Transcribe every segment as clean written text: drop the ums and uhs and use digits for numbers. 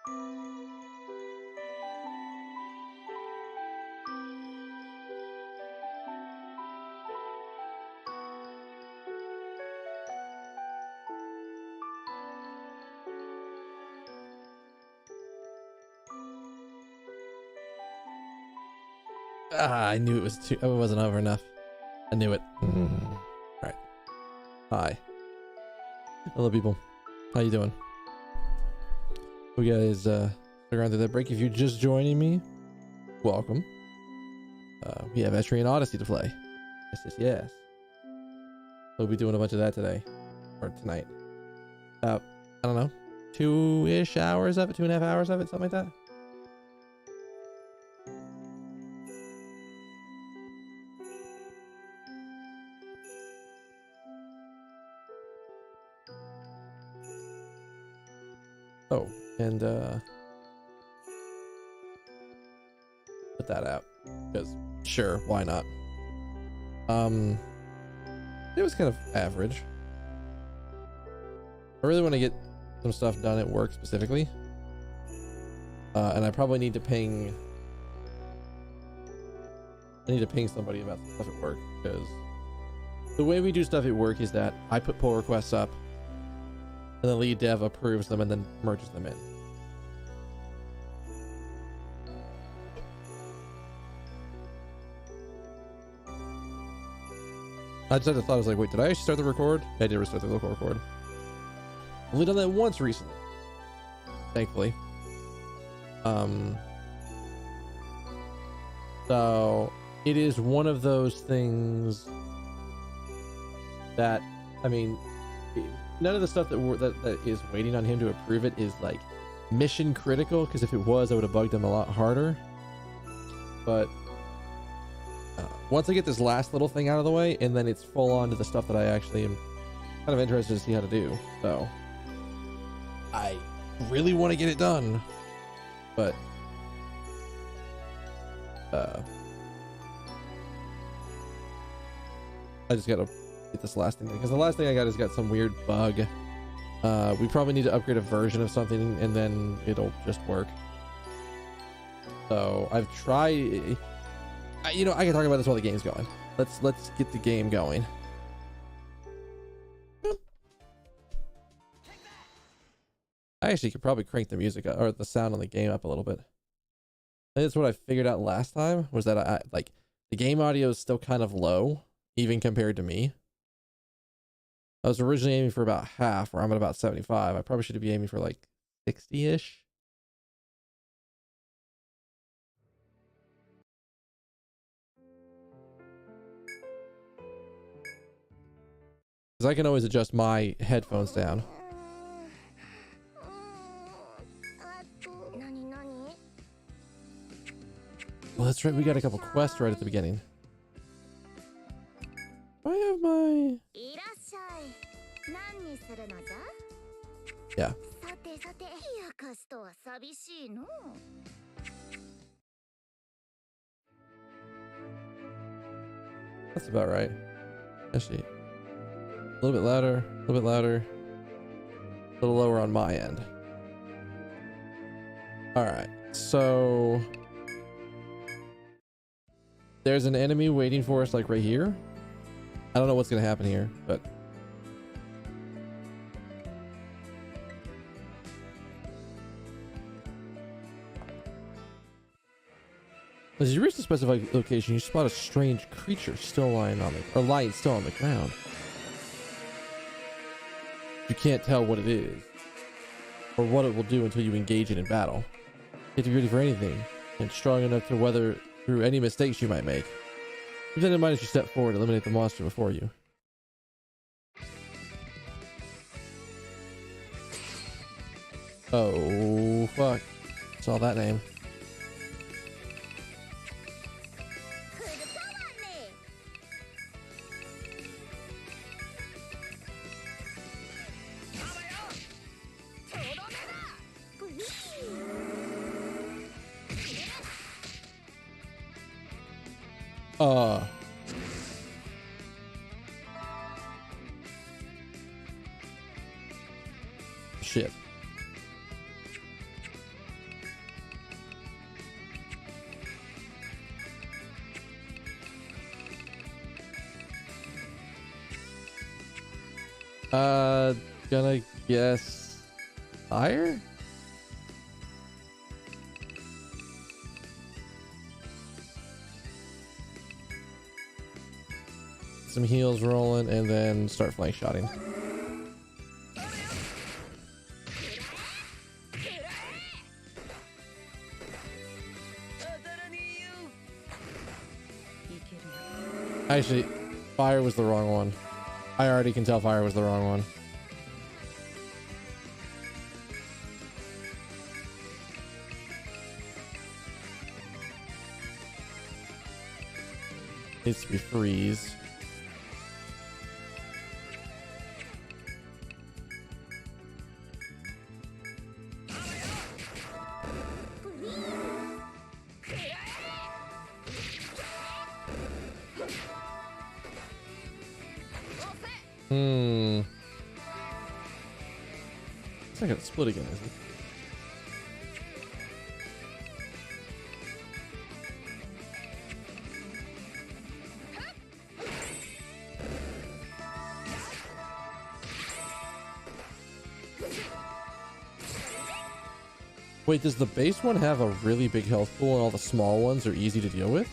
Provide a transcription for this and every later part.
Ah, I knew it was too. Oh, it wasn't over enough. I knew it. All right. Hi. Hello, people. How you doing? We guys stick around through that break. If you're just joining me, welcome. We have Etrian Odyssey to play. Yes. We'll be doing a bunch of that today or tonight. I don't know, 2-ish hours of it, 2.5 hours of it, something like that. Oh, and put that out because sure, why not? It was kind of average. I really want to get some stuff done at work specifically, and I probably need to ping. I need to ping somebody about stuff at work because the way we do stuff at work is that I put pull requests up, and the lead dev approves them and then merges them in. I just had the thought, I was like, wait, did I actually start the record? I did restart the local record. Only done that once recently, thankfully. So it is one of those things that, I mean, none of the stuff that is waiting on him to approve it is like mission critical, because if it was, I would have bugged him a lot harder. But once I get this last little thing out of the way, and then it's full on to the stuff that I actually am kind of interested to see how to do. So I really want to get it done, but I just gotta get this last thing, because the last thing I got has got some weird bug. We probably need to upgrade a version of something and then it'll just work. So I've tried, you know, I can talk about this while the game's going. Let's get the game going. I actually could probably crank the music up, or the sound on the game up a little bit. I think that's what I figured out last time, was that I like the game audio is still kind of low, even compared to me. I was originally aiming for about half, where I'm at about 75. I probably should be aiming for like 60-ish. Because I can always adjust my headphones down. Well, that's right. We got a couple quests right at the beginning. Do I have my... Yeah. That's about right. Actually, a little bit louder, a little bit louder, a little lower on my end. All right, so there's an enemy waiting for us, like right here. I don't know what's gonna happen here, but as you reach the specified location, you spot a strange creature still lying still on the ground. You can't tell what it is or what it will do until you engage it in battle. You have to be ready for anything and strong enough to weather through any mistakes you might make. Keep that in mind as you step forward, eliminate the monster before you. Oh, fuck. Saw that name. Shit. Gonna guess fire? Some heals rolling and then start flank shotting. Actually, fire was the wrong one. I already can tell fire was the wrong one. Needs to be freeze. It's not gonna split again, is it? Wait, does the base one have a really big health pool and all the small ones are easy to deal with?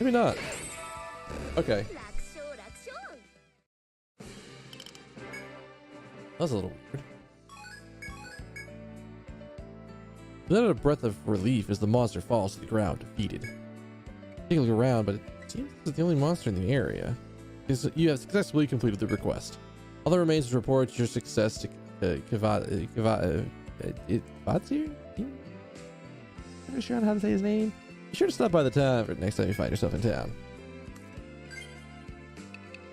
Maybe not. Okay. That was a little weird. Without a breath of relief as the monster falls to the ground, defeated. Take a look around, but it seems it's the only monster in the area. You have successfully completed the request. All that remains is to report your success to Kavatsir? I'm not sure how to say his name. Be sure to stop by the tavern next time you find yourself in town.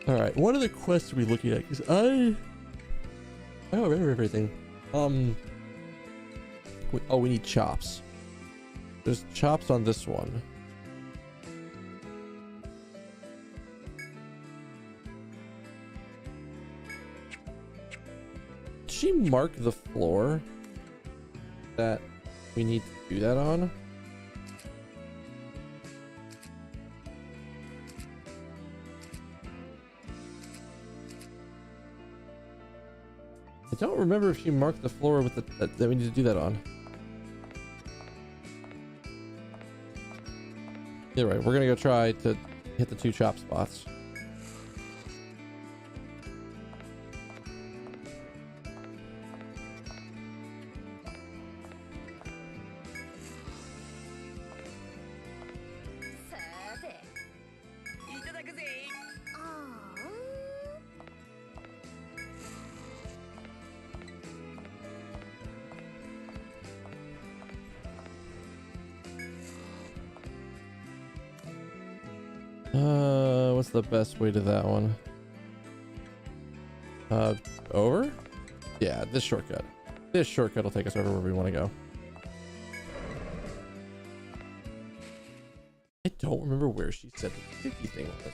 Alright, what other quests are we looking at? Because I don't remember everything. We need chops. There's chops on this one. Did she mark the floor that we need to do that on? I don't remember if she marked the floor with that we need to do that on. You're right. We're gonna go try to hit the 2 chop spots. What's the best way to that one? Over? Yeah, this shortcut. This shortcut will take us over where we want to go. I don't remember where she said the 50 thing was.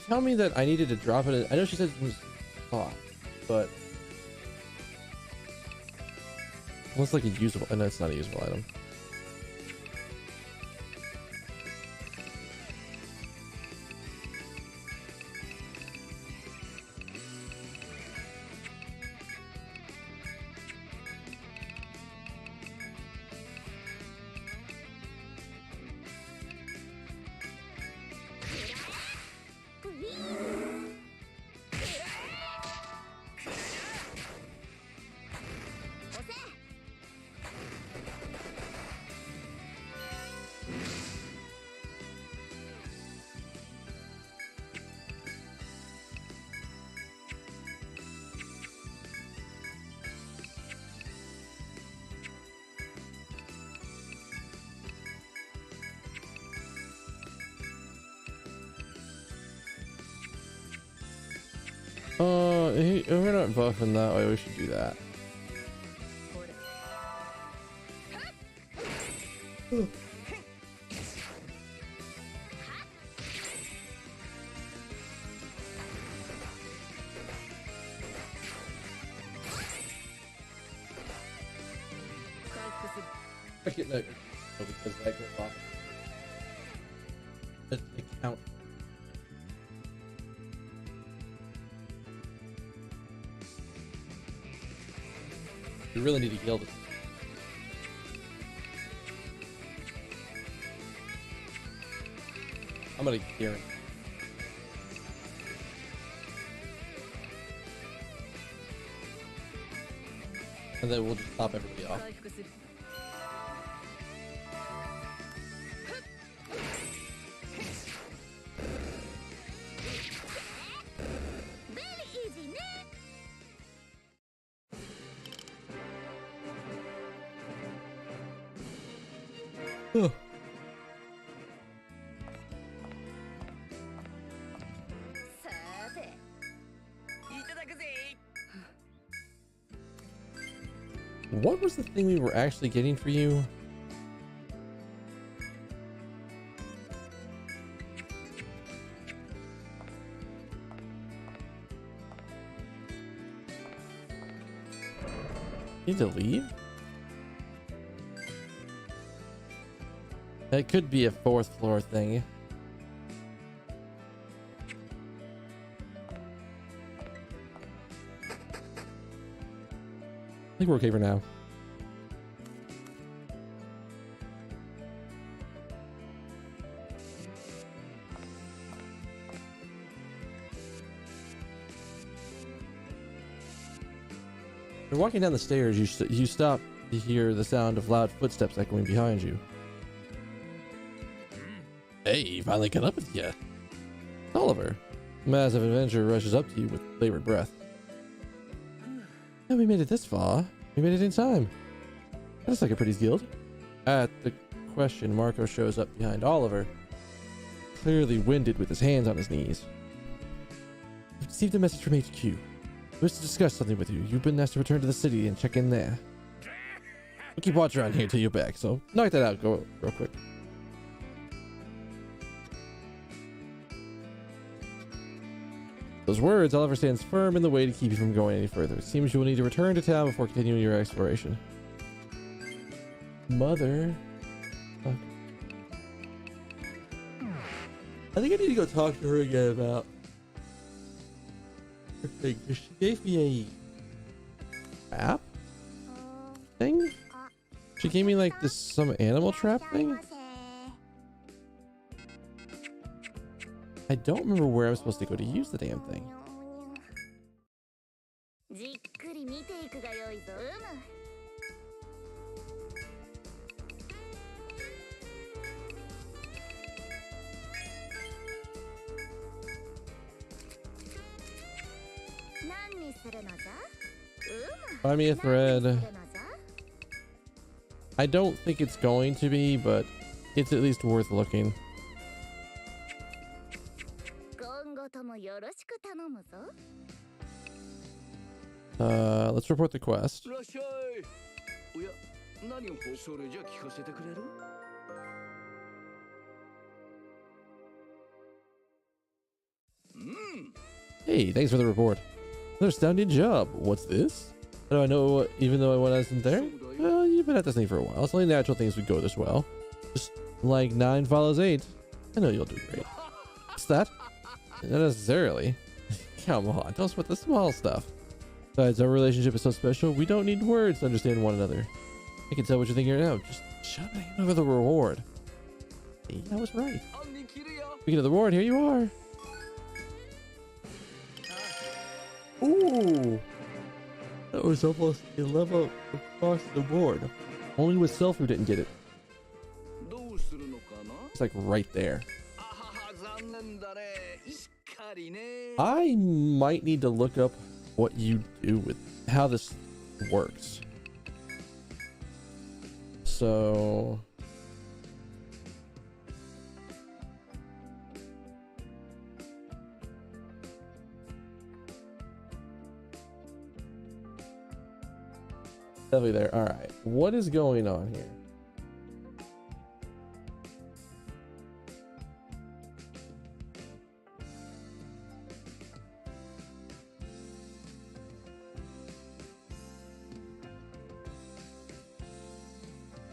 Tell me that I needed to drop it. I know she said it was spot, but almost like a usable. I know it's not a usable item. If we're not buffing that way, we should do that. I get no, because that goes off. Count. You really need to heal this. I'm gonna guarantee. And then we'll just stop everybody off. Ugh. What was the thing we were actually getting for you? Need to leave? That could be a 4th floor thing. I think we're okay for now. You're walking down the stairs, you stop to hear the sound of loud footsteps echoing behind you. Hey, finally caught up with you. Oliver. Massive adventurer rushes up to you with labored breath. And we made it this far. We made it in time. That's like a pretty guild. At the question, Marco shows up behind Oliver, clearly winded with his hands on his knees. I've received a message from HQ. He wants to discuss something with you. You've been asked to return to the city and check in there. We'll keep watch around here till you're back, so knock that out real quick. Those words, Oliver stands firm in the way to keep you from going any further. It seems you will need to return to town before continuing your exploration. Mother. Fuck. I think I need to go talk to her again about her thing. She gave me a trap thing? She gave me like this some animal trap thing? I don't remember where I was supposed to go to use the damn thing. Find me a thread. I don't think it's going to be, but it's at least worth looking. Let's report the quest. Hey, thanks for the report. Another astounding job. What's this? How do I know even though I wasn't there? Well, you've been at this thing for a while. It's only natural things would go this well. Just like 9 follows 8. I know you'll do great. What's that? Not necessarily. Come on, tell us about the small stuff. Besides, our relationship is so special, we don't need words to understand one another. I can tell what you're thinking right now. Just shut up and hand over the reward. Hey, I was right. Speaking of the reward, here you are. Ooh. That was almost a level across the board. Only with Self who didn't get it. It's like right there. I might need to look up what you do with how this works. So definitely there. All right, what is going on here?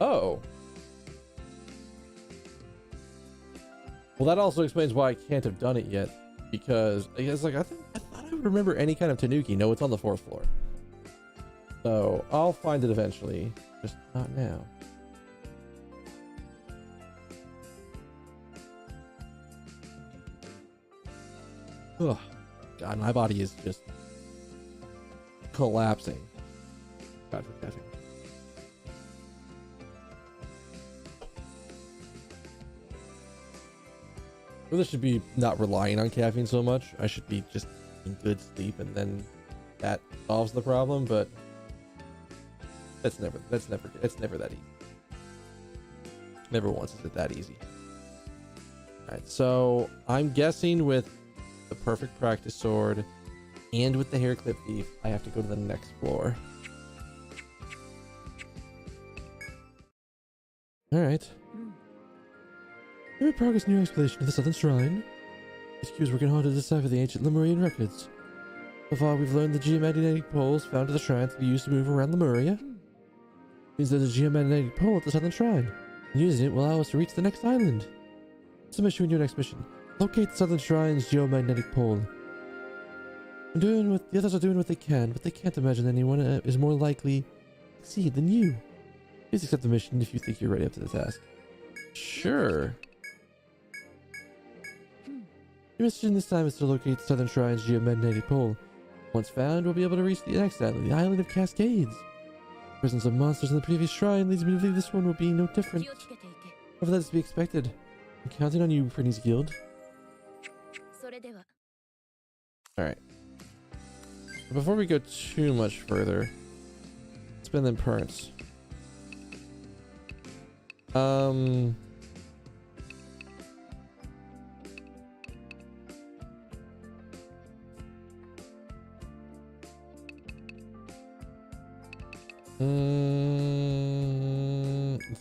Oh. Well, that also explains why I can't have done it yet, because I guess like I thought I remember any kind of tanuki. No, it's on the 4th floor. So I'll find it eventually, just not now. Ugh, God, my body is just collapsing. God for caffeine. Well, this should be not relying on caffeine so much. I should be just in good sleep, and then that solves the problem. But it's never that easy. Never once is it that easy. All right, so I'm guessing with the perfect practice sword and with the hair clip thief, I have to go to the next floor. All right. We made progress in your exploration of the Southern Shrine. HQ is working hard to decipher the ancient Lemurian records. So far, we've learned the geomagnetic poles found at the shrine to be used to move around Lemuria. Means there's a geomagnetic pole at the Southern Shrine. And using it will allow us to reach the next island. Submission in your next mission. Locate the Southern Shrine's geomagnetic pole. The others are doing what they can, but they can't imagine anyone is more likely to succeed than you. Please accept the mission if you think you're ready up to the task. Sure. Your mission this time is to locate the Southern Shrine's geomagnetic pole. Once found, we'll be able to reach the next island, the Island of Cascades. The presence of monsters in the previous shrine leads me to believe this one will be no different. However, that is to be expected. I'm counting on you, Prinny's Guild. Alright. Before we go too much further, spend them parents.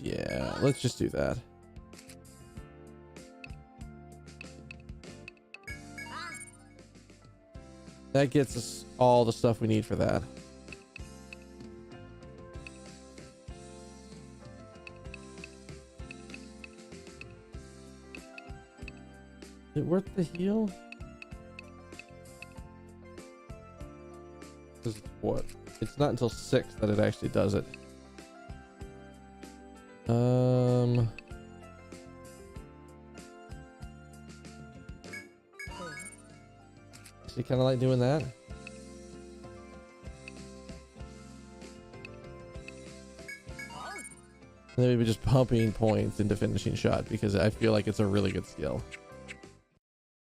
Yeah, let's just do that. That gets us all the stuff we need for that. Is it worth the heal? Because what? It's not until 6 that it actually does it. Is he kind of like doing that? And then maybe just pumping points into finishing shot, because I feel like it's a really good skill.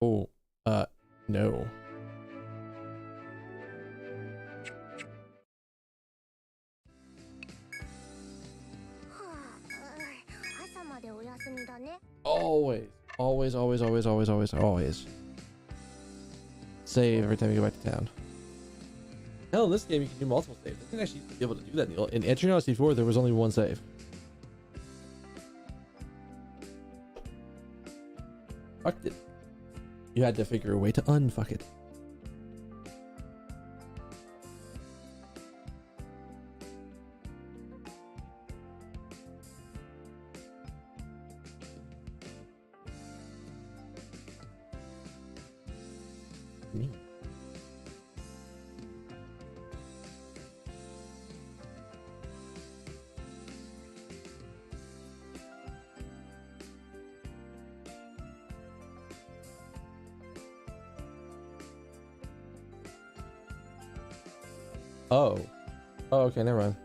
Oh, no. Always. Save every time you go back to town. Hell, in this game you can do multiple saves. I think actually be able to do that. In Etrian Odyssey 4, there was only one save. Fucked it. You had to figure a way to unfuck it. Me. Oh, okay, never mind.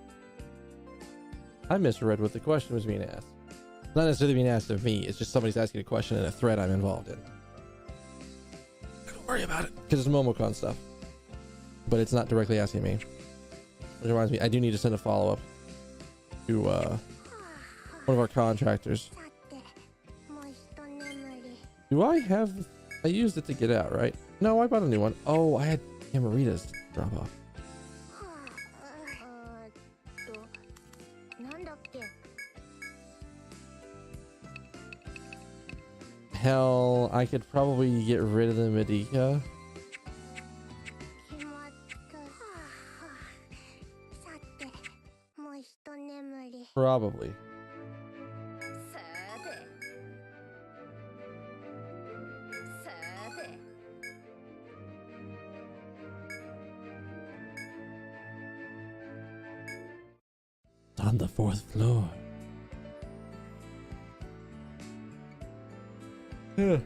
I misread what the question was being asked. It's not necessarily being asked of me, it's just somebody's asking a question in a thread I'm involved in. Don't worry about it, because it's Momocon stuff. But it's not directly asking me. Which reminds me, I do need to send a follow-up to one of our contractors. Do I have... I used it to get out, right? No, I bought a new one. Oh, I had Amarita's to drop off. Hell, I could probably get rid of the Medica. Probably. on the 4th floor. Yeah.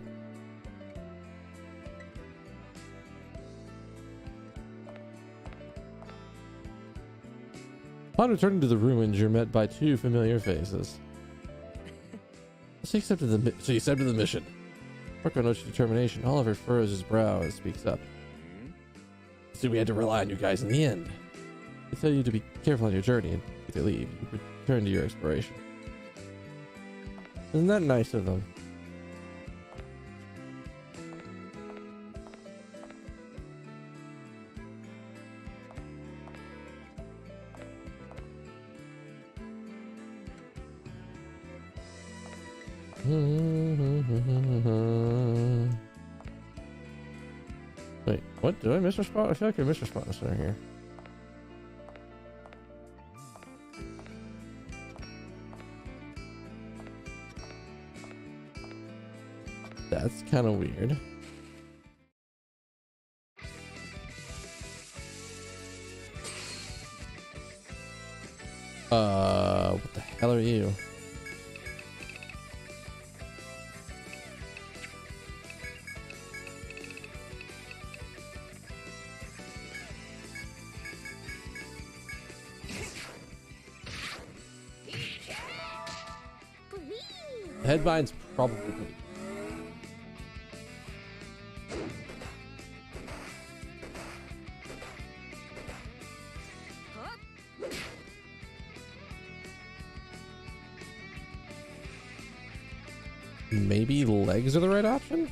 Upon returning to the ruins, you're met by 2 familiar faces. She accepted the mission. Marco notes your determination. Oliver furrows his brow and speaks up. See, we had to rely on you guys in the end. They tell you to be careful on your journey, and if they leave, you return to your exploration. Isn't that nice of them? Wait, what? Did I miss a spot? I feel like I missed a spot somewhere here. That's kind of weird. What the hell are you? The headbind's probably pretty. Maybe legs are the right option?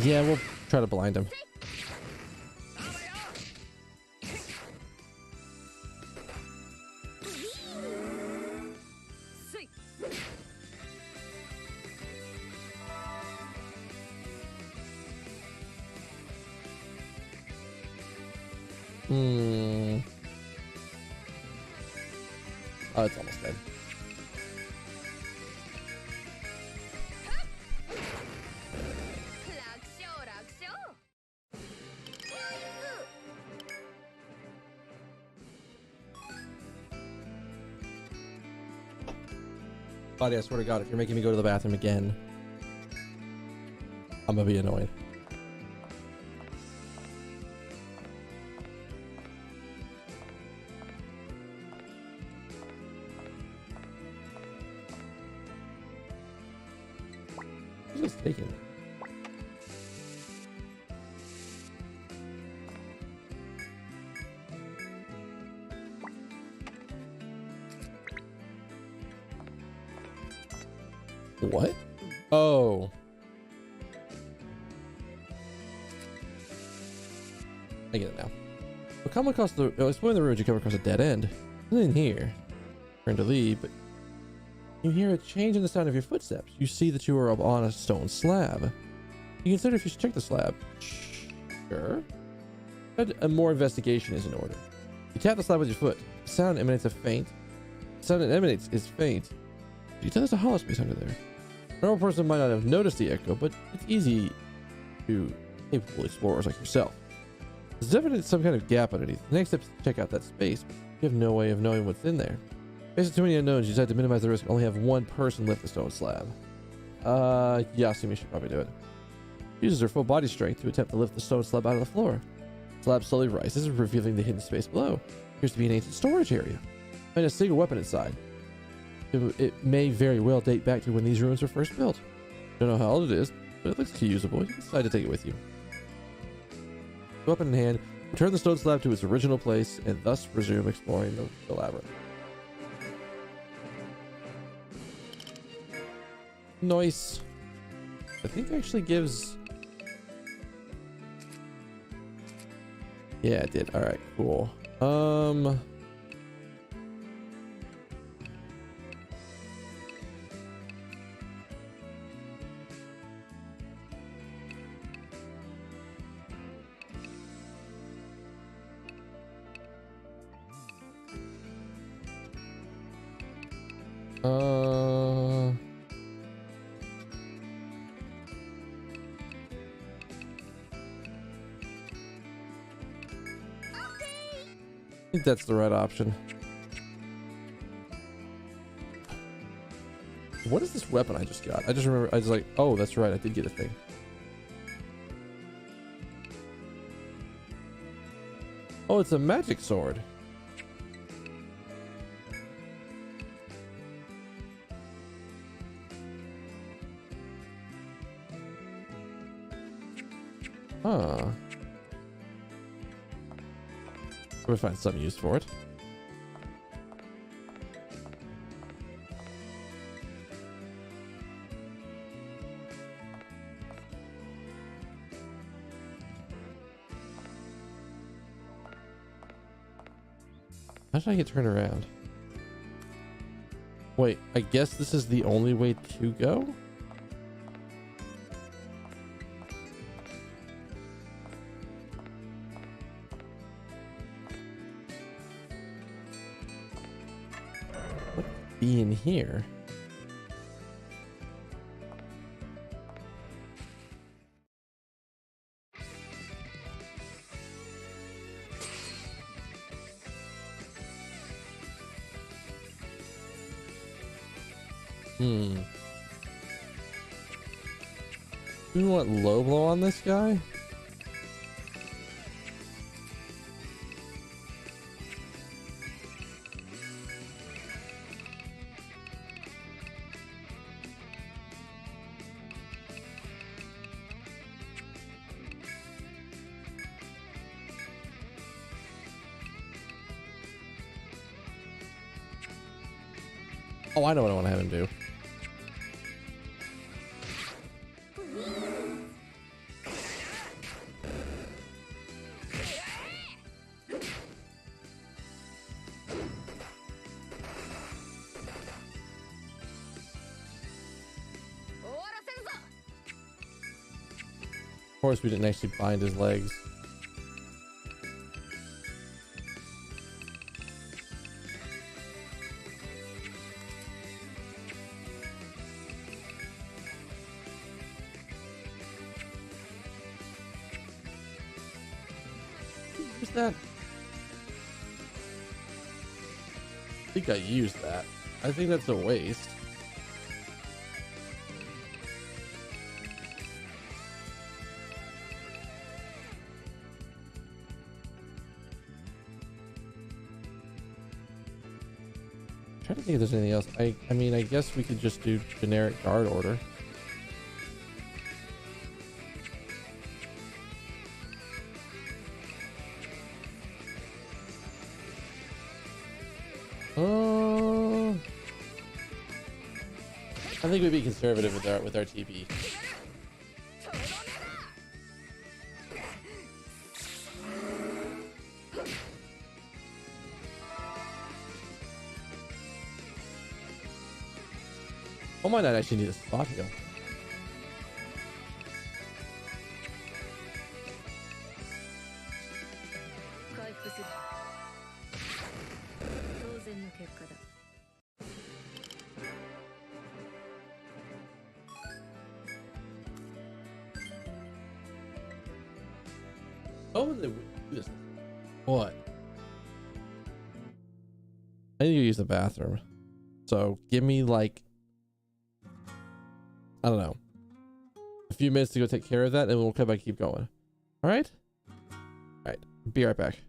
Yeah, we'll try to blind him. Oh, it's almost dead. Buddy, I swear to God, if you're making me go to the bathroom again, I'm gonna be annoyed. Who's just taking it? What? Oh. I get it now. We'll come across the... exploring the ruins, you come across a dead end. Nothing here. Turn to leave, but... you hear a change in the sound of your footsteps. You see that you are up on a stone slab. You consider if you should check the slab. Sure. But a more investigation is in order. You tap the slab with your foot. The sound emanates a faint... the sound it emanates is faint. You tell there's a hollow space under there. A normal person might not have noticed the echo, but it's easy to capable explorers like yourself. There's definitely some kind of gap underneath. The next step is to check out that space, but you have no way of knowing what's in there. Based on too many unknowns, you decide to minimize the risk and only have one person lift the stone slab. Yeah, I assume you should probably do it. She uses her full body strength to attempt to lift the stone slab out of the floor. The slab slowly rises, revealing the hidden space below. Appears to be an ancient storage area. Find a single weapon inside. It may very well date back to when these ruins were first built. Don't know how old it is, but it looks usable. You decide to take it with you. Weapon in hand, return the stone slab to its original place, and thus resume exploring the labyrinth. Nice. I think it actually gives... yeah, it did. Alright, cool. I think that's the right option. What is this weapon I just got? I just remember, I was like, oh, that's right, I did get a thing. Oh, it's a magic sword. Huh. We'll find some use for it. How should I get turned around? Wait, I guess this is the only way to go? What could be in here? Do we want low blow on this guy? Oh, I know what I want to have him do. Of course, we didn't actually bind his legs. What's that? I think I used that. I think that's a waste. I'm trying to think if there's anything else. I mean, I guess we could just do generic guard order. I think we'd be conservative with our TP. I might not actually need a spot heal. Oh, they would do this. What? I need to use the bathroom. So give me like, I don't know, a few minutes to go take care of that, and we'll come back and keep going. All right? All right. Be right back.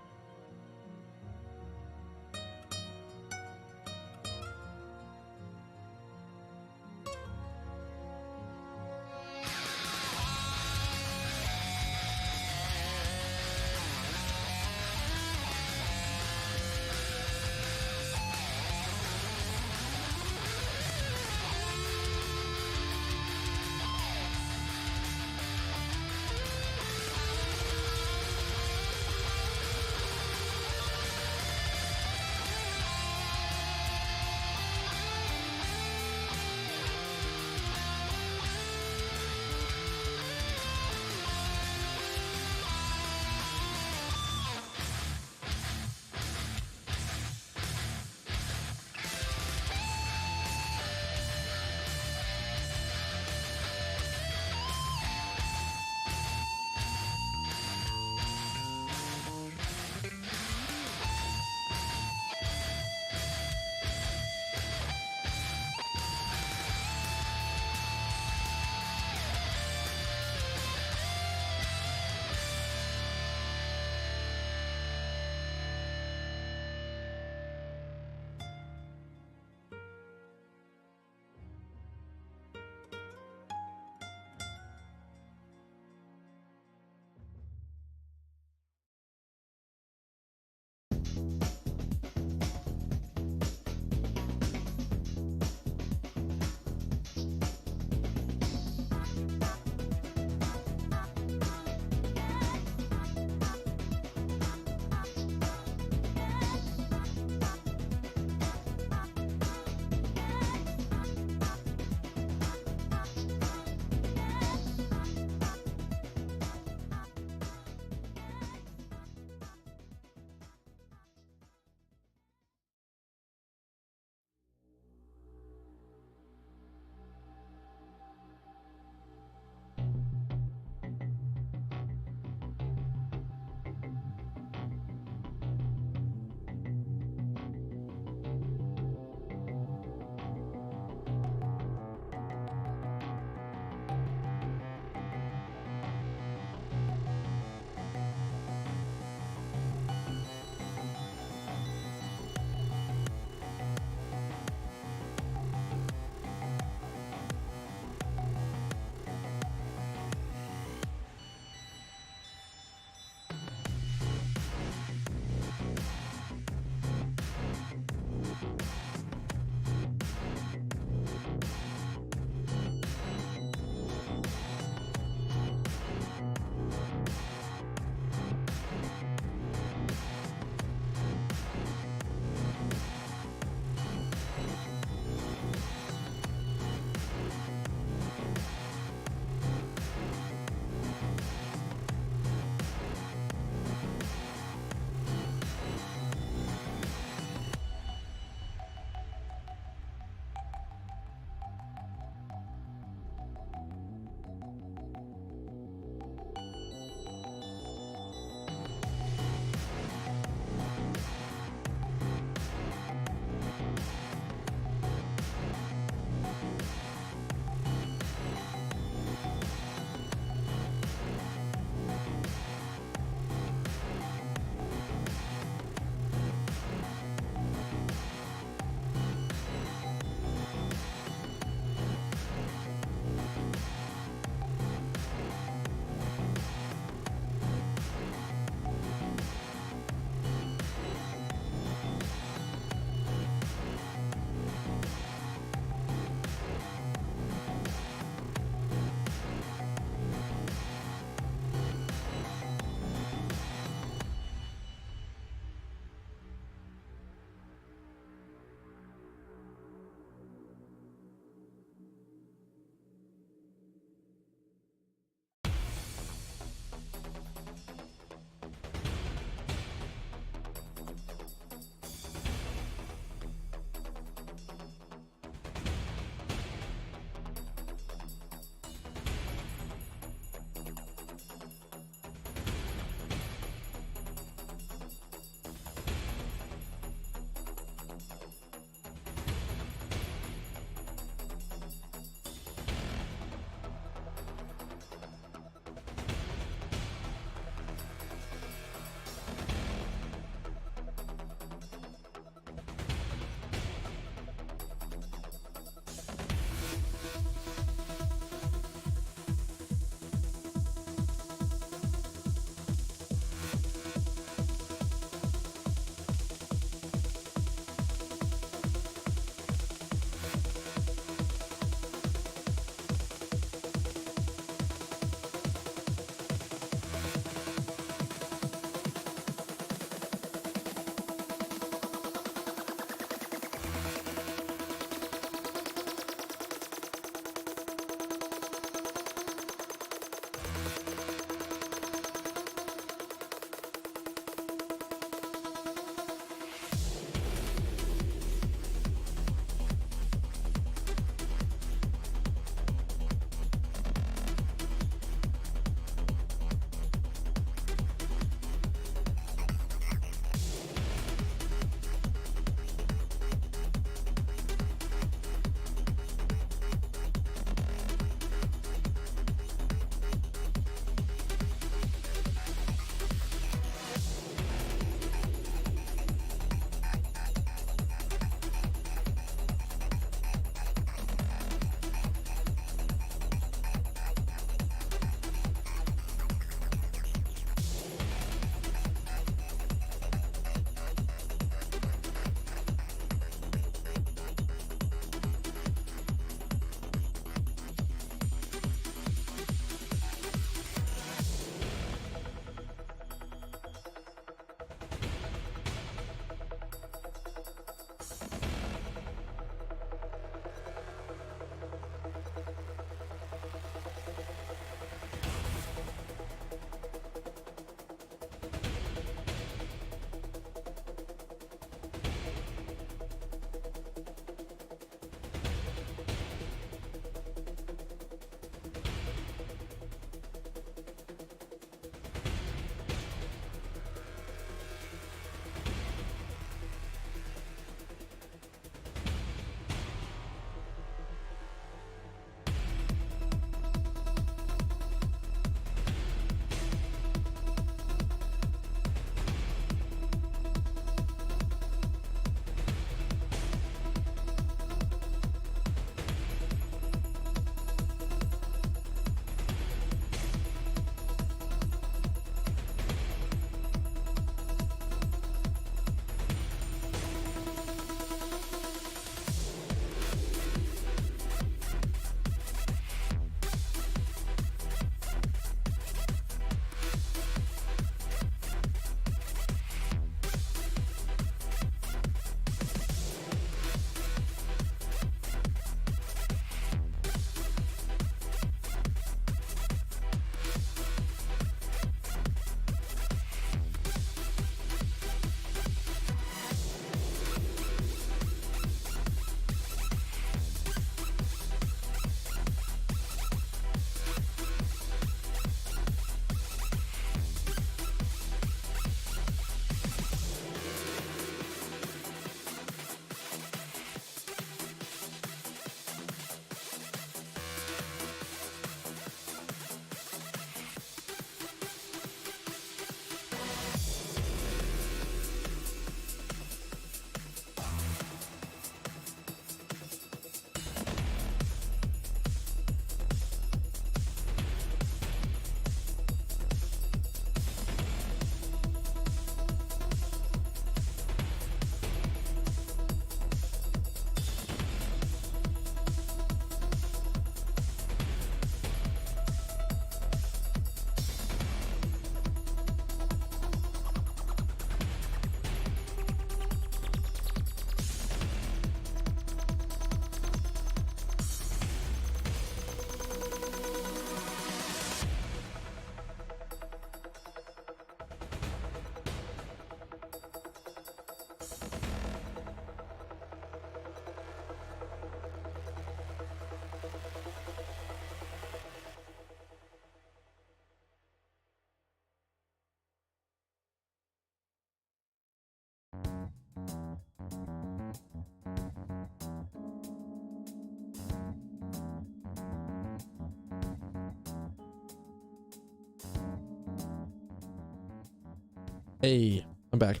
Hey, I'm back.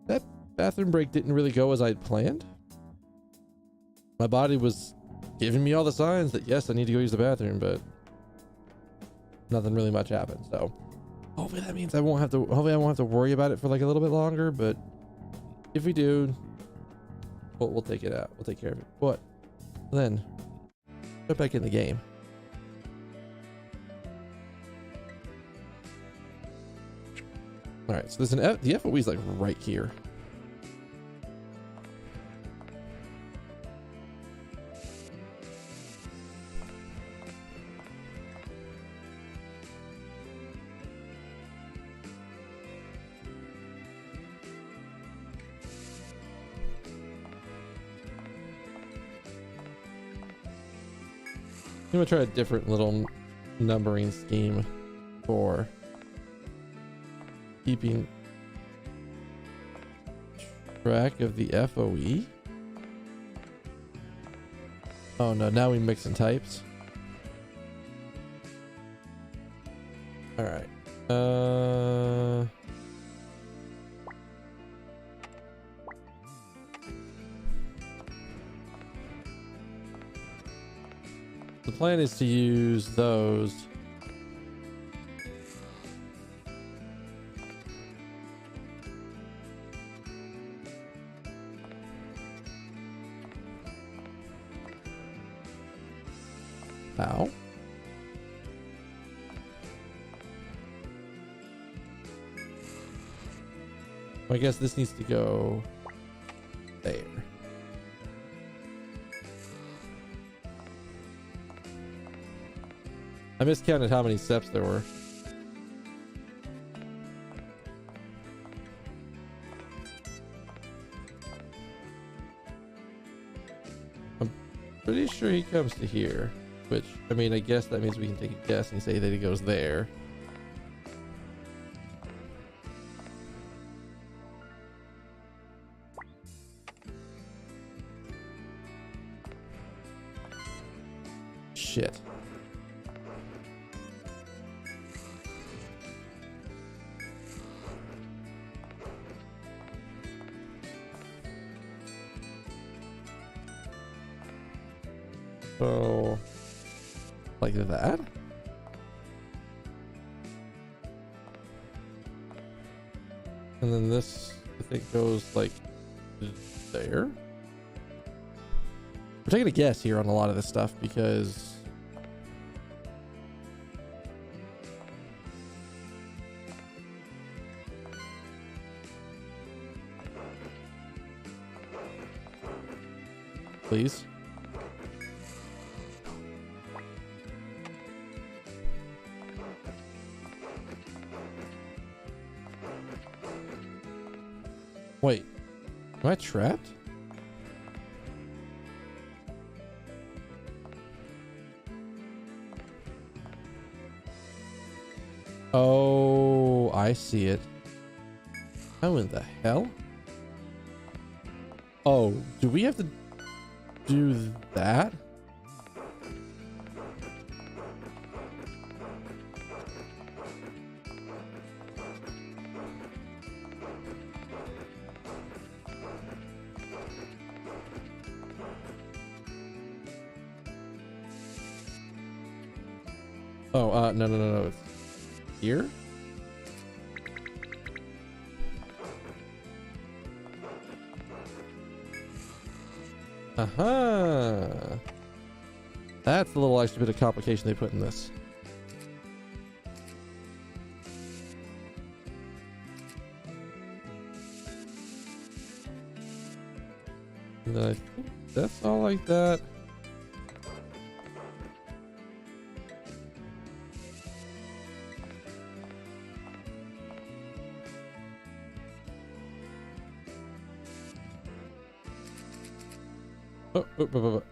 That bathroom break didn't really go as I'd planned. My body was giving me all the signs that yes, I need to go use the bathroom, but nothing really much happened. So hopefully that means hopefully I won't have to worry about it for like a little bit longer, but if we do, we'll take it out. We'll take care of it. But then get back in the game. All right, so there's the FOE is like right here. I'm gonna try a different little numbering scheme for keeping track of the FOE. Oh no, now we mix in types. All right. The plan is to use those. Ow. I guess this needs to go there. I miscounted how many steps there were. I'm pretty sure he comes to here, which, I mean, I guess that means we can take a guess and say that he goes there. Shit. So, like that. And then this, I think, goes like there. We're taking a guess here on a lot of this stuff because please. Wait, am I trapped? Oh, I see it. How in the hell? Oh, do we have to do that? Oh, no. It's here? Uh-huh. That's the little extra bit of complication they put in this. And then I think that's all like that. Oh. What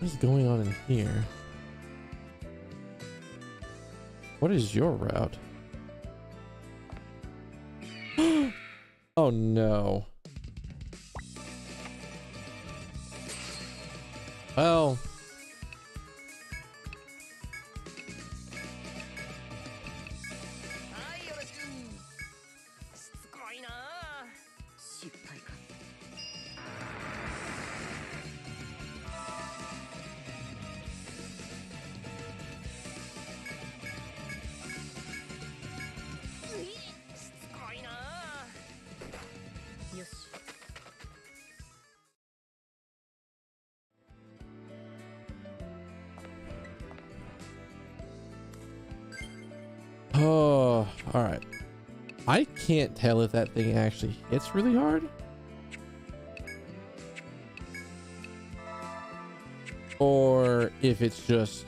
is going on in here? What is your route? Oh no. Well. Oh, all right. I can't tell if that thing actually hits really hard. Or if it's just...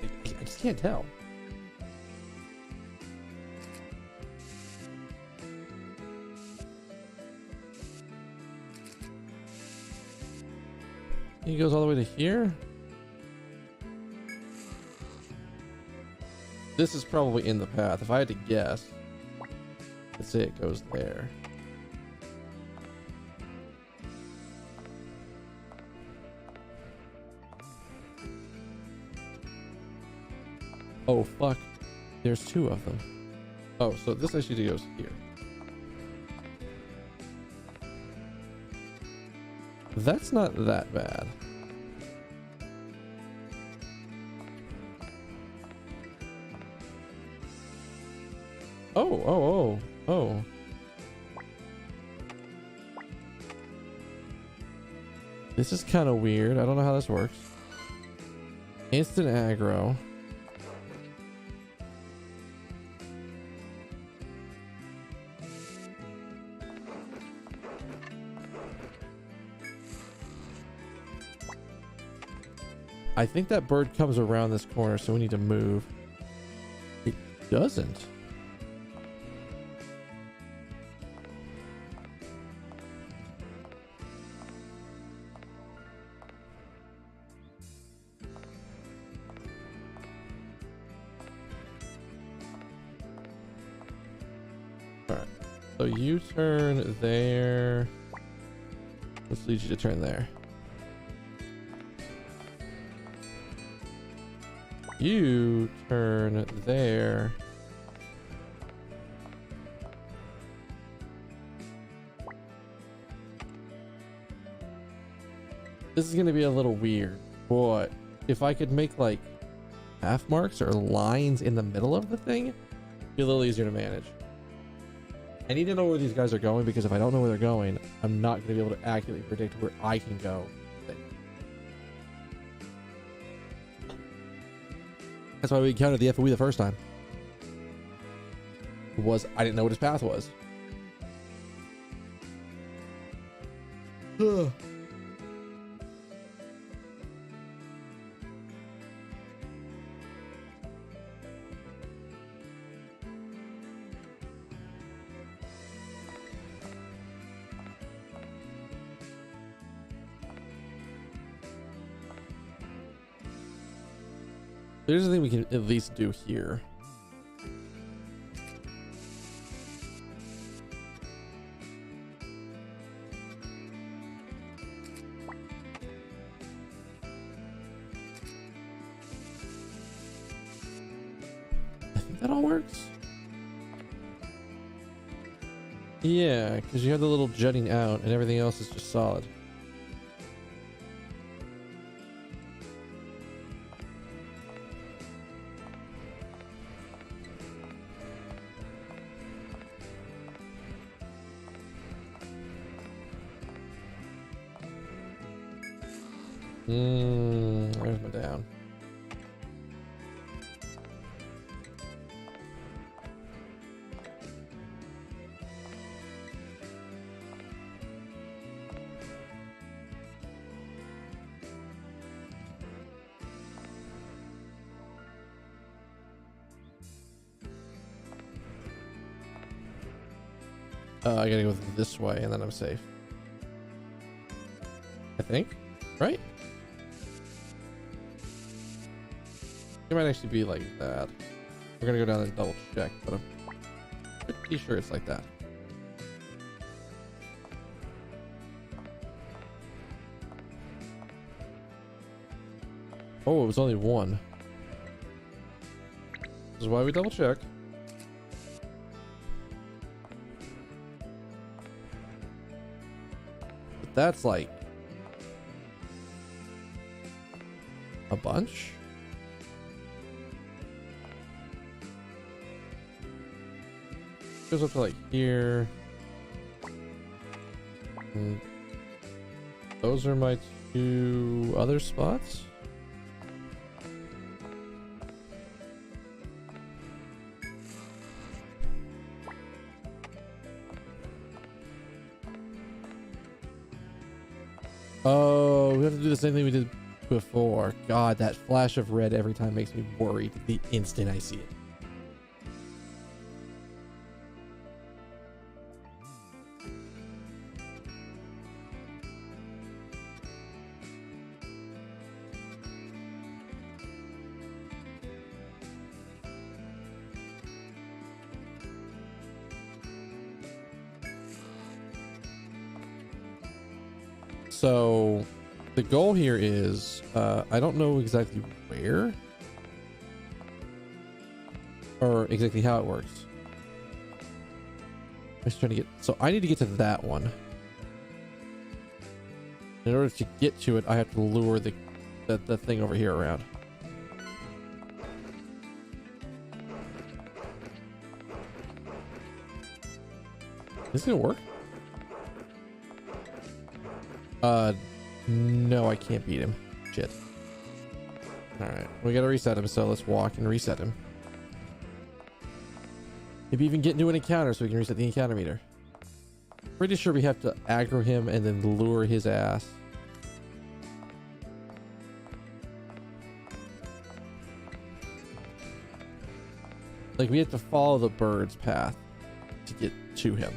I just can't tell. He goes all the way to here. This is probably in the path. If I had to guess, let's say it goes there. Oh, fuck. There's two of them. Oh, so this actually goes here. That's not that bad. Oh. This is kind of weird. I don't know how this works. Instant aggro. I think that bird comes around this corner, so we need to move. It doesn't. Alright. So you turn there. Let's lead you to turn there. You turn there. This is going to be a little weird, but if I could make like half marks or lines in the middle of the thing, it'd be a little easier to manage. I need to know where these guys are going, because if I don't know where they're going, I'm not going to be able to accurately predict where I can go. That's why we encountered the FOE the first time. I didn't know what his path was. There's the thing we can at least do here. I think that all works. Yeah, because you have the little jutting out and everything else is just solid. Where's my down? I gotta go this way and then I'm safe. I think, right? It might actually be like that. We're gonna go down and double check, but I'm pretty sure it's like that. Oh, it was only one. This is why we double check. But that's like a bunch. Goes up to like here. And those are my two other spots. Oh, we have to do the same thing we did before. God, that flash of red every time makes me worried the instant I see it. So the goal here is, I don't know exactly where or exactly how it works. I'm just trying to get, so I need to get to that one. In order to get to it, I have to lure the thing over here around. Is this gonna work? No, I can't beat him. Shit. Alright, we gotta reset him, so let's walk and reset him. Maybe even get into an encounter so we can reset the encounter meter. Pretty sure we have to aggro him and then lure his ass. Like, we have to follow the bird's path to get to him.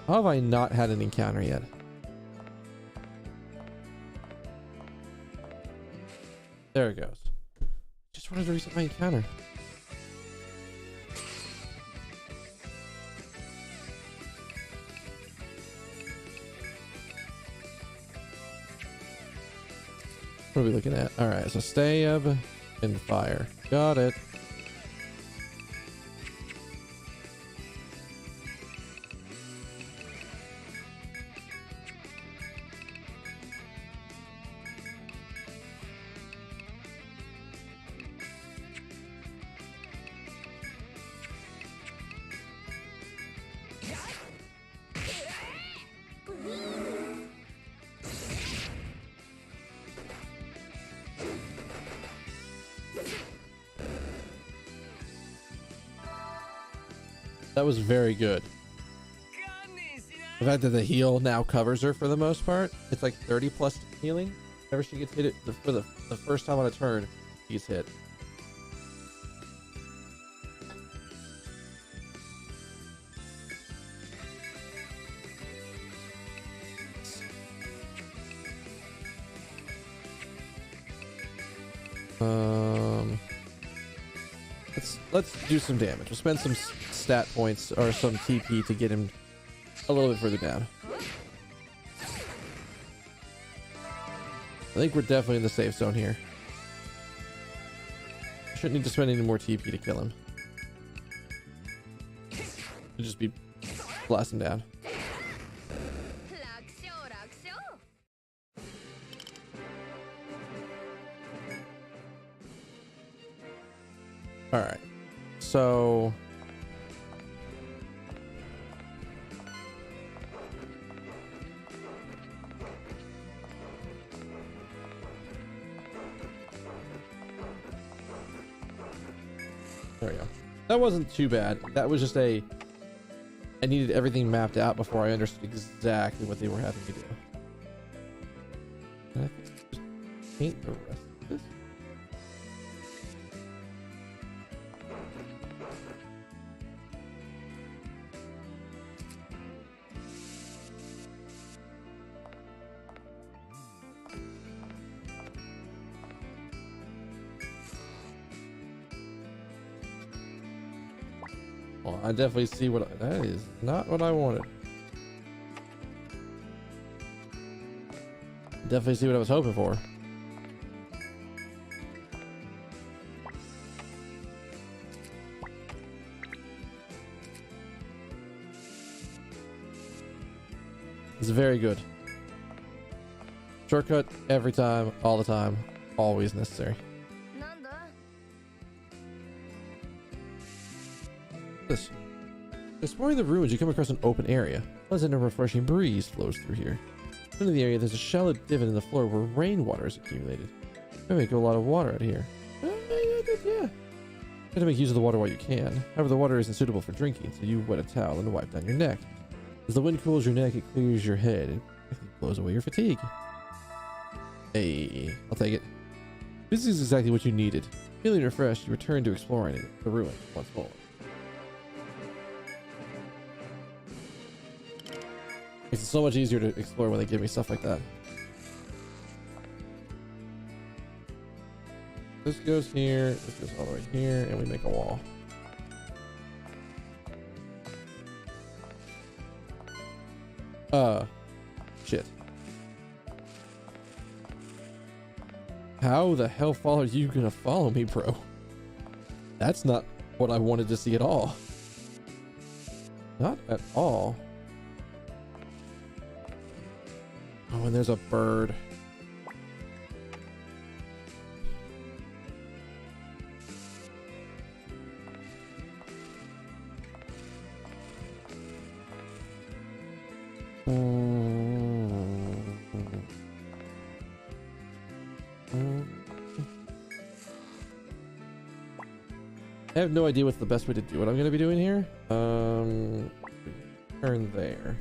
How have I not had an encounter yet? There it goes. Just wanted to reset my encounter. What are we looking at? Alright, so stab and fire. Got it. That was very good. The fact that the heal now covers her for the most part. It's like 30 plus healing. Whenever she gets hit it for the first time on a turn, she's hit. Let's do some damage. We'll spend some stat points or some TP to get him a little bit further down. I think we're definitely in the safe zone here. Shouldn't need to spend any more TP to kill him. It'll just be blasting down. All right. So there we go. That wasn't too bad. That was just I needed everything mapped out before I understood exactly what they were having to do. And I think just paint the rest of this. Well, I definitely see that is not what I wanted. Definitely see what I was hoping for. It's very good. Shortcut every time, all the time, always necessary. This. Exploring the ruins, you come across an open area. Pleasant and refreshing breeze flows through here. In the area, there's a shallow divot in the floor where rainwater is accumulated. You make a lot of water out here. Yeah. Try to make use of the water while you can. However, the water isn't suitable for drinking, so you wet a towel and wipe down your neck. As the wind cools your neck, it clears your head and blows away your fatigue. Hey, I'll take it. This is exactly what you needed. Feeling refreshed, you return to exploring the ruin once more. It's so much easier to explore when they give me stuff like that. This goes here, this goes all the way here, and we make a wall. Shit. How the hell are you gonna follow me, bro? That's not what I wanted to see at all. Not at all. Oh, and there's a bird. I have no idea what's the best way to do what I'm going to be doing here. Turn there.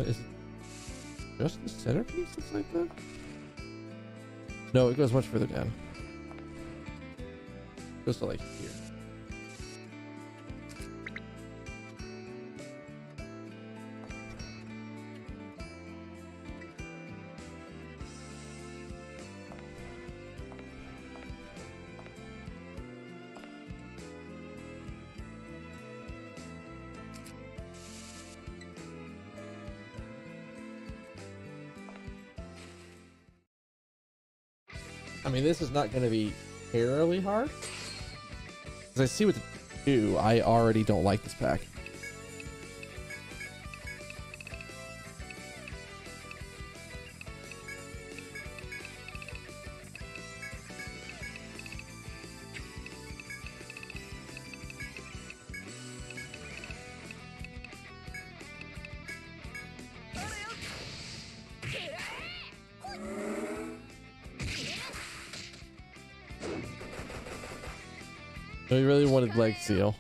Is it just the centerpiece that's like that? No, it goes much further down. It goes to like here. I mean, this is not going to be terribly hard. As I see what to do, I already don't like this pack. We really wanted leg seal.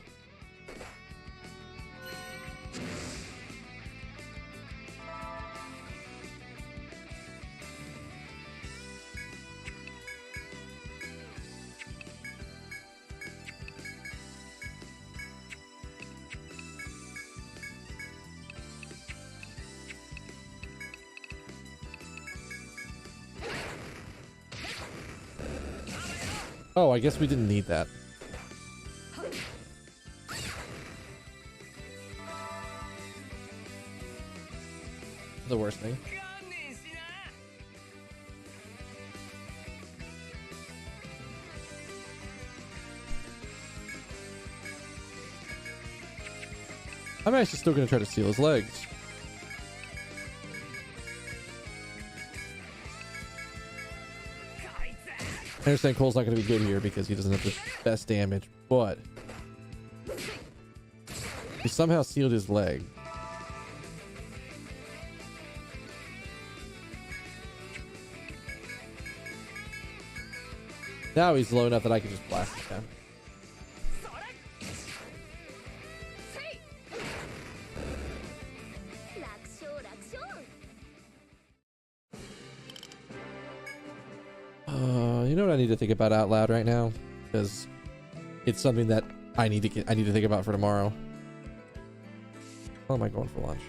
Oh, I guess we didn't need that. The worst thing. I'm actually still going to try to steal his legs. I understand Cole's not going to be good here because he doesn't have the best damage, but he somehow sealed his leg. Now he's low enough that I can just blast him down. You know what I need to think about out loud right now, because it's something that I need to think about for tomorrow. How am I going for lunch?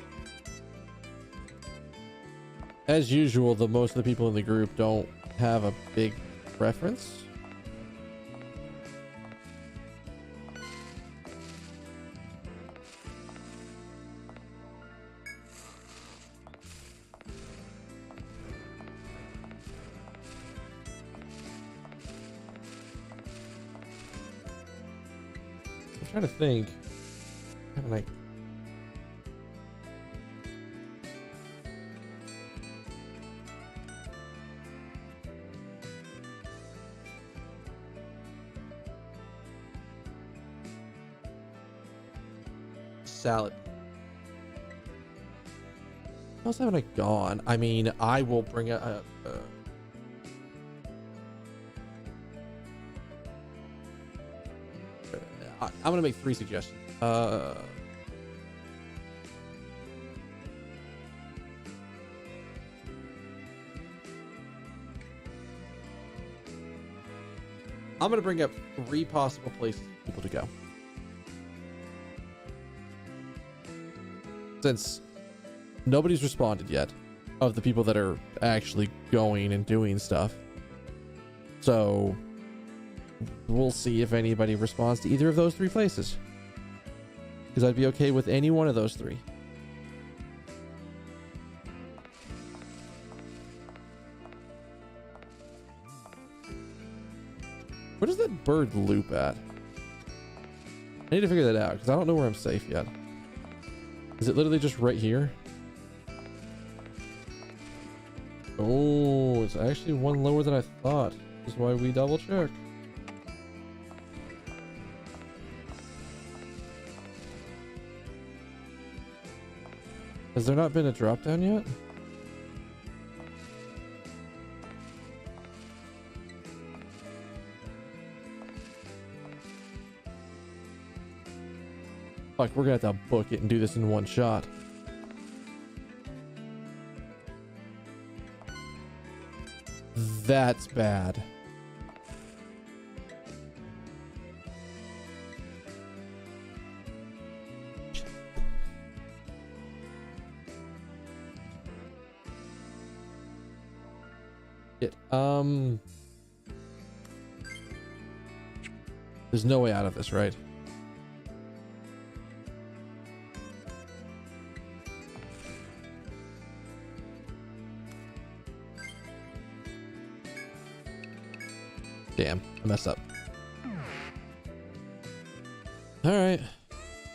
As usual, the most of the people in the group don't have a big preference. I'm trying to think. Haven't I? Salad. What else haven't I gone? I mean, I will bring a I'm gonna make 3 suggestions. I'm gonna bring up 3 possible places for people to go. Since nobody's responded yet of the people that are actually going and doing stuff. So we'll see if anybody responds to either of those 3 places. Because I'd be okay with any one of those 3. Where does that bird loop at? I need to figure that out because I don't know where I'm safe yet. Is it literally just right here? Oh, it's actually one lower than I thought. This is why we double check. Has there not been a drop down yet? Fuck, we're gonna have to book it and do this in one shot. That's bad. Shit. There's no way out of this, right? Damn, I messed up. All right.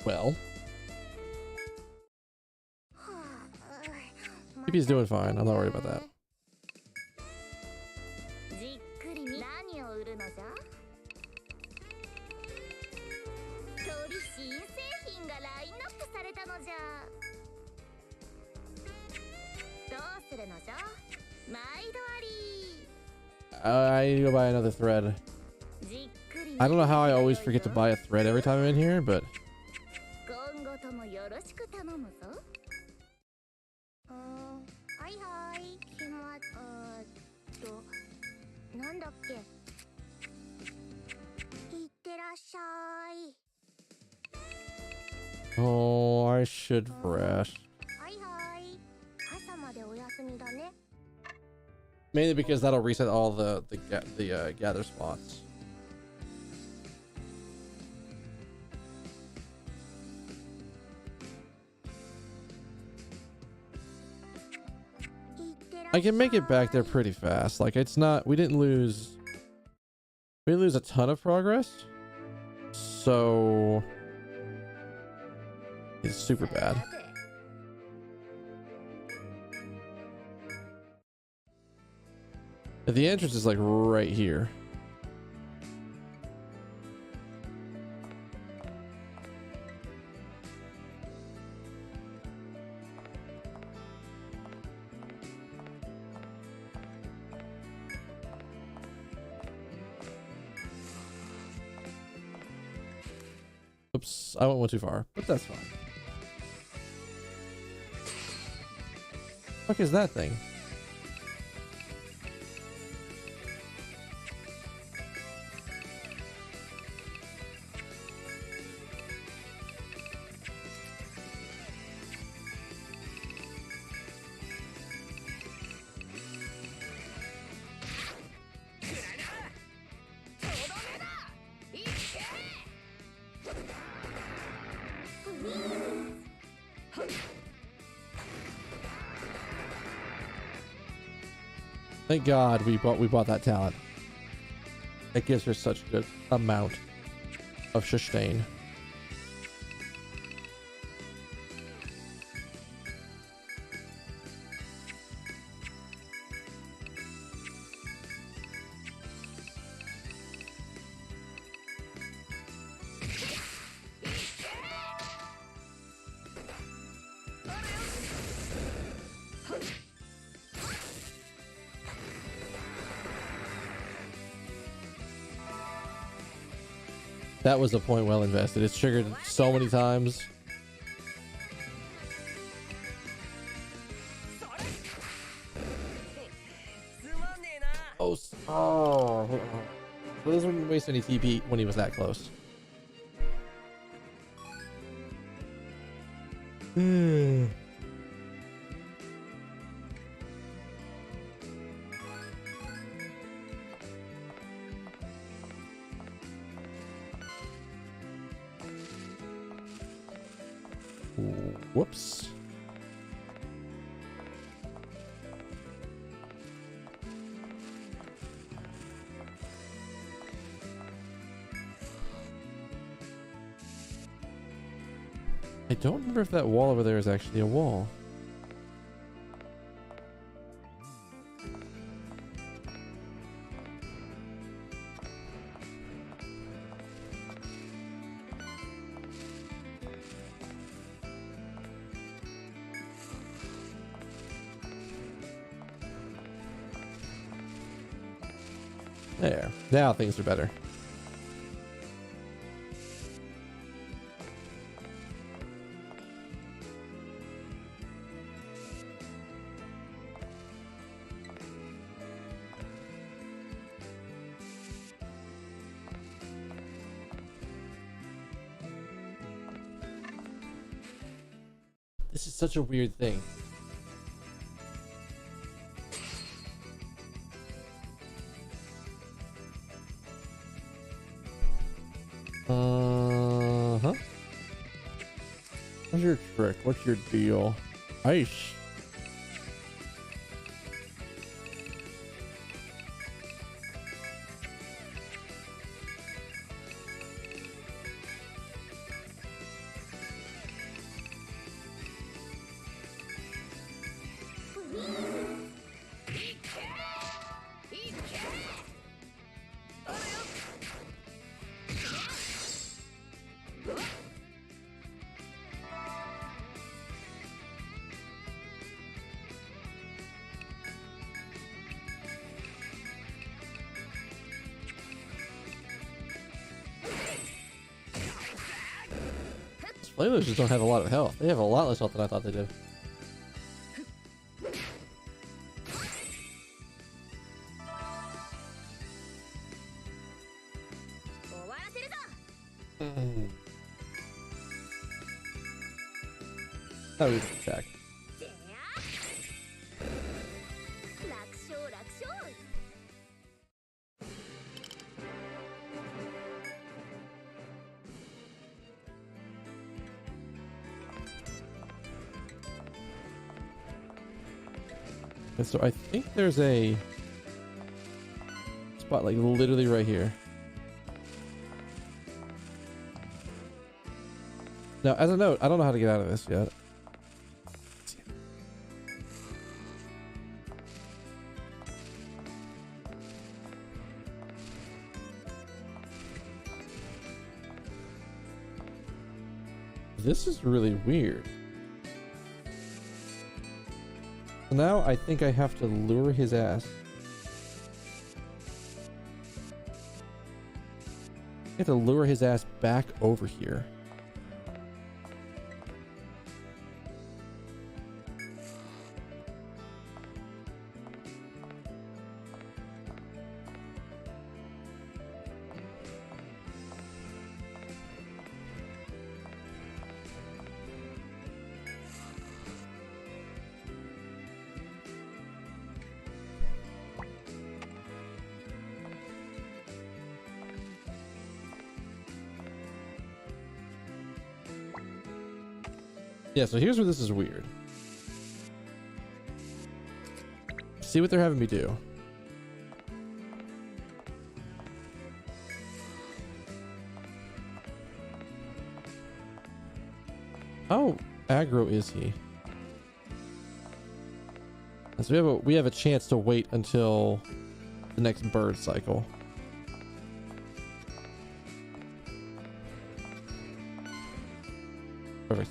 Well, maybe he's doing fine. I'm not worried about that. I need to go buy another thread. I don't know how I always forget to buy a thread every time I'm in here, but oh, I should rest. Mainly because that'll reset all the gather spots. I can make it back there pretty fast. Like it's not, we didn't lose a ton of progress. So it's super bad. The entrance is like right here. Oops, I went one too far, but that's fine. What the fuck is that thing? Thank God we bought that talent. It gives her such a good amount of sustain. That was a point well invested. It's triggered so many times. Oh, those wouldn't waste any TP when he was that close. Whoops. I don't remember if that wall over there is actually a wall. There. Now things are better. This is such a weird thing. Uh-huh. What's your trick? What's your deal? Ice. Flamelers just don't have a lot of health. They have a lot less health than I thought they did. Oh, we can attack. And so I think there's a spot like literally right here. Now, as a note, I don't know how to get out of this yet. This is really weird. So now I think I have to lure his ass. I have to lure his ass back over here. Yeah, so here's where this is weird. See what they're having me do. How aggro is he? So we have a chance to wait until the next bird cycle. Perfect.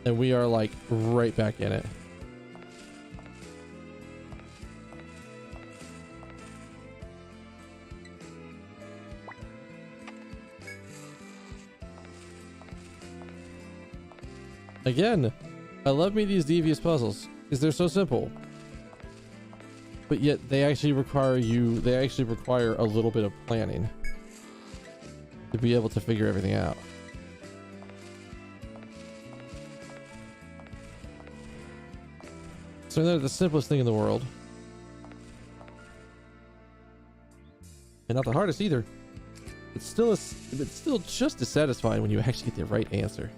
And we are like right back in it. Again, I love me these devious puzzles because they're so simple, but yet they actually require a little bit of planning to be able to figure everything out. So they're the simplest thing in the world. And not the hardest either. It's still just as satisfying when you actually get the right answer.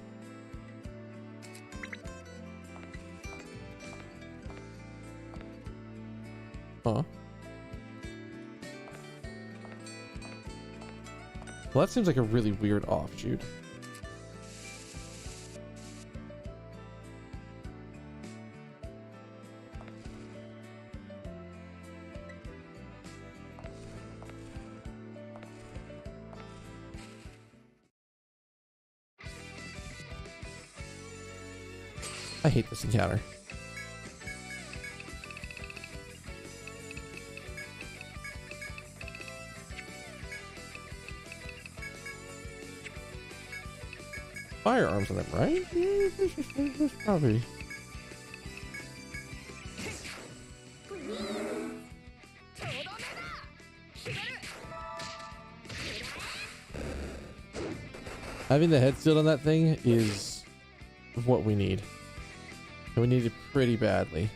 Huh. Well, that seems like a really weird offshoot. I hate this encounter. Firearms on them, right? Yeah, probably. Having the head sealed on that thing is what we need. And we need it pretty badly.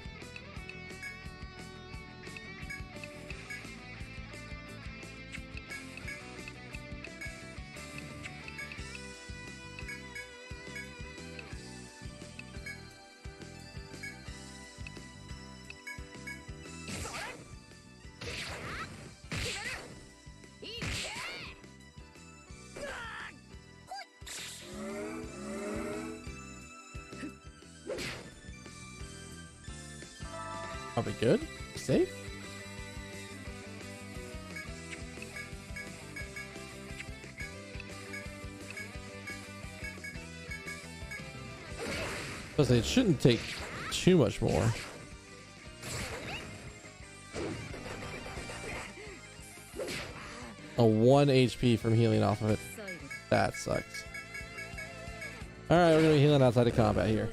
Probably good. Safe. Because it shouldn't take too much more. A 1 HP from healing off of it. That sucks. Alright, we're gonna be healing outside of combat here.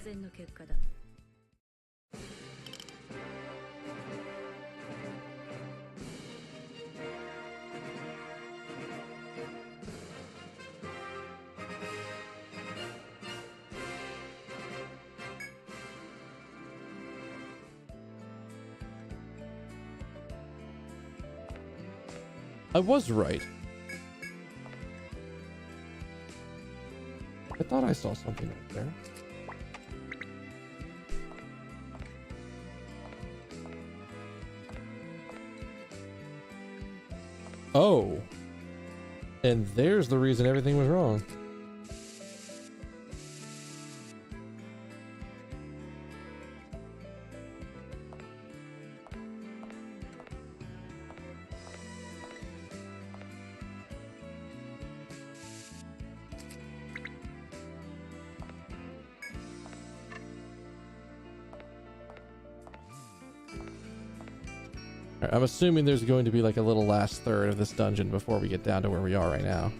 I was right. I thought I saw something up there. Oh. And there's the reason everything was wrong. I'm assuming there's going to be like a little last third of this dungeon before we get down to where we are right now.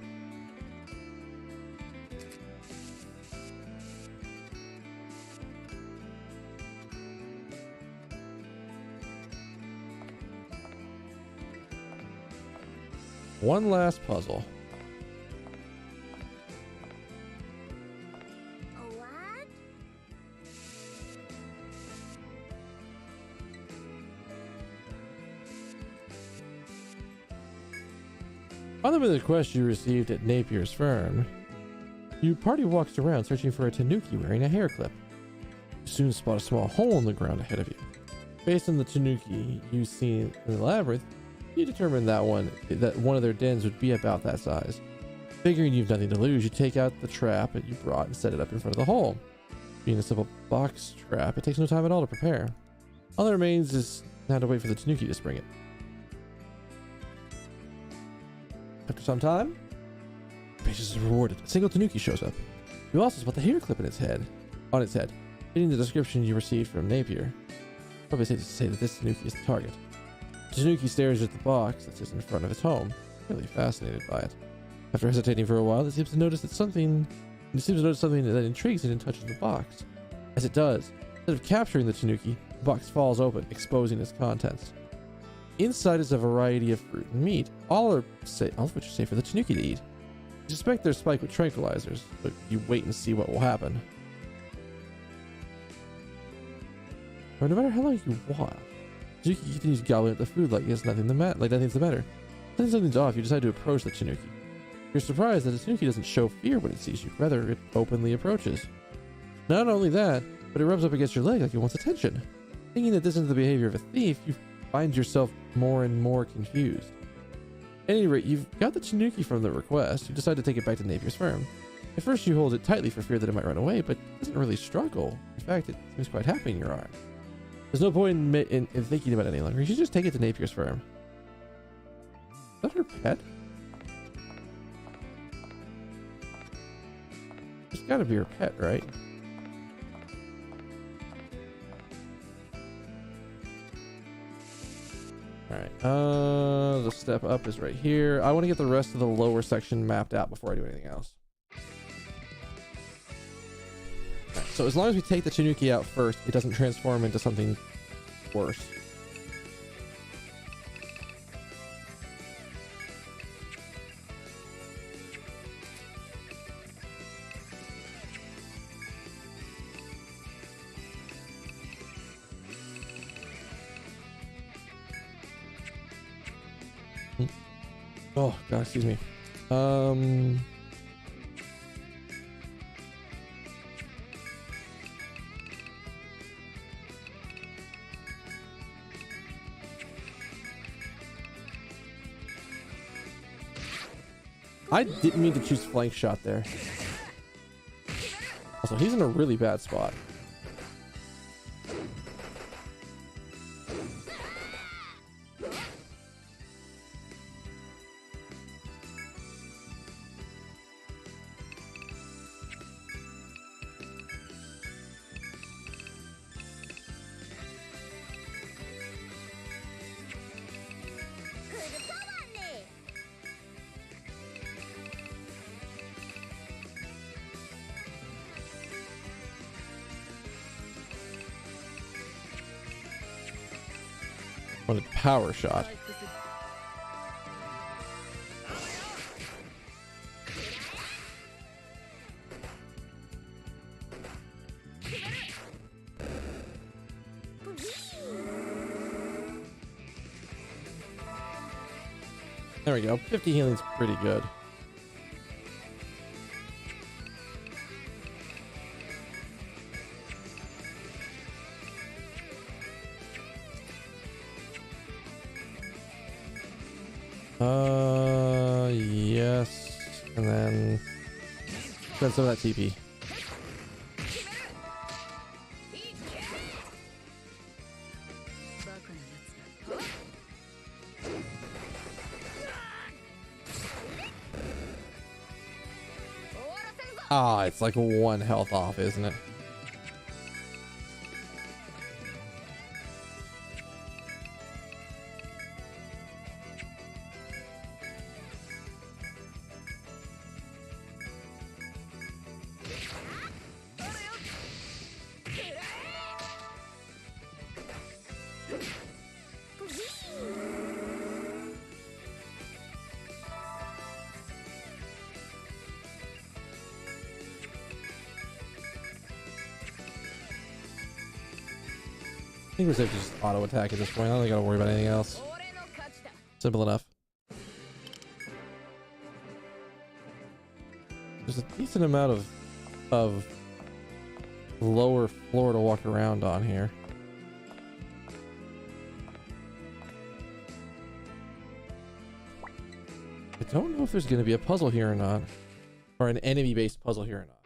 One last puzzle. Following the quest you received at Napier's firm, your party walks around searching for a tanuki wearing a hair clip. You soon spot a small hole in the ground ahead of you. Based on the tanuki you've seen in the labyrinth, you determine that one of their dens would be about that size. Figuring you've nothing to lose, you take out the trap that you brought and set it up in front of the hole. Being a simple box trap, it takes no time at all to prepare. All that remains is now to wait for the tanuki to spring it. After some time, patience is rewarded. A single tanuki shows up. You also spot the hair clip on its head, fitting the description you received from Napier. Probably safe to say that this tanuki is the target. The tanuki stares at the box that sits in front of its home, really fascinated by it. After hesitating for a while, it seems to notice something that intrigues it and touches the box. As it does, instead of capturing the tanuki, the box falls open, exposing its contents. Inside is a variety of fruit and meat, all of which are safe for the tanuki to eat. You suspect they're spiked with tranquilizers, but you wait and see what will happen. Or no matter how long you want, Tanuki continues gobbling at the food like nothing's the matter. Then something's off, you decide to approach the Tanuki. You're surprised that the Tanuki doesn't show fear when it sees you, rather it openly approaches. Not only that, but it rubs up against your leg like it wants attention. Thinking that this is the behavior of a thief, you find yourself more and more confused. At any rate, you've got the Tanuki from the request. You decide to take it back to Napier's firm. At first you hold it tightly for fear that it might run away, but it doesn't really struggle. In fact, it seems quite happy in your arm. There's no point in thinking about it any longer. You should just take it to Napier's firm. Is that her pet? It's gotta be her pet, right? Alright, the step up is right here. I want to get the rest of the lower section mapped out before I do anything else. Right, so as long as we take the Tanuki out first, it doesn't transform into something worse. Oh god, excuse me. I didn't mean to choose flank shot there. Also, he's in a really bad spot. On a power shot. There we go. 50 healing's pretty good. Yes. And then spend some of that TP. Ah, it's like 1 health off, isn't it? I think we're safe to just auto attack at this point. I don't think I gotta worry about anything else. Simple enough. There's a decent amount of lower floor to walk around on here. I don't know if there's going to be a puzzle here or not. Or an enemy-based puzzle here or not.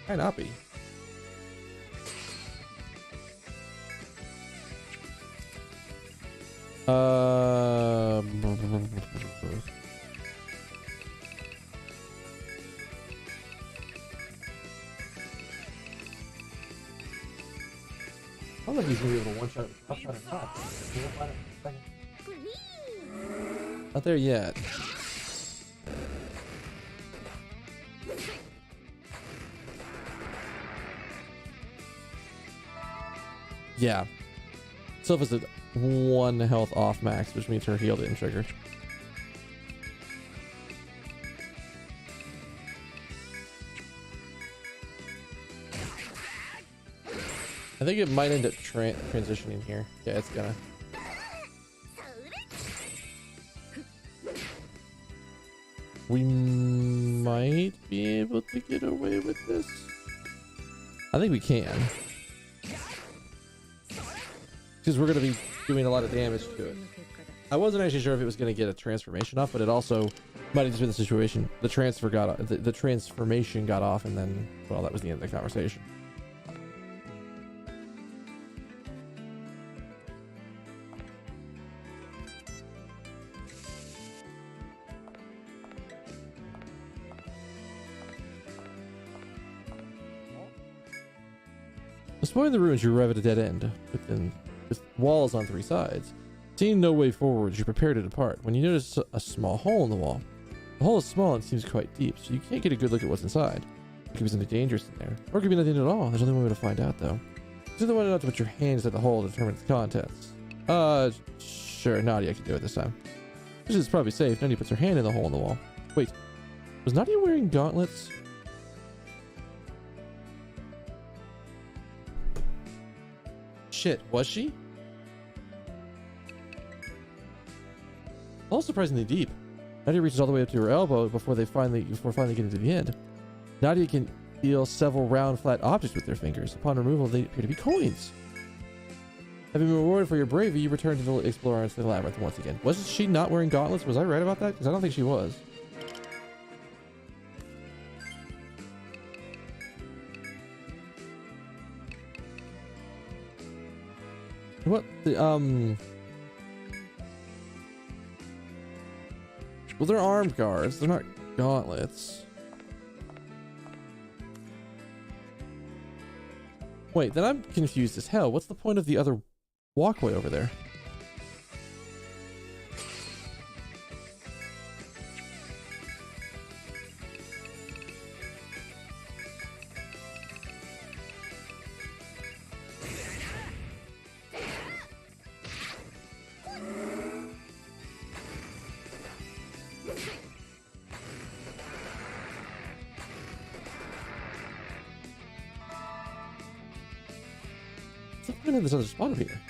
Might not be. I don't know if he's gonna be able to one-shot upshot or not. We'll find out in a second. Not there yet. Yeah. Sylpha's at 1 health off max, which means her heal didn't trigger. I think it might end up transitioning here. Yeah, it's gonna. We might be able to get away with this. I think we can. Because we're going to be doing a lot of damage to it. I wasn't actually sure if it was going to get a transformation off, but it also might have just been the situation. The transformation got off, and then, well, that was the end of the conversation. Exploring the ruins, you arrive at a dead end with walls on 3 sides. Seeing no way forward, you prepare to depart when you notice a small hole in the wall. The hole is small and seems quite deep, so you can't get a good look at what's inside. There could be something dangerous in there, or it could be nothing at all. There's only one way to find out, though. You're the one not to put your hands at the hole to determine its contents. Sure, Nadia can do it this time. This is probably safe. Nadia puts her hand in the hole in the wall. Wait, was Nadia wearing gauntlets? Shit, was she? All surprisingly deep. Nadia reaches all the way up to her elbow before finally getting to the end. Nadia can feel several round, flat objects with their fingers. Upon removal, they appear to be coins. Having been rewarded for your bravery, you return to the explorer into the labyrinth once again. Wasn't she not wearing gauntlets? Was I right about that? Because I don't think she was. What the well, they're armed guards. They're not gauntlets. Wait, then I'm confused as hell. What's the point of the other walkway over there? There's another spot over here.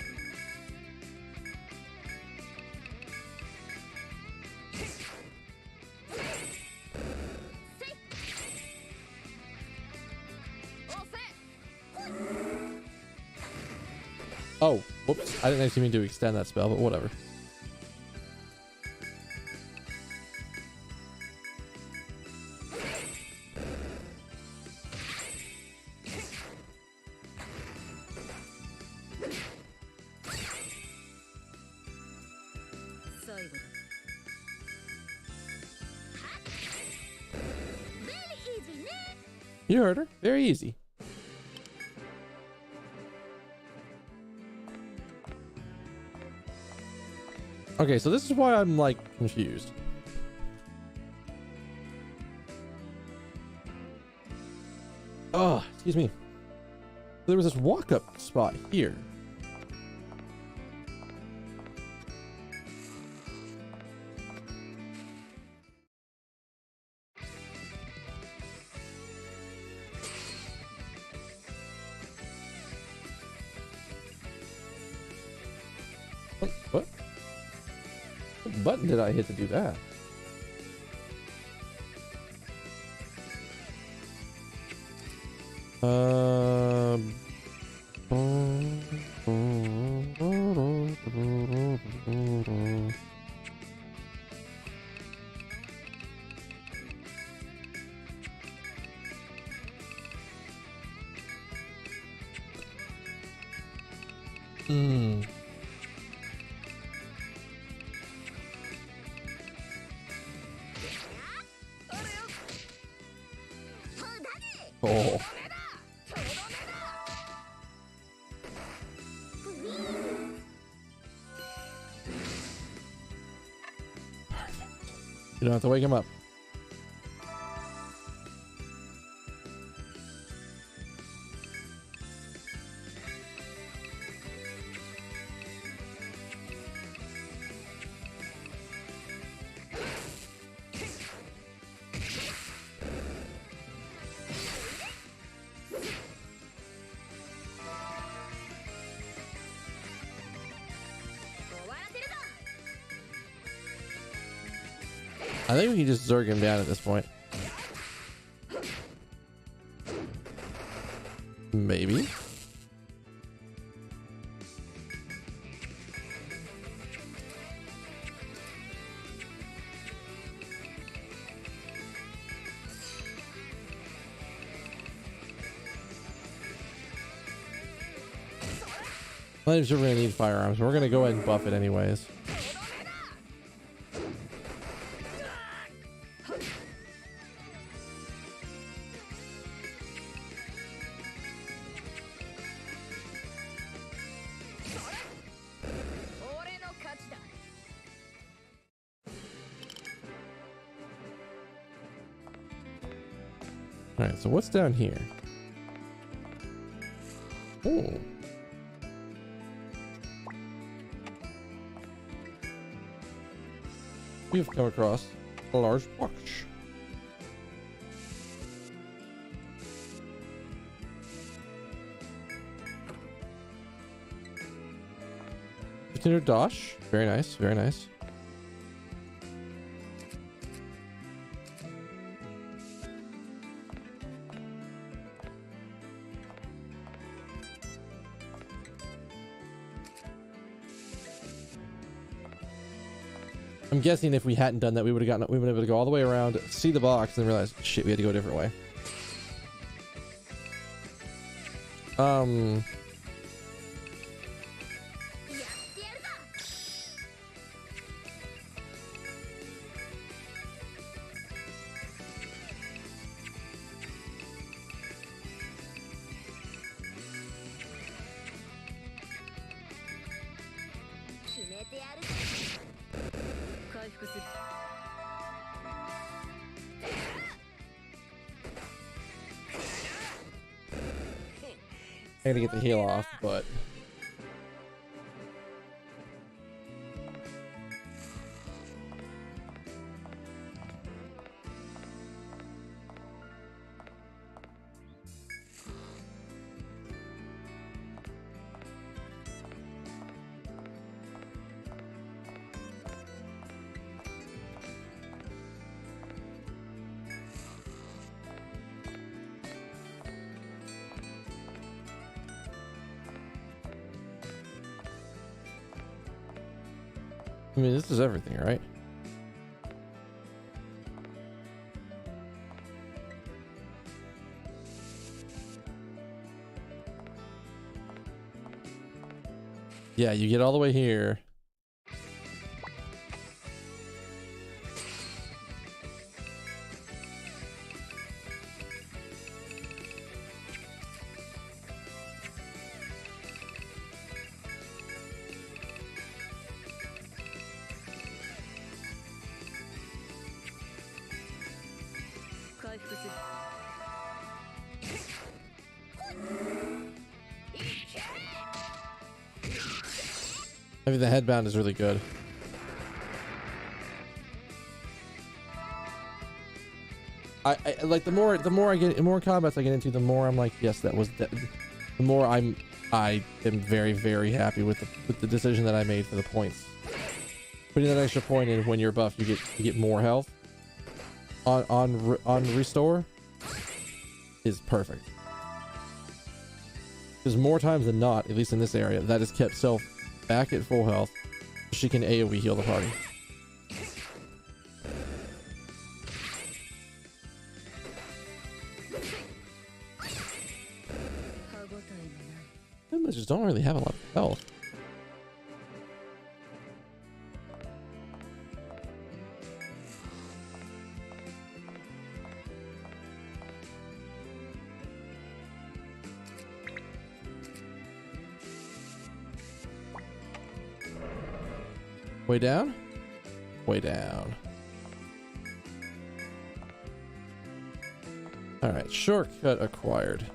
Oh, whoops. I didn't actually mean to extend that spell, but whatever. You heard her. Very easy. Okay, so this is why I'm like confused. Oh, excuse me. There was this walk-up spot here. What button did I hit to do that? Oh. You don't have to wake him up. I think we can just zerg him down at this point. Maybe. I'm not even sure we're gonna need firearms. We're gonna go ahead and buff it anyways. All right, so what's down here? Oh. We've come across a large box. Continue Dosh. Very nice, very nice. I'm guessing if we hadn't done that, we would have been able to go all the way around, see the box, and then realize, shit, we had to go a different way. I gotta get the heal off, but I mean, this is everything, right? Yeah, you get all the way here. I mean, the headbound is really good. I like the more combats I get into, the more I'm like, yes, that was the more I am very, very happy with the decision that I made for the points. Putting that extra point in when you're buff, you get more health on restore is perfect. Because more times than not, at least in this area, that has kept Self back at full health. She can AoE heal the party. They just don't really have a lot of health. Way down? Way down. Alright, shortcut acquired.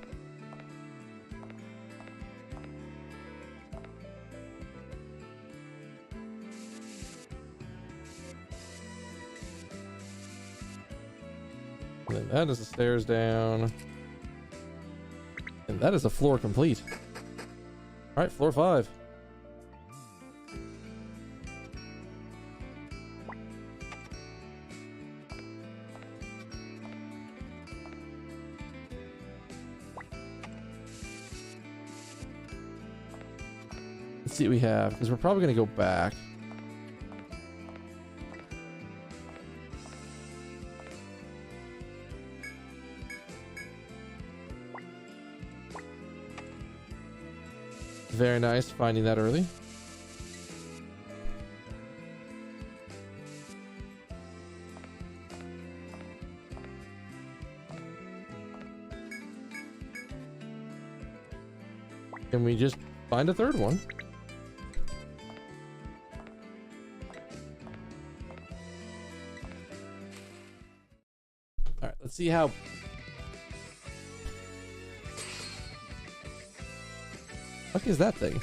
And then that is the stairs down. And that is the floor complete. Alright, floor 5. Let's see what we have, because we're probably going to go back. Very nice finding that early. Can we just find a third one? Alright, let's see how... What is that thing?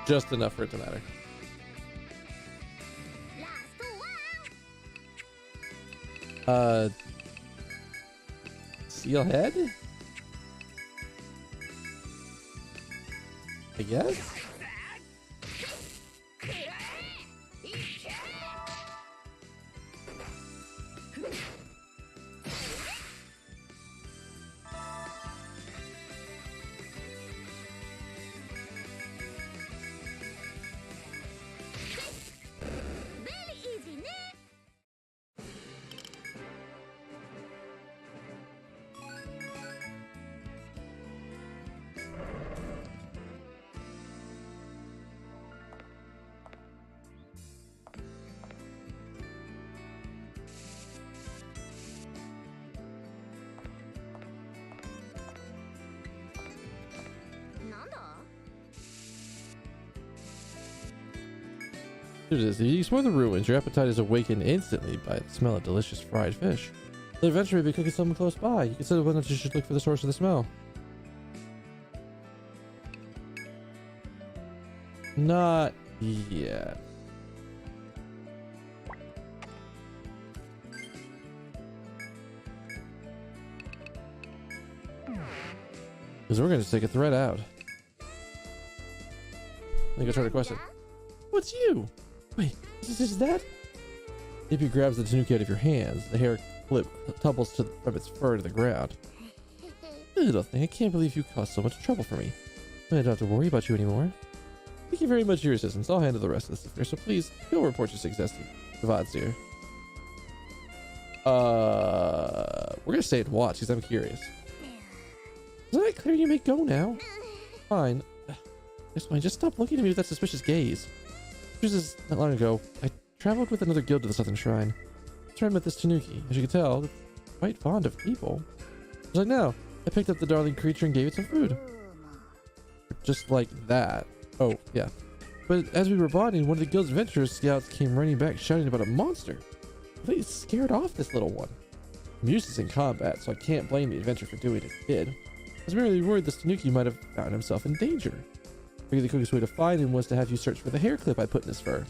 Just enough for it to matter. Seal head? I guess? If you explore the ruins, your appetite is awakened instantly by the smell of delicious fried fish. The adventure may be cooking something close by. You consider whether you should look for the source of the smell. Not yet. Because we're going to take a thread out. I think I tried to question. What's you? Wait, is that? If you grabs the tanuki out of your hands, the hair clip tumbles from its fur to the ground. Little thing, I can't believe you caused so much trouble for me. I don't have to worry about you anymore. Thank you very much for your assistance. I'll handle the rest of this affair, so please, go report your success to Vadsir. We're gonna stay and watch, because I'm curious. Isn't that clear? You may go now. Fine. That's fine. Just stop looking at me with that suspicious gaze. Just not long ago, I traveled with another guild to the Southern Shrine. That's where I met this Tanuki. As you can tell, it's quite fond of people. Just like now, I picked up the darling creature and gave it some food. Just like that. Oh, yeah. But as we were bonding, one of the guild's adventurers scouts came running back shouting about a monster. They scared off this little one. I'm useless in combat, so I can't blame the adventurer for doing it did. I was merely worried this Tanuki might have found himself in danger. I figured the quickest way to find him was to have you search for the hair clip I put in his fur.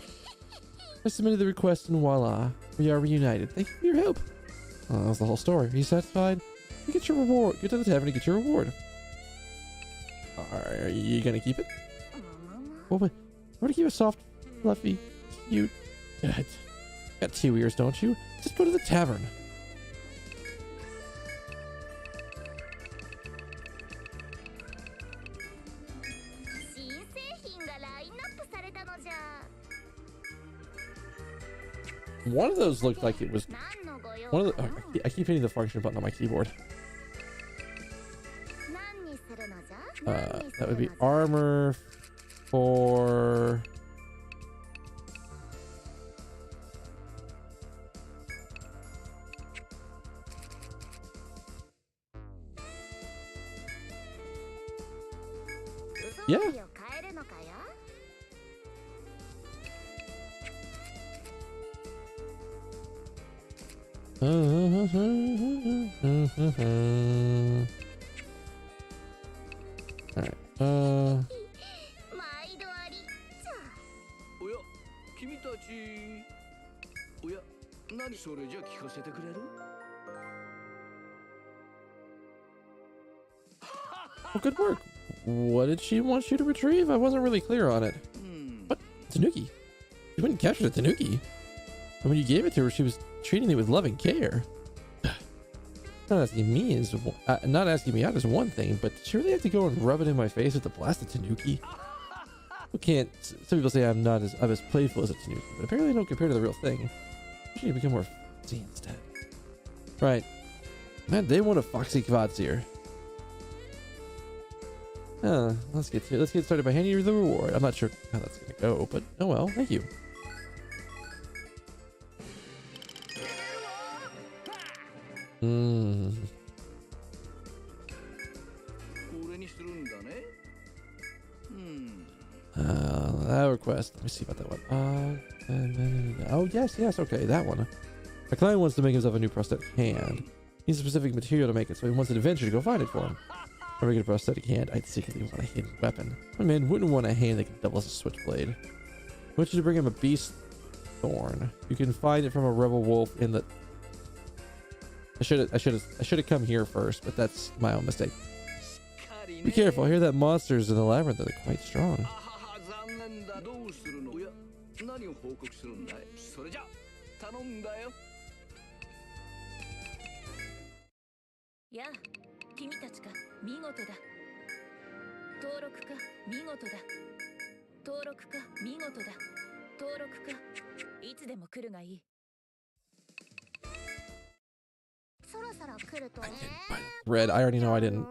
I submitted the request and voila, we are reunited. Thank you for your help. That was the whole story. Are you satisfied? You get your reward. Get to the tavern to get your reward. Are you gonna keep it? Well, but I want to keep it soft, fluffy, cute. Good. Got 2 ears, don't you? Just go to the tavern. One of those looked like it was one of the. Oh, I keep hitting the function button on my keyboard. That would be armor for. Yeah. Alright, well, good work. What did she want you to retrieve? I wasn't really clear on it. What? Tanuki? You wouldn't capture the Tanuki. And when you gave it to her, she was treating it with love and care. Not asking me out is one thing, but did she really have to go and rub it in my face with the blasted Tanuki? Some people say I'm as playful as a Tanuki, but apparently I don't compare to the real thing. I should become more fancy instead. Right. Man, they want a foxy Kvadzir. Let's get started by handing you the reward. I'm not sure how that's gonna go, but oh well, thank you. That request. Let me see about that one. Oh yes, okay, that one. My client wants to make himself a new prosthetic hand. He needs a specific material to make it, so he wants an adventure to go find it for him. If I get a prosthetic hand, I'd secretly want a hidden weapon. My man wouldn't want a hand that could double as a switchblade. I want you to bring him a beast thorn. You can find it from a rebel wolf in the. I should have come here first, but that's my own mistake. Be careful, I hear that monsters in the labyrinth are quite strong. Red, I already know I didn't.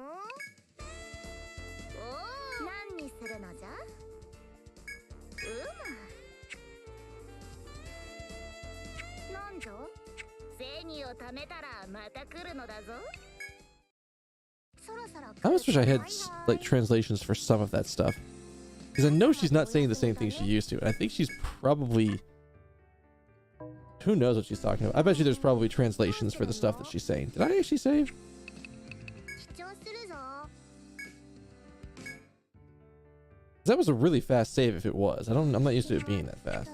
I almost wish I had like translations for some of that stuff, because I know she's not saying the same thing she used to, and I think she's probably, who knows what she's talking about. I bet you there's probably translations for the stuff that she's saying. Did I actually save? That was a really fast save if it was. I'm not used to it being that fast.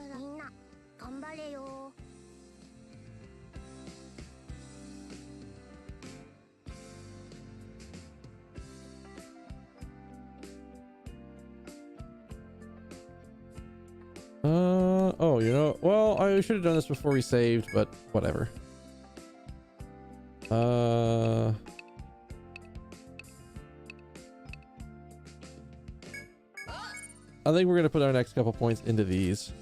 Oh, you know, well, I should have done this before we saved, but whatever. I think we're gonna put our next couple points into these.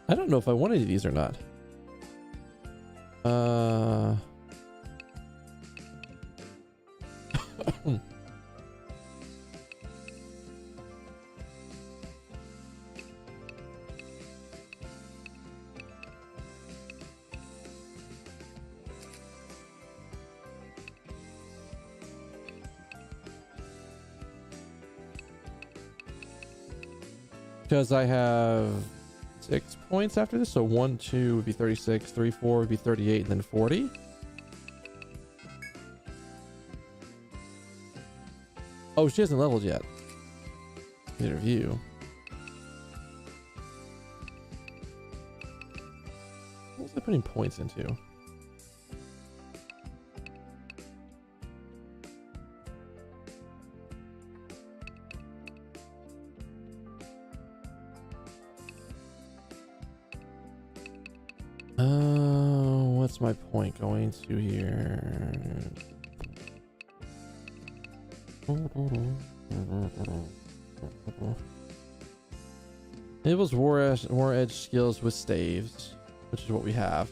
I don't know if I want any of these or not. Because I have 6 points after this, so 1, 2 would be 36, 3, 4 would be 38, and then 40. Oh, she hasn't leveled yet. Neither of you. What was I putting points into? What's my point going to here? Enables war edge skills with staves, which is what we have.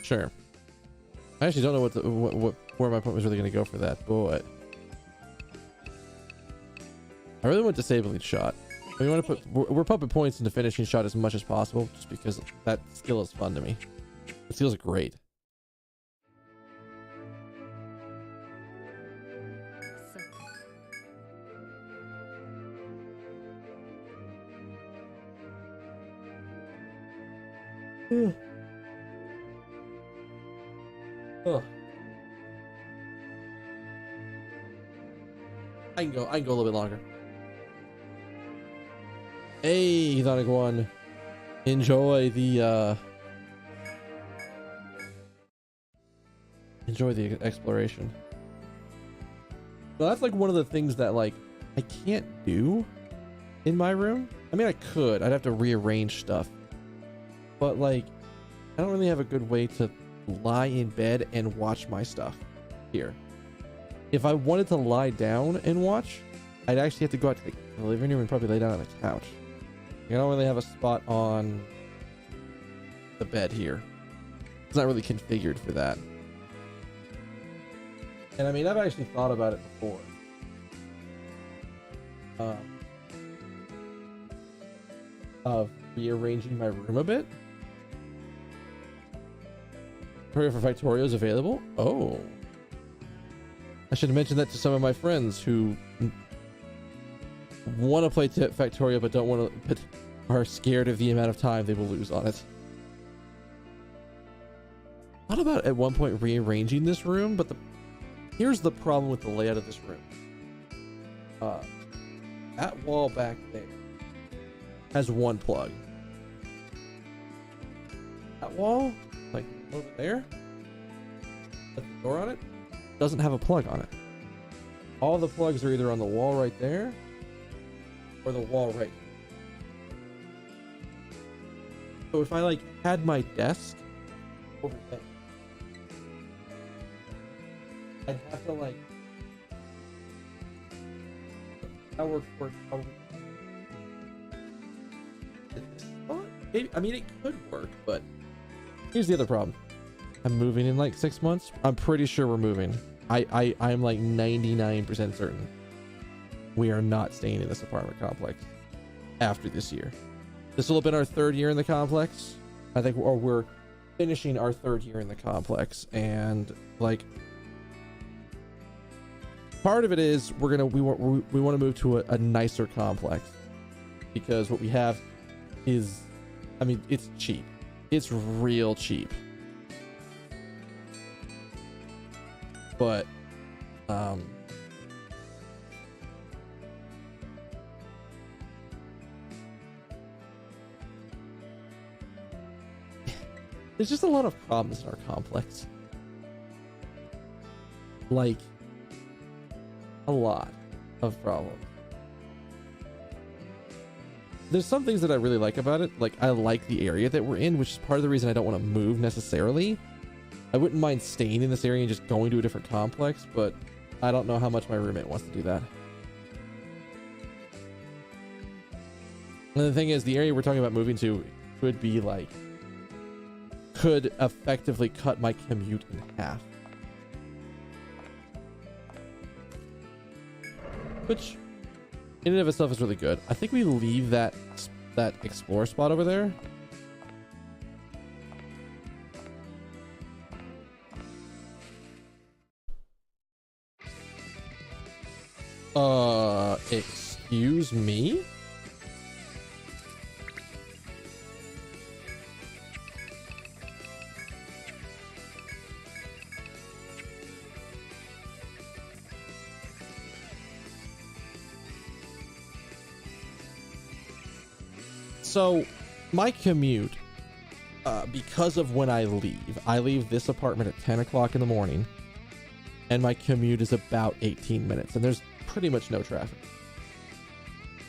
Sure. I actually don't know where my point was really going to go for that, but I really want disabling shot. We want to put we're pumping points into finishing shot as much as possible, just because that skill is fun to me. It feels great. Oh. I can go a little bit longer. Hey, Hedonic One. Enjoy the exploration. Well, that's like one of the things that like I can't do in my room. I mean, I could. I'd have to rearrange stuff. But like I don't really have a good way to lie in bed and watch my stuff here. If I wanted to lie down and watch, I'd actually have to go out to the living room and probably lay down on the couch. I don't really have a spot on the bed here. It's not really configured for that. And I mean, I've actually thought about it before. Of rearranging my room a bit. Tutorial for Factorio is available. Oh. I should have mentioned that to some of my friends who want to play Factorio but don't want to, but are scared of the amount of time they will lose on it. Thought about at one point rearranging this room, but here's the problem with the layout of this room. That wall back there has one plug. That wall, like over there, with the door on it, doesn't have a plug on it. All the plugs are either on the wall right there or the wall right here. So if I like had my desk over there, I'd have to like that works for maybe, I mean it could work, but here's the other problem. I'm moving in like 6 months. I'm pretty sure we're moving. I'm like 99% certain we are not staying in this apartment complex after this year. This will have been our 3rd year in the complex, I think, or we're finishing our 3rd year in the complex. And like part of it is we want to move to a nicer complex, because what we have is, I mean, it's cheap. It's real cheap. But there's just a lot of problems in our complex. Like a lot of problems. There's some things that I really like about it. Like I like the area that we're in, which is part of the reason I don't want to move necessarily. I wouldn't mind staying in this area and just going to a different complex, but I don't know how much my roommate wants to do that. And the thing is, the area we're talking about moving to could be like, could effectively cut my commute in half. Which, in and of itself, is really good. I think we leave that explorer spot over there. Excuse me? So, my commute, because of when I leave this apartment at 10 o'clock in the morning, and my commute is about 18 minutes, and there's pretty much no traffic.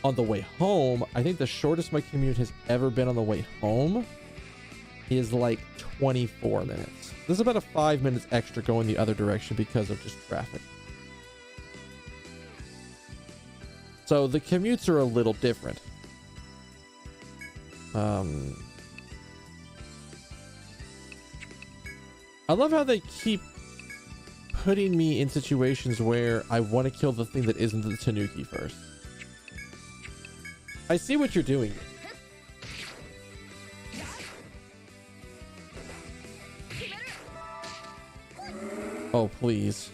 On the way home, I think the shortest my commute has ever been on the way home is like 24 minutes. This is about a 5 minutes extra going the other direction because of just traffic. So the commutes are a little different. I love how they keep putting me in situations where I want to kill the thing that isn't the Tanuki first. I see what you're doing. Oh, please.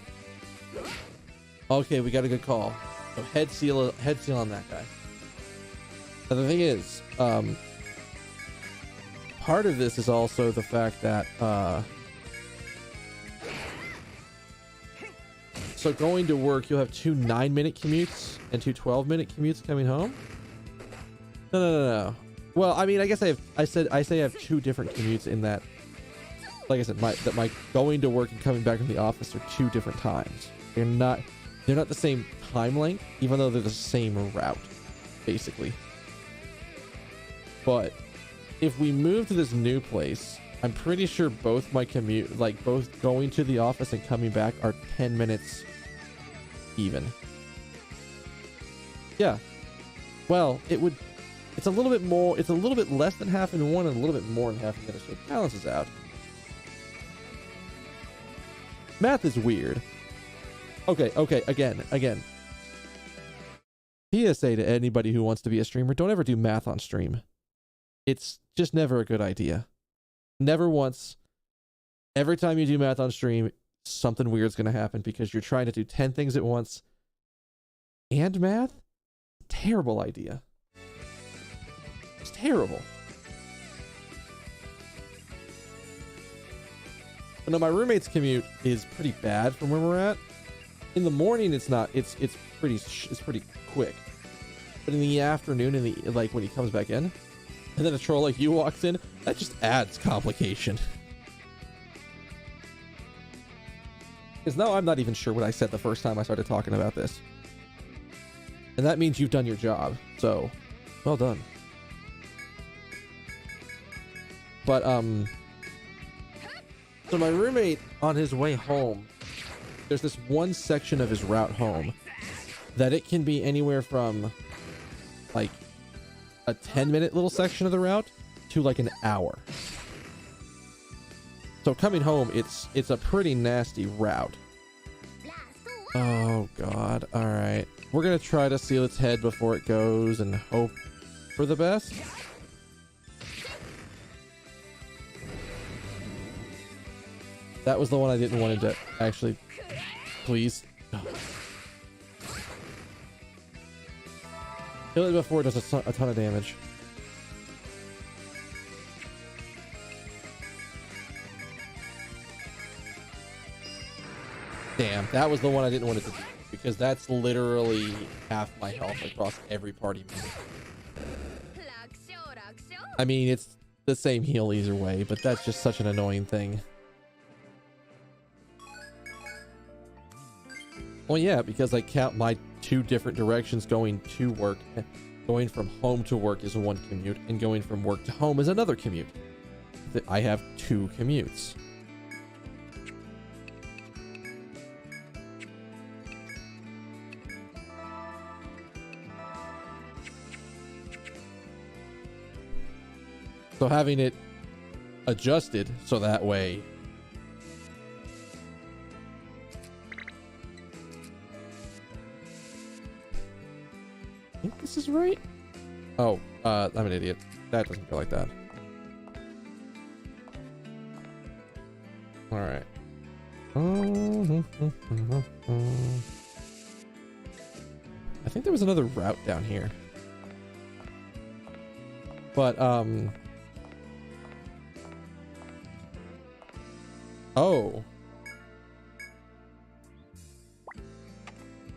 Okay, we got a good call. So head seal on that guy. Now the thing is, part of this is also the fact that, so going to work, you'll have 2 9-minute commutes and 2 12-minute commutes coming home. No. Well, I mean, I guess I say I have 2 different commutes in that. Like I said, my going to work and coming back from the office are 2 different times. They're not the same time length, even though they're the same route, basically. But if we move to this new place, I'm pretty sure both my commute, like both going to the office and coming back, are 10 minutes even. Yeah. Well, it's a little bit more, it's a little bit less than half in one and a little bit more than half in the other, so it balances out. Math is weird. Okay, again. PSA to anybody who wants to be a streamer, don't ever do math on stream. It's just never a good idea. Never once. Every time you do math on stream, something weird's going to happen because you're trying to do 10 things at once. And math? Terrible idea. It's terrible. But no, my roommate's commute is pretty bad from where we're at. In the morning, it's not. It's pretty quick. But in the afternoon, like when he comes back in, and then a troll like you walks in, that just adds complication. Because now I'm not even sure what I said the first time I started talking about this. And that means you've done your job. So, well done. But, so my roommate, on his way home, there's this one section of his route home that it can be anywhere from, like, a 10-minute little section of the route to like an hour. So coming home, it's a pretty nasty route. Oh god. All right, we're gonna try to seal its head before it goes and hope for the best. That was the one I didn't want him to actually. Please. Oh. Kill it before it does a ton of damage. Damn, that was the one I didn't want it to do, because that's literally half my health across every party member. I mean, it's the same heal either way, but that's just such an annoying thing. Well, yeah, because I count my 2 different directions going to work. Going from home to work is one commute, and going from work to home is another commute. I have 2 commutes. So having it adjusted so that way I think this is right. Oh, I'm an idiot. That doesn't go like that. All right. I think there was another route down here. But, oh.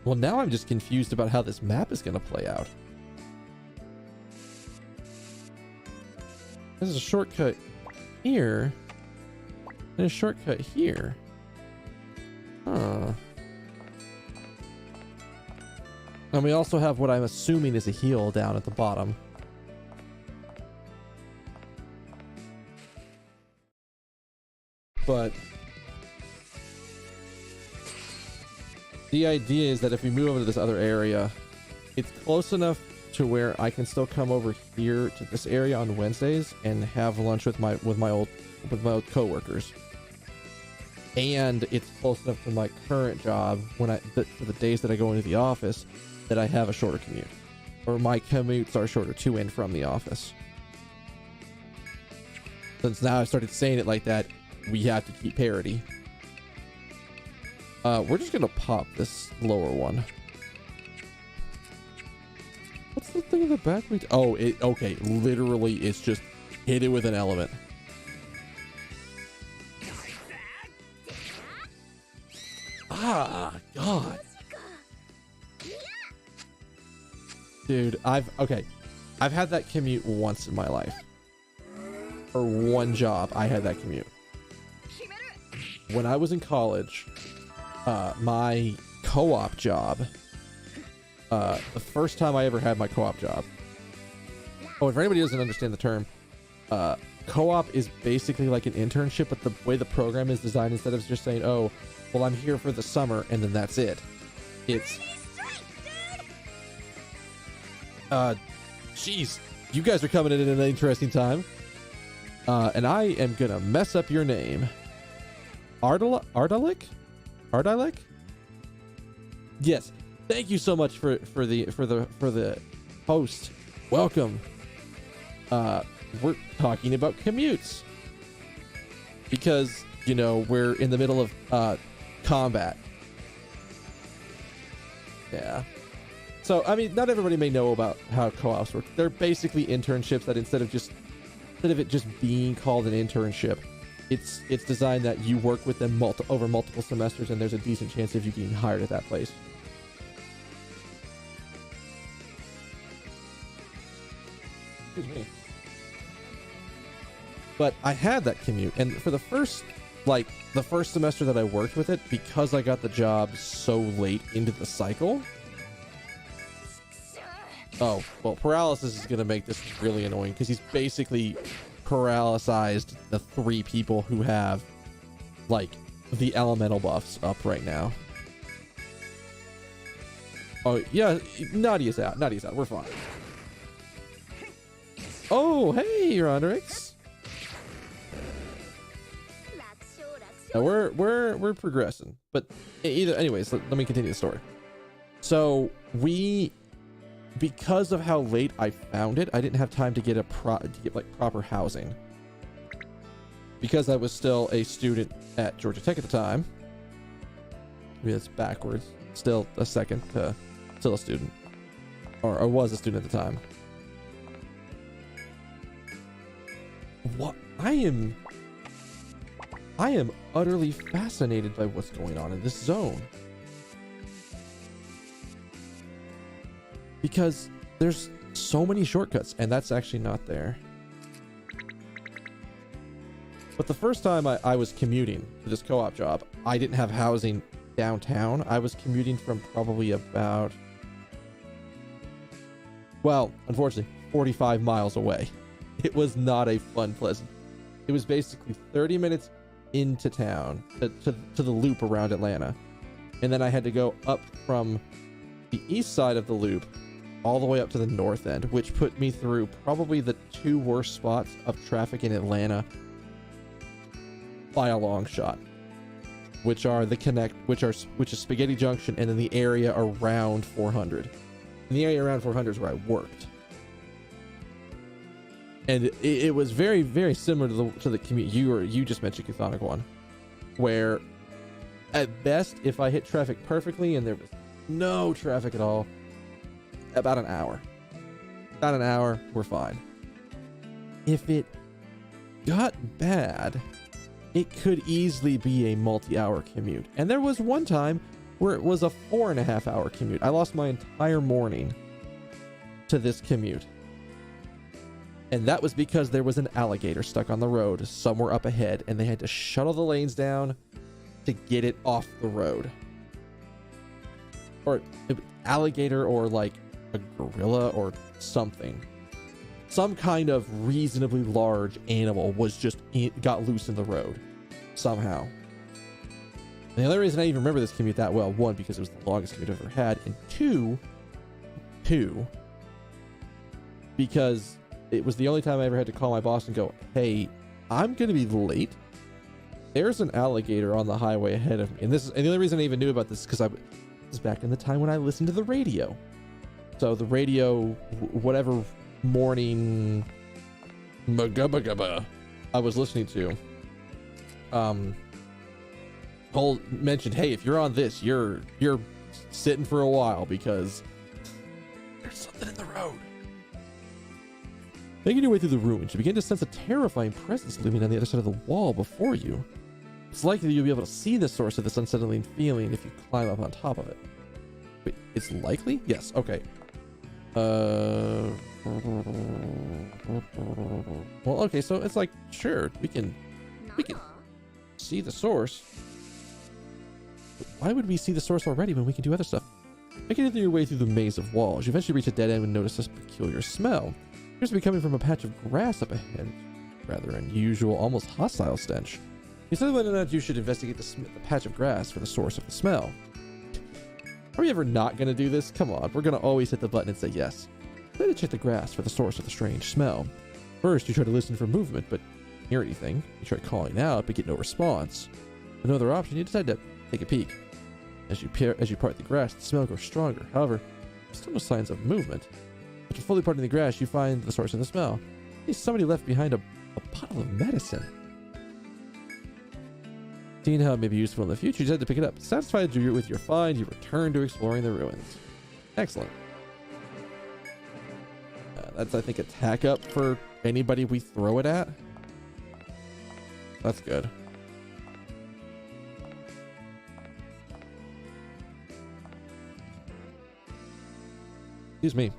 Well, now I'm just confused about how this map is going to play out. There's a shortcut here. And a shortcut here. Huh. And we also have what I'm assuming is a heel down at the bottom. But the idea is that if we move over to this other area, it's close enough to where I can still come over here to this area on Wednesdays and have lunch with my old coworkers. And it's close enough to my current job when for the days that I go into the office that I have a shorter commute, or my commutes are shorter to and from the office. Since now I started saying it like that, we have to keep parity. We're just gonna pop this lower one. What's the thing in the back? Oh, okay. Literally, it's just hit it with an element. Ah, God. Dude, I've had that commute once in my life. For one job, I had that commute. When I was in college, my co-op job, the first time I ever had my co-op job. Oh, if anybody doesn't understand the term, co-op is basically like an internship, but the way the program is designed, instead of just saying, oh, well, I'm here for the summer and then that's it. It's jeez, you guys are coming in at an interesting time. And I am gonna mess up your name. Ardalic? Yes. Thank you so much for the host. Welcome. We're talking about commutes because, you know, we're in the middle of combat. Yeah. So, I mean, not everybody may know about how co-ops work. They're basically internships that instead of it just being called an internship, it's designed that you work with them over multiple semesters, and there's a decent chance of you getting hired at that place. Excuse me. But I had that commute, and for the first semester that I worked with it, because I got the job so late into the cycle. Oh, well, paralysis is going to make this really annoying because he's basically paralyzed the 3 people who have, like, the elemental buffs up right now. Oh, yeah, Nadia's out. We're fine. Oh, hey, Rodrix. Now we're progressing. But anyways, let me continue the story. So, because of how late I found it, I didn't have time to get proper housing. Because I was still a student at Georgia Tech at the time. Maybe that's backwards. Still a student. Or I was a student at the time. What? I am utterly fascinated by what's going on in this zone. Because there's so many shortcuts, and that's actually not there. But the first time I was commuting to this co-op job, I didn't have housing downtown. I was commuting from probably about, well, unfortunately, 45 miles away. It was not a fun, pleasant. It was basically 30 minutes into town to the loop around Atlanta. And then I had to go up from the east side of the loop all the way up to the north end, which put me through probably the 2 worst spots of traffic in Atlanta by a long shot, which are which is Spaghetti Junction, and then the area around 400. And the area around 400 is where I worked, and it was very, very similar to the commute you just mentioned, Chthonic One, where at best, if I hit traffic perfectly and there was no traffic at all, about an hour, we're fine. If it got bad, it could easily be a multi-hour commute. And there was one time where it was a 4.5-hour commute. I lost my entire morning to this commute. And that was because there was an alligator stuck on the road somewhere up ahead, and they had to shuttle the lanes down to get it off the road. Or alligator, or like a gorilla or something. Some kind of reasonably large animal was just got loose in the road somehow. And the other reason I even remember this commute that well, one, because it was the longest commute I've ever had, and two, because it was the only time I ever had to call my boss and go, hey, I'm gonna be late. There's an alligator on the highway ahead of me. And the only reason I even knew about this is because this is back in the time when I listened to the radio. So the radio, whatever morning I was listening to, mentioned, hey, if you're on this, you're sitting for a while because there's something in the road. Making your way through the ruins, you begin to sense a terrifying presence looming on the other side of the wall before you. It's likely you'll be able to see the source of this unsettling feeling if you climb up on top of it. Wait, it's likely? Yes, okay. Well, okay, so it's like, sure, we can see the source. But why would we see the source already when we can do other stuff? Making your way through the maze of walls, you eventually reach a dead end and notice this peculiar smell. It appears to be coming from a patch of grass up ahead. Rather unusual, almost hostile stench. You decided whether or not you should investigate the patch of grass for the source of the smell. Are we ever not going to do this? Come on, we're going to always hit the button and say yes. Try to check the grass for the source of the strange smell. First, you try to listen for movement, but don't hear anything. You try calling out, but get no response. With no other option, you decide to take a peek. As you part the grass, the smell grows stronger. However, there's still no signs of movement. After fully parting the grass, you find the source of the smell. There's somebody left behind a bottle of medicine. Seeing how it may be useful in the future, you decide to pick it up. Satisfied with your find, you return to exploring the ruins. Excellent. That's, I think, a tack up for anybody we throw it at. That's good. Excuse me.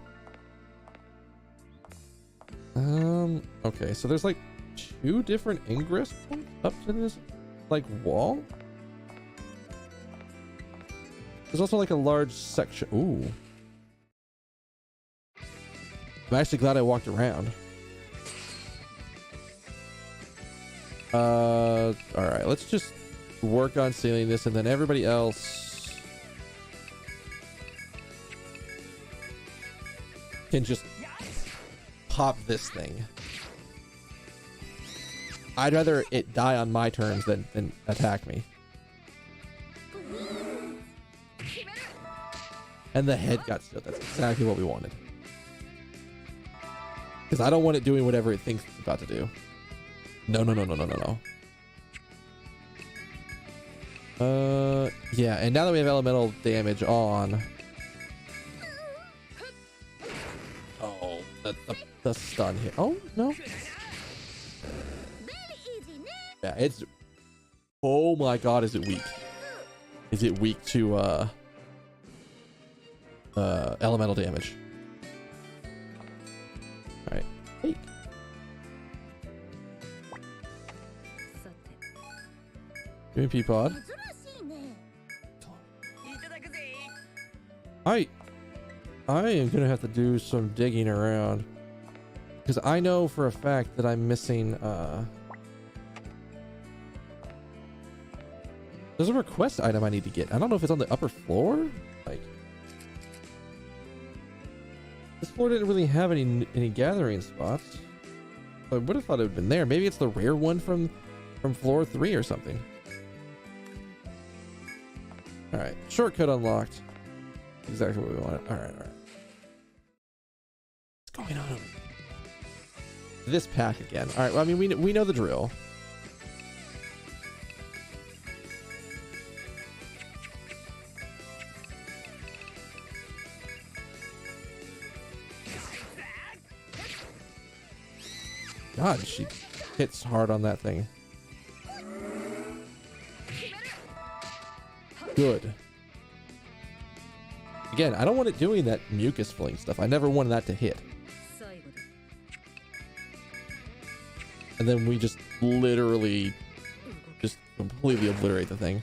Okay, so there's like 2 different ingress points up to this like wall. There's also like a large section. Ooh. I'm actually glad I walked around. Alright, let's just work on sealing this, and then everybody else can just pop this thing. I'd rather it die on my terms than attack me. And the head got sealed. That's exactly what we wanted. Because I don't want it doing whatever it thinks it's about to do. No. Yeah, and now that we have elemental damage on... Oh, the stun hit. Oh, no. Yeah, it's... Oh my god, is it weak? Is it weak to, elemental damage? Alright. Hey. Give me Peapod. I am gonna have to do some digging around. Because I know for a fact that I'm missing, there's a request item I need to get. I don't know if it's on the upper floor. Like, This floor didn't really have any gathering spots. I would have thought it would have been there. Maybe it's the rare one from floor 3 or something. All right, shortcut unlocked. Exactly what we wanted. All right. What's going on? This pack again. All right. Well, I mean, we know the drill. God, she hits hard on that thing. Good. Again, I don't want it doing that mucus filling stuff. I never wanted that to hit. And then we just literally just completely obliterate the thing.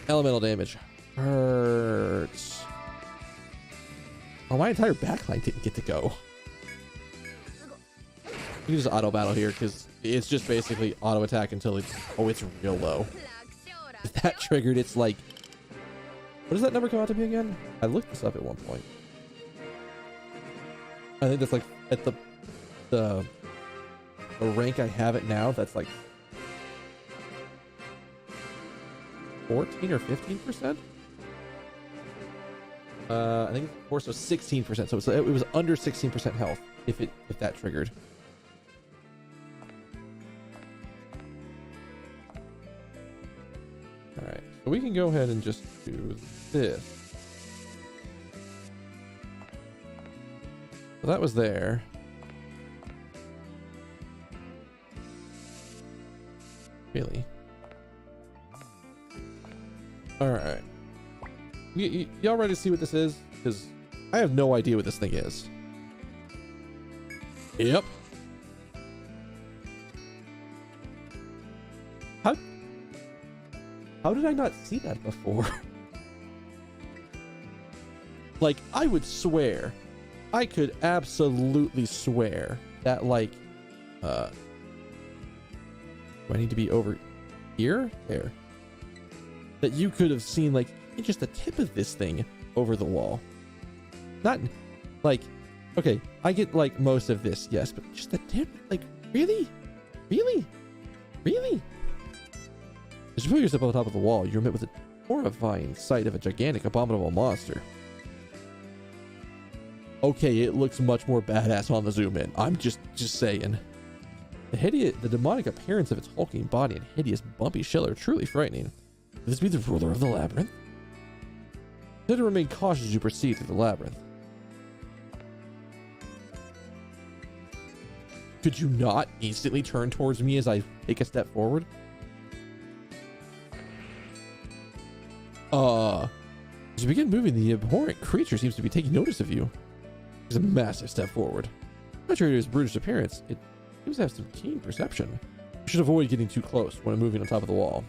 Elemental damage. Hurts. Oh, my entire backline didn't get to go. You can just auto battle here because it's just basically auto attack until it's real low. If that triggered, it's like, what does that number come out to be again? I looked this up at one point. I think that's like at the rank I have it now. That's like 14 or 15%. I think it's more so 16%. So it was under 16% health if that triggered. All right, so we can go ahead and just do this. So that was there. Really? All right. Y'all ready to see what this is? Because I have no idea what this thing is. Yep. How did I not see that before? Like, I would swear, I could absolutely swear that, like, do I need to be over here? There. That you could have seen, like, just the tip of this thing over the wall. Not, like, okay, I get, like, most of this, yes, but just the tip, like, really? Really? Really? As you put yourself on the top of the wall, you're met with a horrifying sight of a gigantic, abominable monster. Okay, it looks much more badass on the zoom in. I'm just saying. The demonic appearance of its hulking body and hideous, bumpy shell are truly frightening. Could this be the ruler of the labyrinth? Consider to remain cautious as you proceed through the labyrinth. Could you not instantly turn towards me as I take a step forward? As you begin moving, the abhorrent creature seems to be taking notice of you. It's a massive step forward. Contrary to its brutish appearance, it seems to have some keen perception. You should avoid getting too close when moving on top of the wall.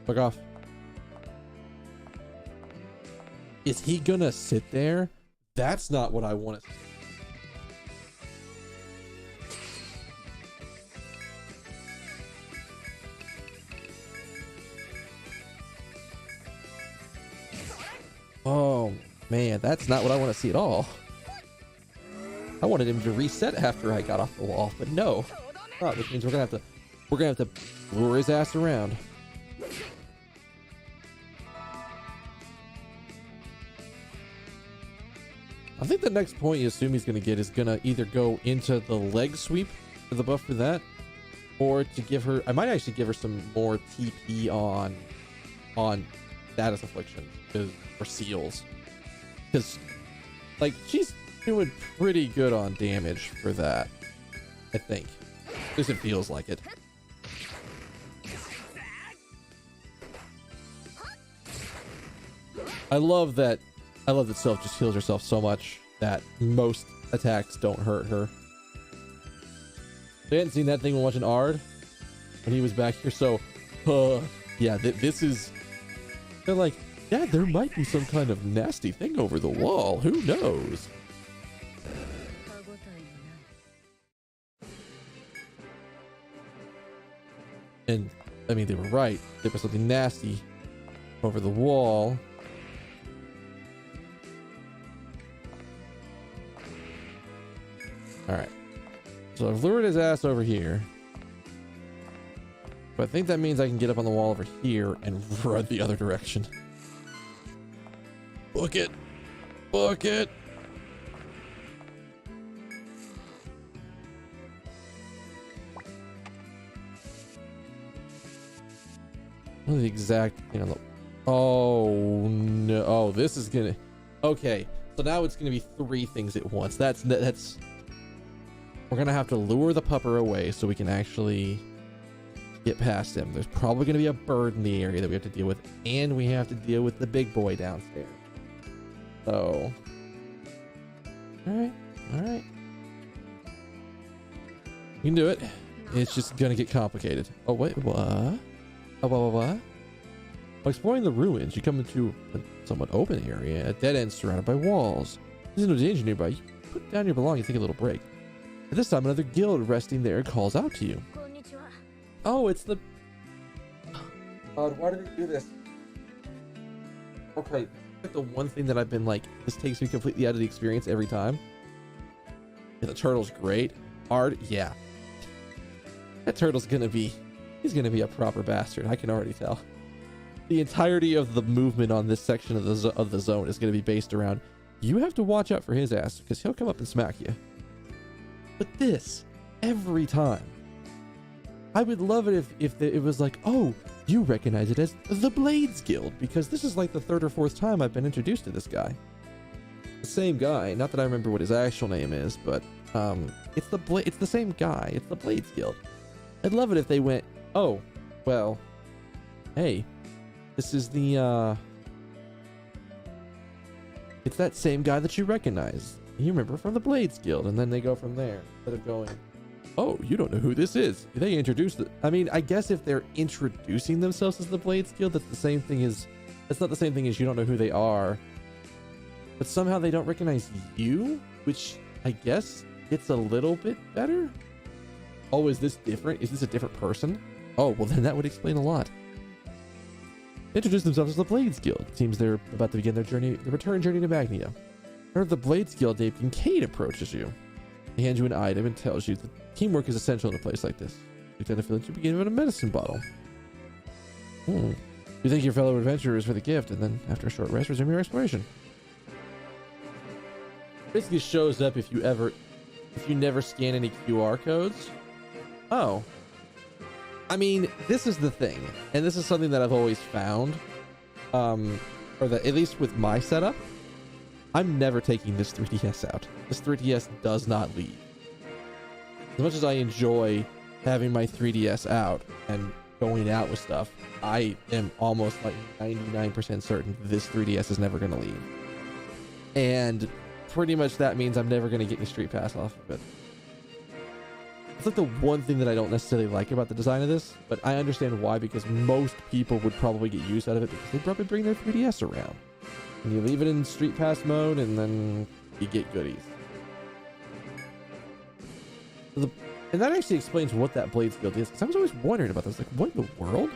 Fuck off. Is he gonna sit there? That's not what I want to see. Oh man, that's not what I want to see at all. I wanted him to reset after I got off the wall, but no. Oh, which means we're gonna have to lure his ass around. I think the next point you assume he's gonna get is gonna either go into the leg sweep for the buff for that, or to give her. I might actually give her some more TP on status affliction or seals, because like she's doing pretty good on damage for that. I think, at least it feels like it. I love that Sylph just heals herself so much that most attacks don't hurt her. They hadn't seen that thing when watching Ard when he was back here, so yeah, this is. They're like, yeah, there might be some kind of nasty thing over the wall. Who knows? And I mean, they were right. There was something nasty over the wall. All right. So I've lured his ass over here. But I think that means I can get up on the wall over here and run the other direction. Book it. Book it. What is the exact thing on the... Oh, no. Oh, this is gonna... Okay. So now it's gonna be 3 things at once. That's... We're gonna have to lure the pupper away so we can actually get past him. There's probably gonna be a bird in the area that we have to deal with, and we have to deal with the big boy downstairs. So, all right. We can do it. It's just gonna get complicated. Oh wait, what? Oh, what? While exploring the ruins, you come into a somewhat open area, a dead end surrounded by walls. There's no danger nearby. You put down your belongings, take a little break. At this time, another guild resting there calls out to you. Oh, it's the... God, why did they do this? Okay, the one thing that I've been like, this takes me completely out of the experience every time. Yeah, the turtle's great. Art, yeah. That turtle's gonna be... He's gonna be a proper bastard, I can already tell. The entirety of the movement on this section of the zone is gonna be based around, you have to watch out for his ass, because he'll come up and smack you. But this, every time. I would love it if it was like, oh, you recognize it as the Blades Guild, because this is like the 3rd or 4th time I've been introduced to this guy. The same guy, not that I remember what his actual name is, but it's the same guy. It's the Blades Guild. I'd love it if they went, oh, well, hey, this is the it's that same guy that you recognize. You remember from the Blades Guild, and then they go from there instead of going, oh, you don't know who this is. They introduced it. I mean, I guess if they're introducing themselves as the Blades Guild, that's the same thing as... That's not the same thing as you don't know who they are. But somehow they don't recognize you, which I guess it's a little bit better. Oh, is this different? Is this a different person? Oh, well then that would explain a lot. Introduce themselves as the Blades Guild. Seems they're about to begin their return journey to Magnia. Heard the Blades Guild, Dave Kincaid approaches you. He hands you an item and tells you that teamwork is essential in a place like this. You tend to feel that you begin with a medicine bottle. You thank your fellow adventurers for the gift, and then after a short rest, resume your exploration. Basically shows up if you never scan any QR codes. Oh. I mean, this is the thing, and this is something that I've always found, or that at least with my setup, I'm never taking this 3DS out. This 3DS does not leave. As much as I enjoy having my 3DS out and going out with stuff, I am almost like 99% certain this 3DS is never going to leave. And pretty much that means I'm never going to get any Street Pass off of it. It's like the one thing that I don't necessarily like about the design of this, but I understand why, because most people would probably get use out of it because they probably bring their 3DS around. And you leave it in Street Pass mode, and then you get goodies. And that actually explains what that Blades Guild is, because I was always wondering about this. Like, what in the world?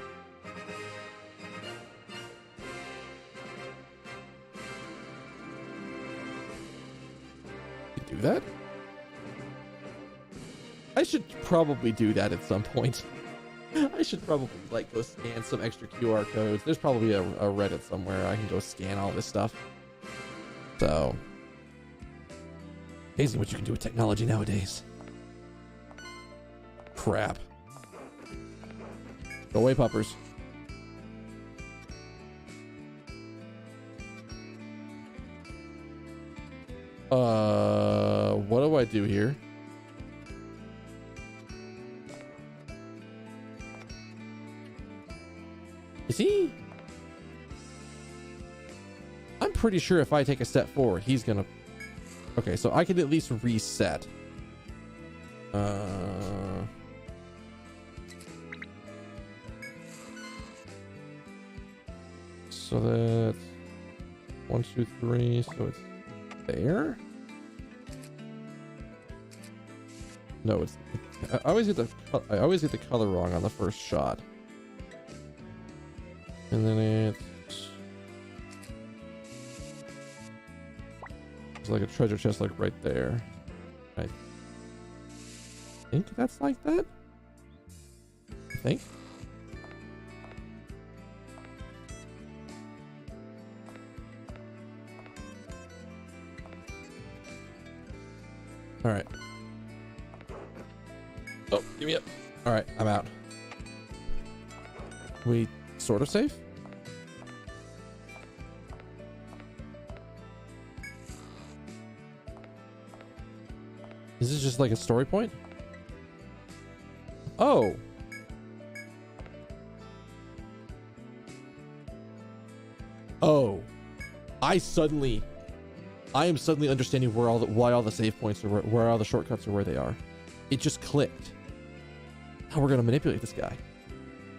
You do that? I should probably do that at some point. I should probably like go scan some extra QR codes. There's probably a Reddit somewhere I can go scan all this stuff. So, amazing what you can do with technology nowadays. Crap. Go away, puppers. What do I do here? Is he? I'm pretty sure if I take a step forward, he's gonna... Okay, so I can at least reset. So that's 1, 2, 3. So it's there. No, it's... I always get the color wrong on the first shot. And then it's There's like a treasure chest like right there. I think that's like that. I think. All right. Oh, give me up. All right, I'm out. We sort of safe? Is this just like a story point? Oh. Oh. I am suddenly understanding why all the save points are, where all the shortcuts are, where they are. It just clicked. How we're gonna manipulate this guy.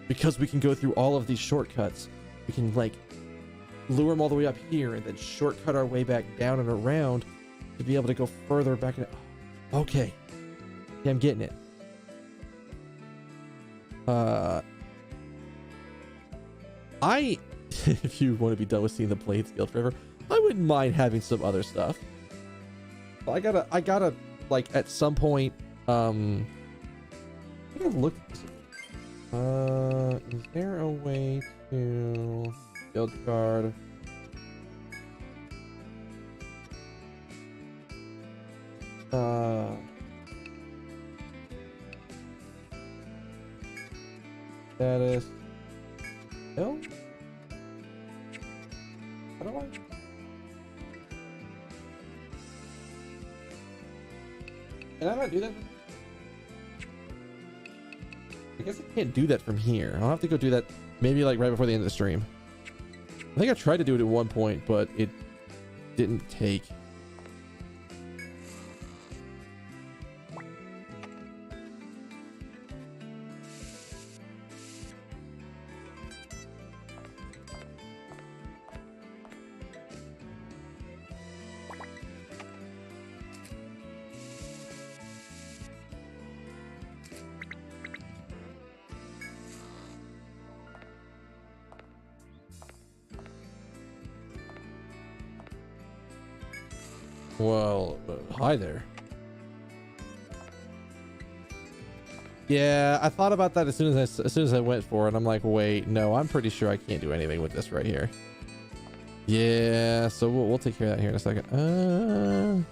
Because we can go through all of these shortcuts. We can like lure him all the way up here and then shortcut our way back down and around to be able to go further back. Okay. Yeah, I'm getting it. If you want to be done with seeing the Blades Guild forever, I wouldn't mind having some other stuff. I gotta like at some point, I gotta look at this. Is there a way to build card? Status. No? How do I? Can I not do that? I guess I can't do that from here. I'll have to go do that maybe like right before the end of the stream. I think I tried to do it at one point, but it didn't take. Well, hi there. Yeah, I thought about that as soon as I went for it. I'm like, wait, no, I'm pretty sure I can't do anything with this right here. Yeah, so we'll take care of that here in a second.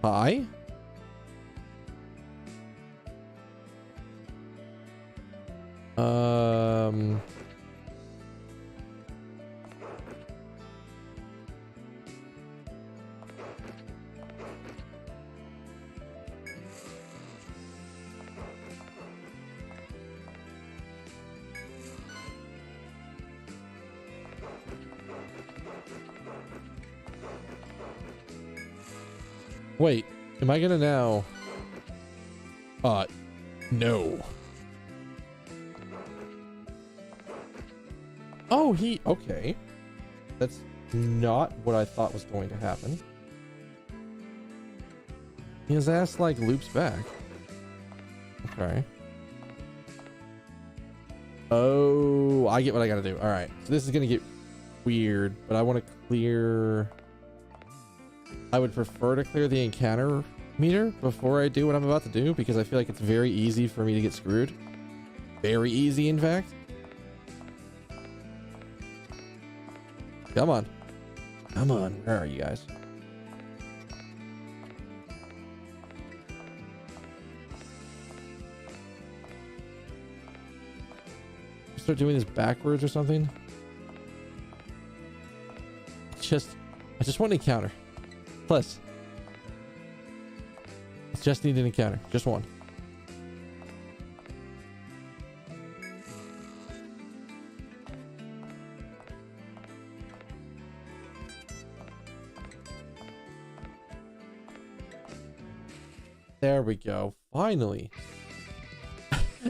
Hi. Wait, am I gonna now? No. Oh, okay. That's not what I thought was going to happen. His ass like loops back. Okay. Oh, I get what I gotta do. All right, so this is gonna get weird, but I want to clear. I would prefer to clear the encounter meter before I do what I'm about to do, because I feel like it's very easy for me to get screwed. Very easy, in fact. Come on. Come on. Where are you guys? Start doing this backwards or something? I just want an encounter. Plus, just need an encounter. Just one. There we go. Finally.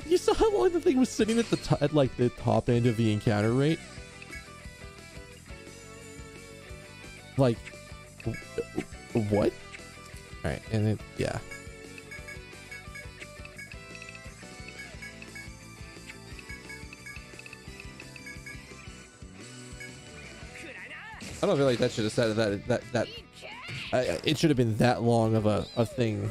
You saw how long the thing was sitting at the at like the top end of the encounter rate? Like, what? All right, and then yeah. I don't feel like that should have said that It should have been that long of a thing.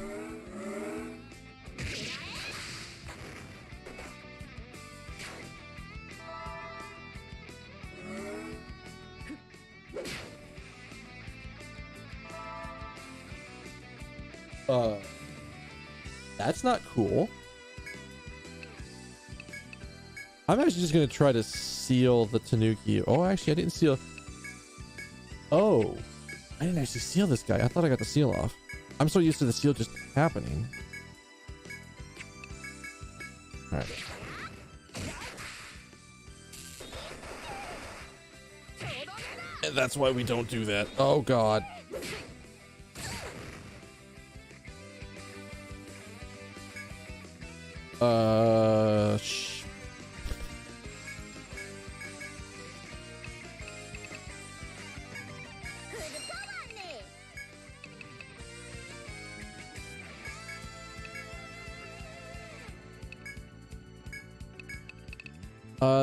That's not cool. I'm actually just gonna try to seal the Tanuki. Oh, actually, I didn't seal. Oh, I didn't actually seal this guy. I thought I got the seal off. I'm so used to the seal just happening. All right. And that's why we don't do that. Oh God.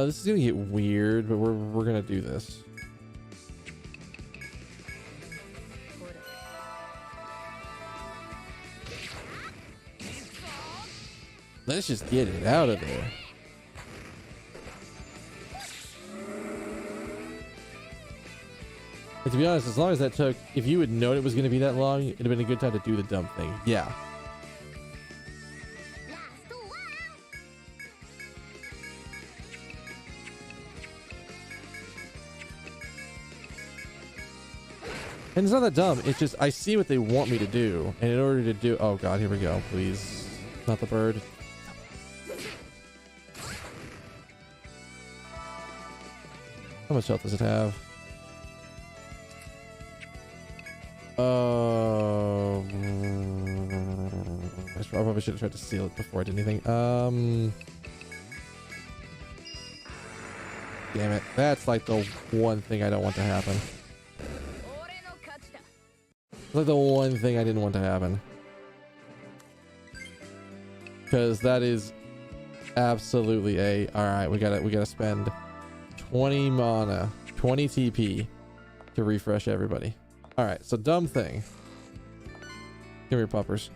This is gonna get weird, but we're gonna do this. Let's just get it out of there. And to be honest, as long as that took, if you had known it was going to be that long, it'd have been a good time to do the dumb thing. Yeah. And it's not that dumb. It's just I see what they want me to do, and in order to do, oh God, here we go. Please, not the bird. How much health does it have? I probably should have tried to seal it before I did anything. Damn it. That's like the one thing I don't want to happen. It's like the one thing I didn't want to happen. Because that is absolutely a... Alright, we gotta spend 20 mana, 20 TP to refresh everybody. Alright, so dumb thing. Come here, puppers.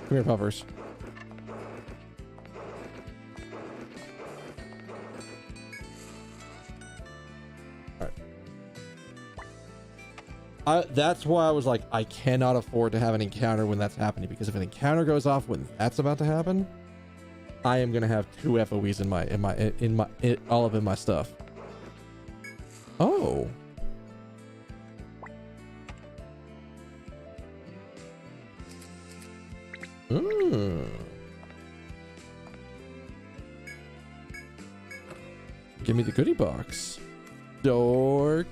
Come here, puppers. Alright. That's why I was like, I cannot afford to have an encounter when that's happening, because if an encounter goes off when that's about to happen, I am gonna have 2 FOEs all up in my stuff. Oh. Give me the goodie box. Dork.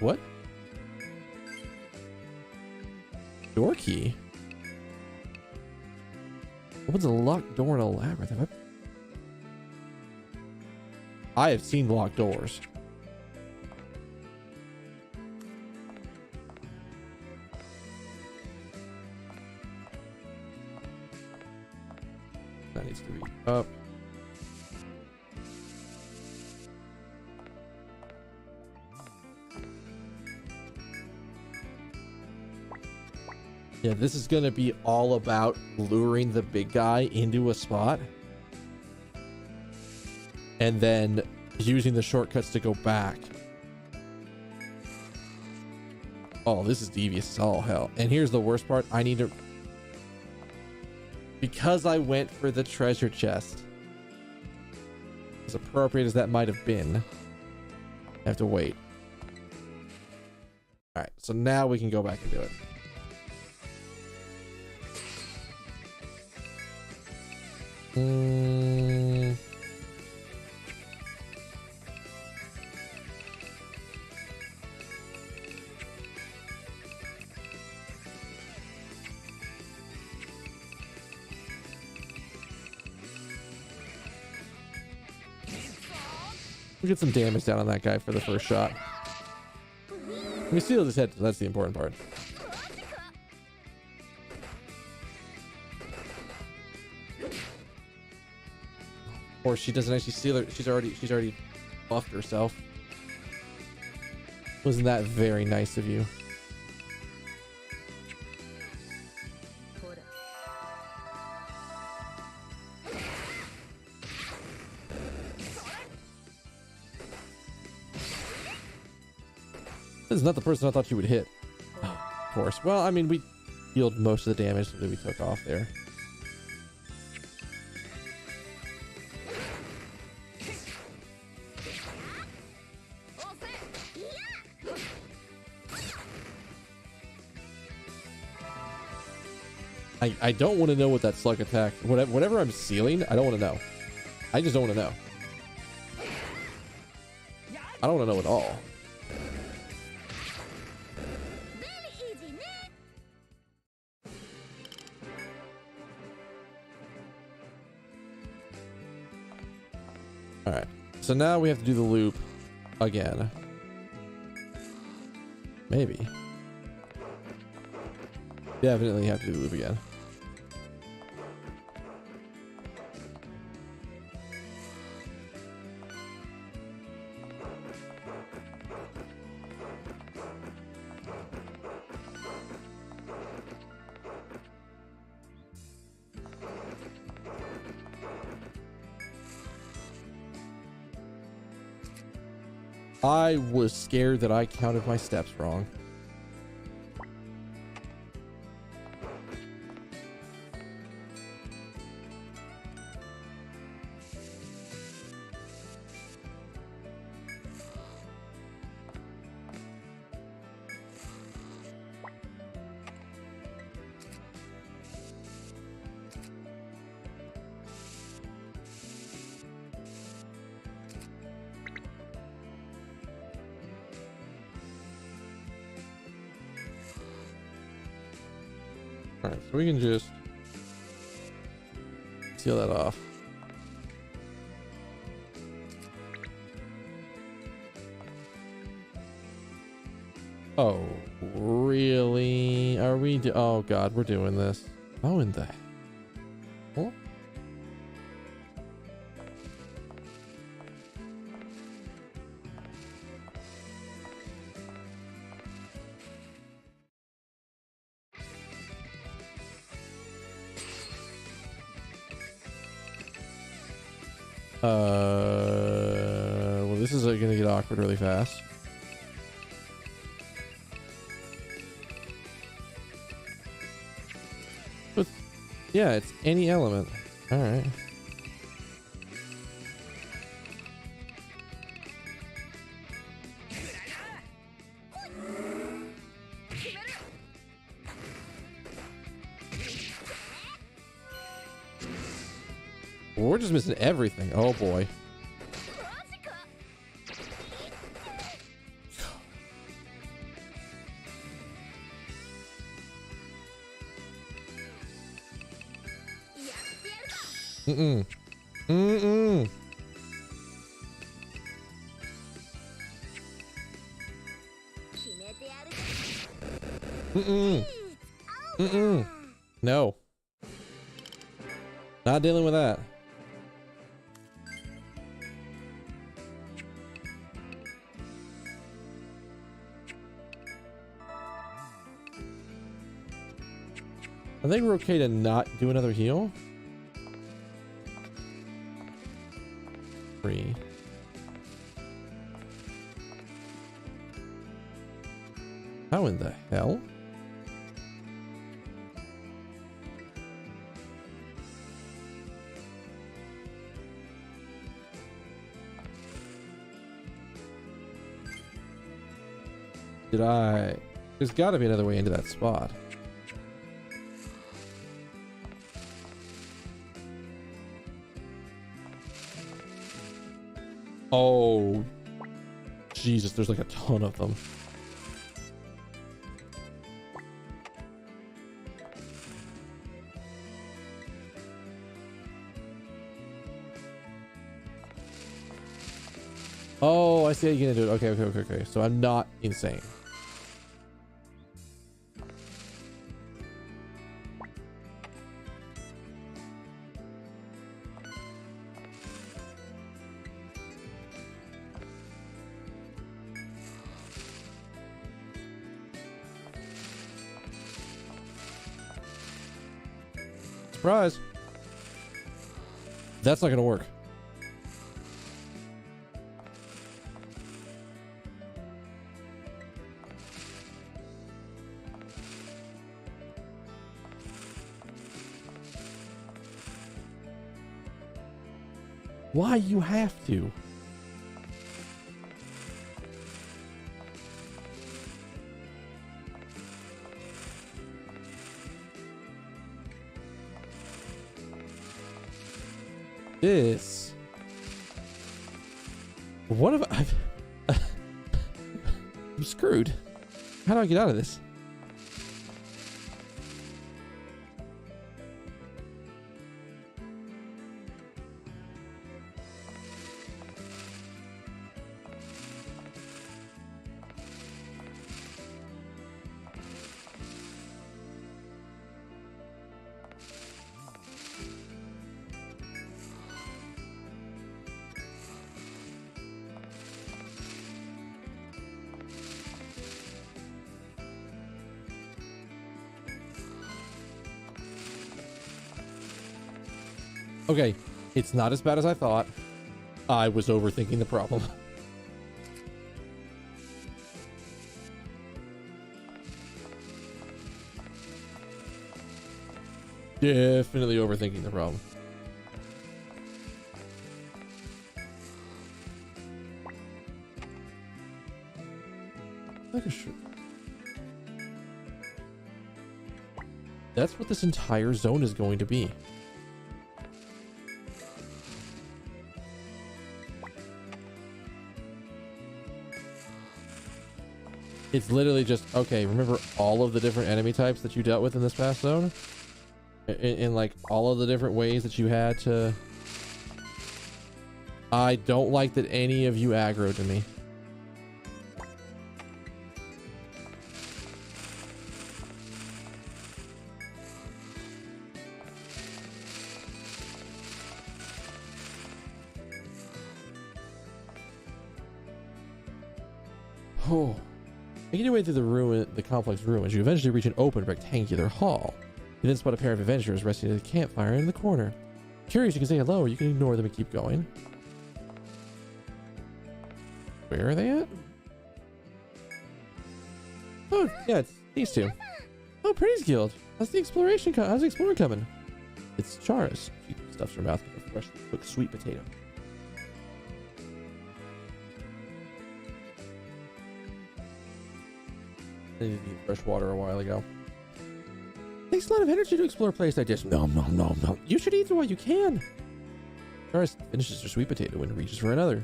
What? Door key. Opens a locked door in a labyrinth. I have seen locked doors. That needs to be up. Yeah, this is going to be all about luring the big guy into a spot and then using the shortcuts to go back. Oh, this is devious as all hell. And here's the worst part. I need to... Because I went for the treasure chest, as appropriate as that might have been, I have to wait. Alright, so now we can go back and do it. We'll get some damage down on that guy for the first shot. We seal his head. That's the important part. Or she doesn't actually steal her. She's already buffed herself. Wasn't that very nice of you? This is not the person I thought you would hit. Oh, of course. Well, I mean, we healed most of the damage that we took off there. I don't want to know what that slug attack, whatever I'm sealing, I don't want to know. I just don't want to know. I don't want to know at all. Alright, so now we have to do the loop again. Maybe. Definitely have to do the loop again. I was scared that I counted my steps wrong. Alright, so we can just seal that off. Oh, really? Are we oh god, we're doing this. Oh, in the hell? Well, this is gonna get awkward really fast. But yeah, it's any element. All right. We're just missing everything. Oh boy. Mm-mm. Mm-mm. Mm-mm. Mm-mm. No. Not dealing with that. I think we're okay to not do another heal. 3. How in the hell? Did I? There's got to be another way into that spot. Oh, Jesus, there's like a ton of them. Oh, I see how you're gonna do it. Okay. So I'm not insane. Surprise. That's not gonna work. Why you have to? This. What have I? I'm screwed. How do I get out of this? Okay, it's not as bad as I thought. I was overthinking the problem. Definitely overthinking the problem. Like a shirt. That's what this entire zone is going to be. It's literally just, okay, remember all of the different enemy types that you dealt with in this past zone? In like all of the different ways that you had to... I don't like that any of you aggro to me. Oh. Making your way through the complex ruins, you eventually reach an open rectangular hall. You then spot a pair of adventurers resting at a campfire in the corner. Curious, you can say hello or you can ignore them and keep going. Where are they at? Oh, yeah, it's these two. Oh, Praise Guild. How's the how's the exploring coming? It's Charis. She stuffs her mouth with a fresh cooked sweet potato. I needed to eat fresh water a while ago. Takes a lot of energy to explore a place like this. No. You should eat while you can. Charis finishes her sweet potato and reaches for another.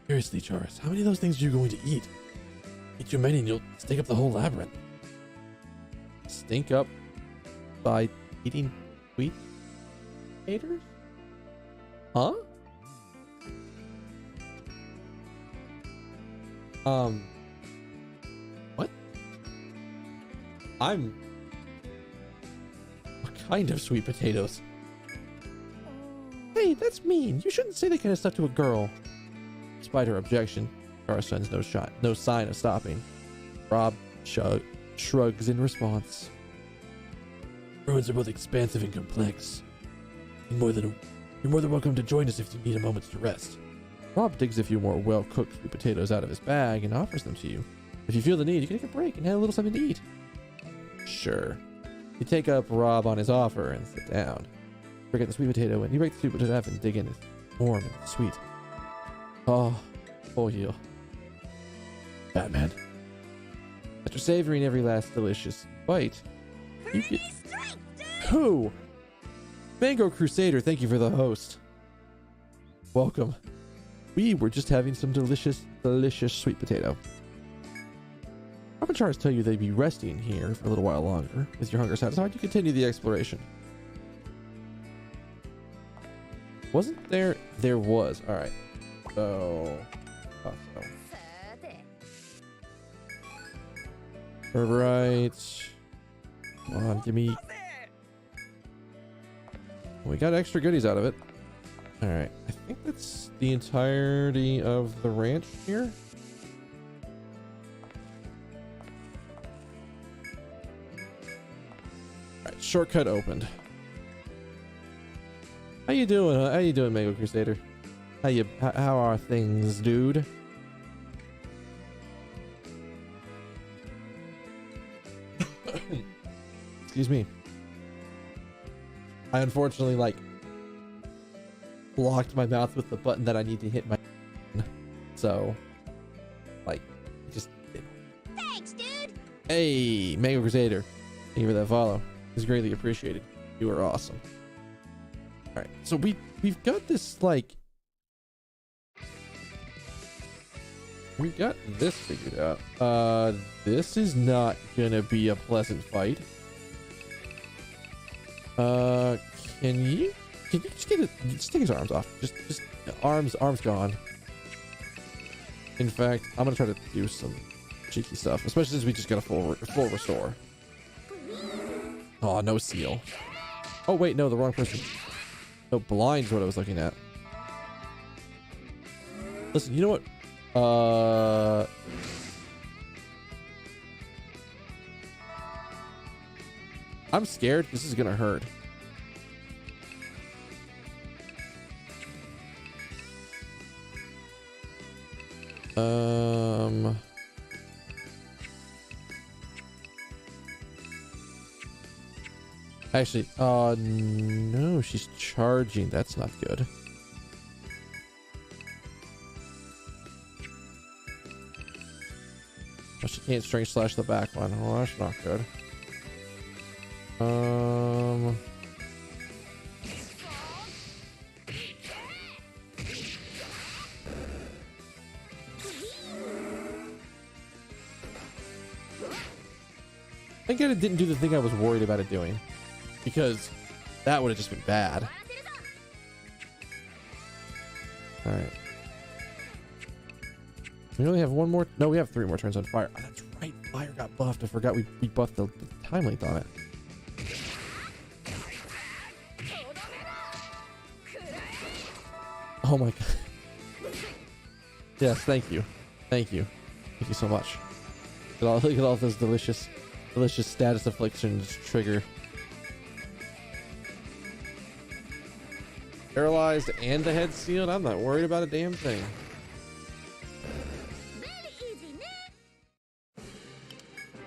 Seriously, Charis, how many of those things are you going to eat? Eat too many and you'll stink up the whole labyrinth. Stink up by eating sweet potatoes? Huh? What? What kind of sweet potatoes? Hey, that's mean. You shouldn't say that kind of stuff to a girl. Despite her objection, Charis sends no sign of stopping. Rob shrugs in response. Ruins are both expansive and complex. You're more than welcome to join us if you need a moment to rest. Rob digs a few more well-cooked sweet potatoes out of his bag and offers them to you. If you feel the need, you can take a break and have a little something to eat. Sure. You take up Rob on his offer and sit down. Break out the sweet potato and you break the sweet potato up and dig in. It's warm and sweet. Oh, full heal. Batman. After savoring every last delicious bite, you get... Who? Mango Crusader, thank you for the host. Welcome. We were just having some delicious sweet potato. Charis tell you they'd be resting here for a little while longer. With your hunger satisfied, you continue the exploration. Wasn't there? There was. All right. So. Right. Come on, give me. We got extra goodies out of it. All right. I think that's the entirety of the ranch here. shortcut opened. How you doing? How you doing, Mega Crusader? How are things, dude? Excuse me. I unfortunately like blocked my mouth with the button that I need to hit my so like just Thanks, dude. hey Mega Crusader, thank you for that follow. It's greatly appreciated. You are awesome. All right, so we've got this like we got this figured out. This is not gonna be a pleasant fight. Can you just get it? Just take his arms off. Just arms gone. In fact, I'm gonna try to do some cheeky stuff, especially since we just got a full restore. Oh, no seal. Oh wait, no, the wrong person. No, blind's what I was looking at. Listen, you know what? I'm scared. This is gonna hurt. Actually, no, she's charging. That's not good. Oh, she can't strength slash the back one. Oh, that's not good. Thank God it didn't do the thing I was worried about it doing, because that would have just been bad. All right. We only have one more. No, we have 3 more turns on fire. Oh, that's right. Fire got buffed. I forgot we buffed the time length on it. Oh my God. Yes, thank you. Thank you. Thank you so much. Look at all those delicious status afflictions trigger. Paralyzed and the head sealed? I'm not worried about a damn thing.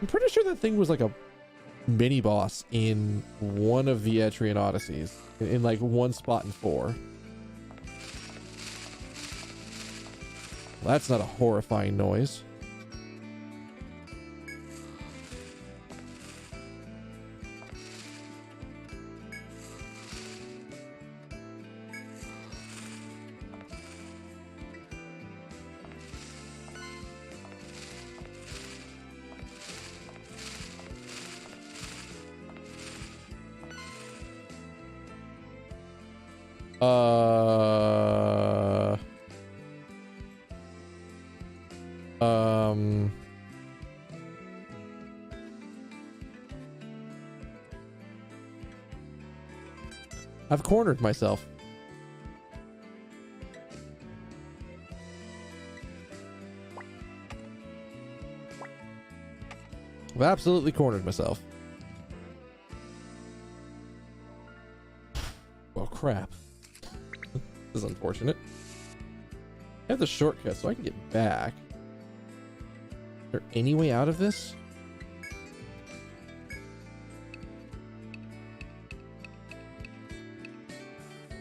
I'm pretty sure that thing was like a mini boss in one of the Etrian Odysseys. In like one spot in 4. Well, that's not a horrifying noise. I've cornered myself. I've absolutely cornered myself. Well, crap. This is unfortunate. I have the shortcut so I can get back. Is there any way out of this?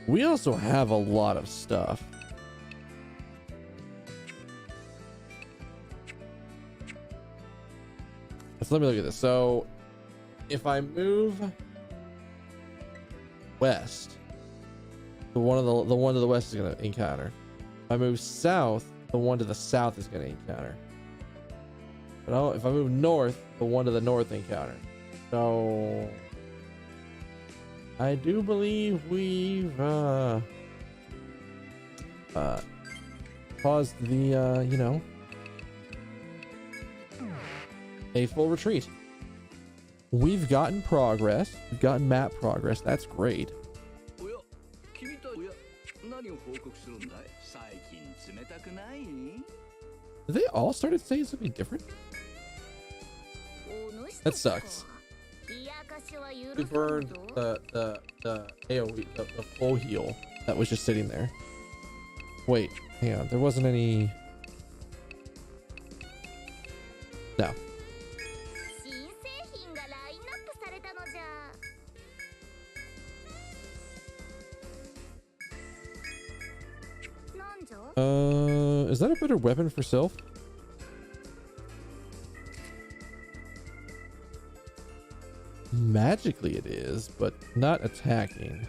We also have a lot of stuff. So let me look at this. So if I move west, the one to the west is going to encounter. If I move south, the one to the south is going to encounter. But if I move north, the one to the north encounter. So I do believe we've caused the you know, a full retreat. We've gotten progress. We've gotten map progress. That's great. They all started saying something different? That sucks. We burned the AoE, the full heal that was just sitting there. Wait, hang on. There wasn't any. No. Is that a better weapon for Sylph? Magically it is, but not attacking.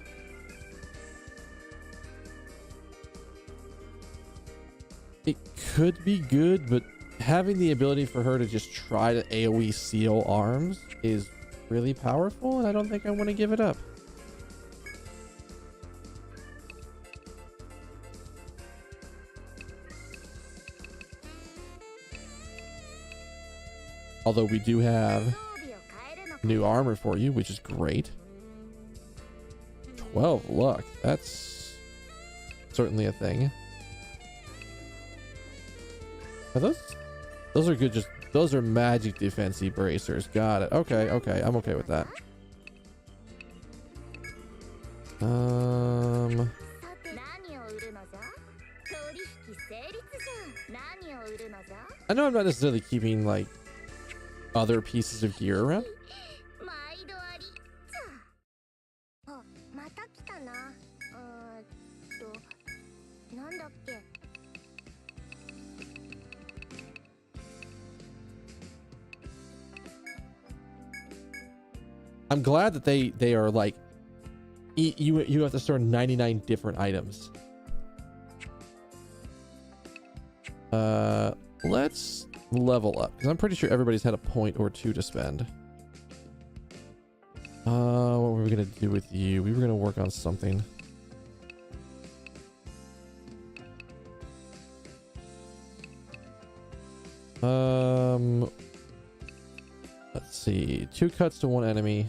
It could be good, but having the ability for her to just try to AoE seal arms is really powerful, and I don't think I want to give it up. Although we do have new armor for you, which is great. 12 luck. That's certainly a thing. Are those are good. Just those are magic defensive bracers. Got it. Okay, okay. I'm okay with that. I know I'm not necessarily keeping like other pieces of gear around. I'm glad that they are like you have to store 99 different items. Let's level up because I'm pretty sure everybody's had a point or two to spend. What were we gonna do with you? We were gonna work on something. Let's see. 2 cuts to 1 enemy.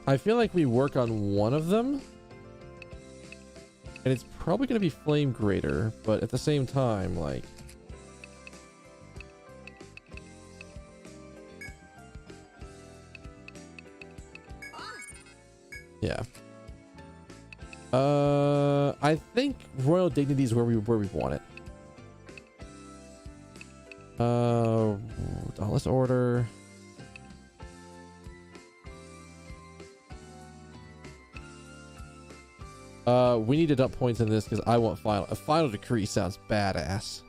I feel like we work on one of them and it's probably going to be flame greater, but at the same time, like, yeah. I think Royal Dignity is where we want it. Let's order. We need to dump points in this because I want final. A final decree sounds badass.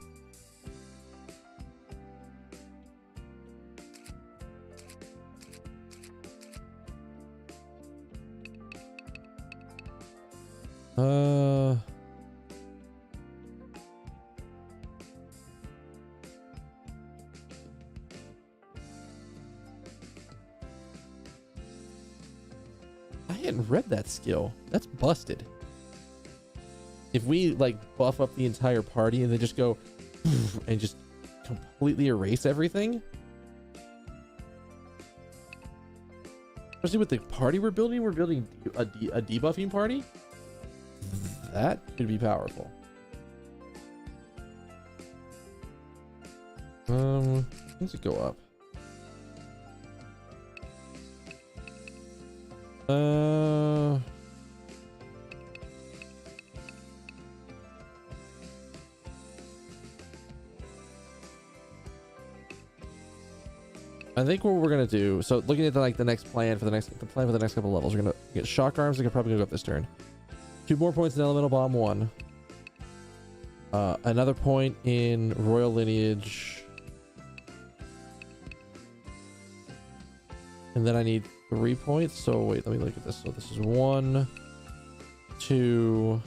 I hadn't read that skill. That's busted. If we like buff up the entire party and then just go and just completely erase everything, especially with the party we're building a debuffing party. That could be powerful. Let's go up. I think what we're gonna do. So looking at the next plan for the next couple levels, we're gonna get shock arms. We're probably gonna go up this turn. 2 more points in elemental bomb 1. Another point in royal lineage, and then I need 3 points. So wait, let me look at this. So this is 1, 2,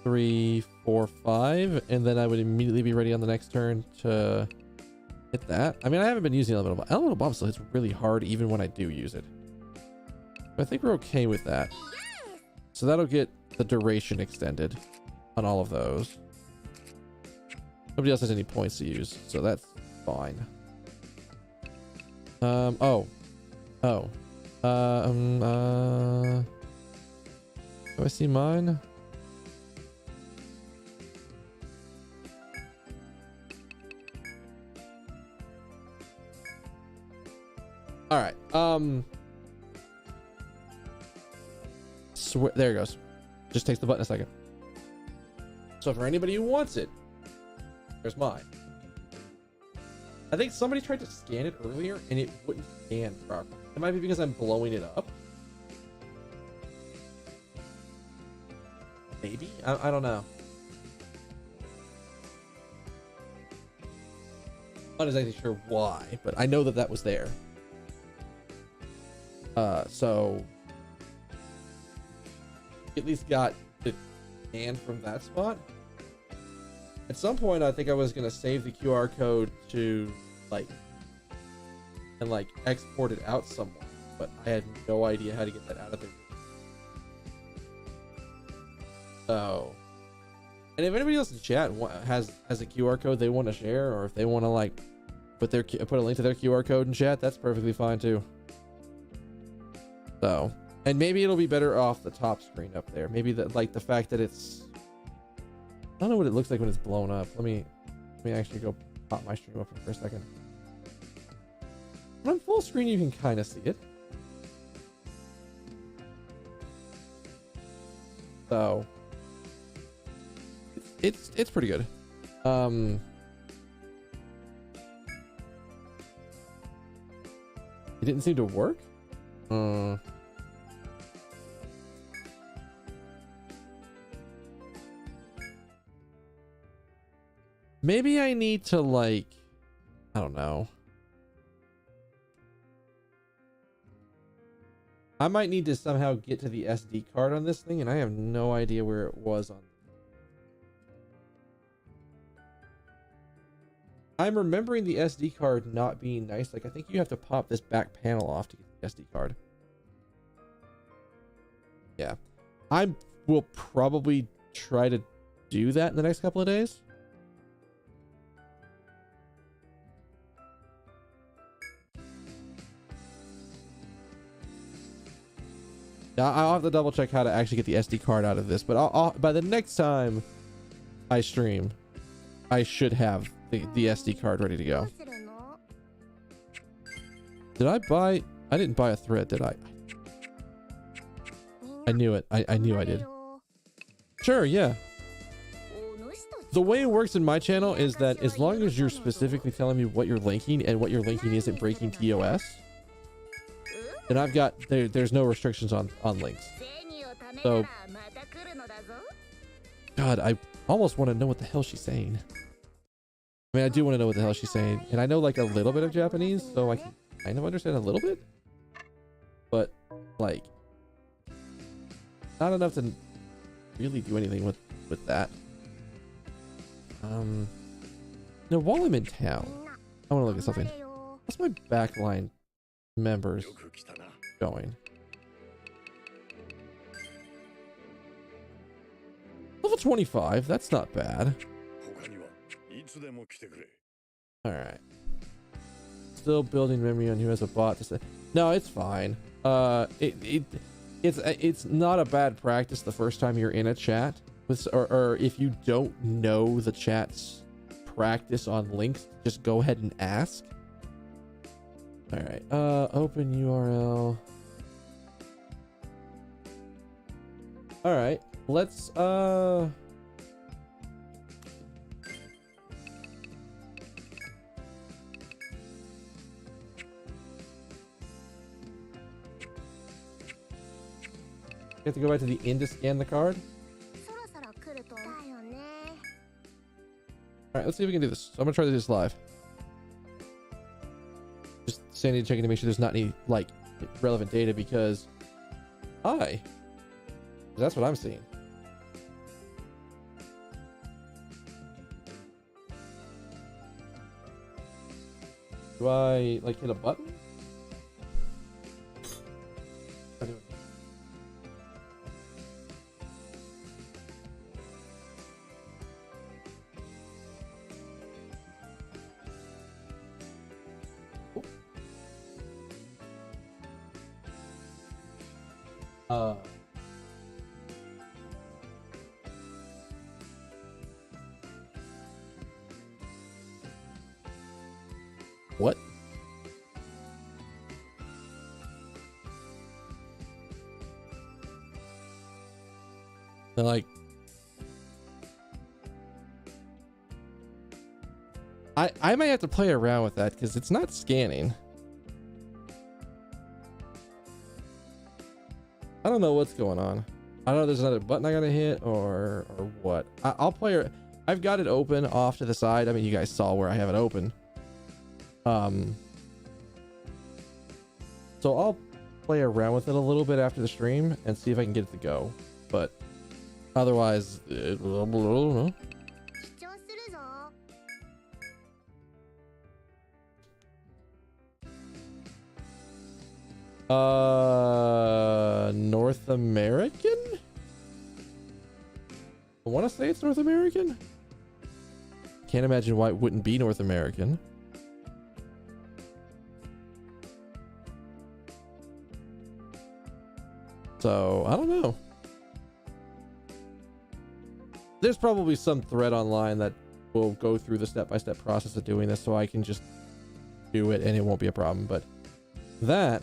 3, 4, 5, and then I would immediately be ready on the next turn to hit that. I mean, I haven't been using elemental bomb. Elemental bomb still hits really hard even when I do use it. But I think we're okay with that. So that'll get the duration extended on all of those. Nobody else has any points to use, so that's fine. Oh. Do I see mine? All right. There it goes. Just takes the button a second. So for anybody who wants it, there's mine. I think somebody tried to scan it earlier and it wouldn't scan properly. It might be because I'm blowing it up. Maybe? I don't know. Not exactly sure why, but I know that that was there. So at least got it scanned from that spot. At some point, I think I was gonna save the QR code to export it out somewhere, but I had no idea how to get that out of there. So, and if anybody else in chat has a QR code they want to share, or if they want to put a link to their QR code in chat, that's perfectly fine too. So, and maybe it'll be better off the top screen up there. Maybe the fact that it's, I don't know what it looks like when it's blown up. Let me actually go pop my stream up for a second. When I'm full screen, you can kind of see it. So it's pretty good. It didn't seem to work. Maybe I need to I don't know. I might need to somehow get to the SD card on this thing, and I have no idea where it was on. I'm remembering the SD card not being nice. I think you have to pop this back panel off to get the SD card. Yeah. I will probably try to do that in the next couple of days. Now, I'll have to double check how to actually get the SD card out of this, but I'll by the next time I stream, I should have the SD card ready to go. Did I buy? I didn't buy a thread, did I? I knew it. I knew I did. Sure, yeah. The way it works in my channel is that as long as you're specifically telling me what you're linking and what you're linking isn't breaking TOS, then I've got there's no restrictions on links. So, God, I almost want to know what the hell she's saying. I mean, I do want to know what the hell she's saying, and I know a little bit of Japanese, so I can kind of understand a little bit, but not enough to really do anything with that. Now, while I'm in town, I want to look at something. What's my backline members going? Level 25, that's not bad. All right. Still building memory on who has a bot to say. No, it's fine. It's not a bad practice the first time you're in a chat with, or if you don't know the chat's practice on links, just go ahead and ask. All right. Open URL. All right. Let's you have to go back to the end to scan the card. All right, let's see if we can do this. So I'm gonna try to do this live. Just sanity checking to make sure there's not any relevant data, because that's what I'm seeing. Do I hit a button? What? They're like, I might have to play around with that because it's not scanning. I don't know what's going on. I don't know if there's another button I gotta hit or what. I'll play. I've got it open off to the side. I mean, you guys saw where I have it open. So I'll play around with it a little bit after the stream and see if I can get it to go. But otherwise, I don't know. North American? I want to say it's North American. Can't imagine why it wouldn't be North American. So, I don't know. There's probably some thread online that will go through the step-by-step process of doing this so I can just do it and it won't be a problem. But that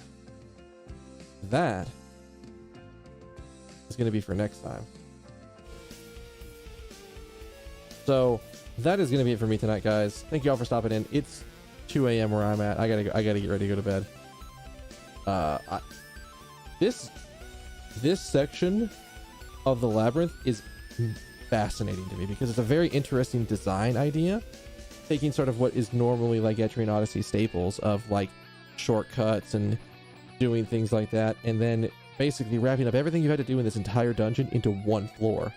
is going to be for next time. So that is going to be it for me tonight, guys. Thank you all for stopping in. It's 2 a.m. where I'm at. I gotta get ready to go to bed. This section of the labyrinth is fascinating to me because it's a very interesting design idea, taking sort of what is normally like Etrian Odyssey staples of like shortcuts and doing things like that, and then basically wrapping up everything you had to do in this entire dungeon into one floor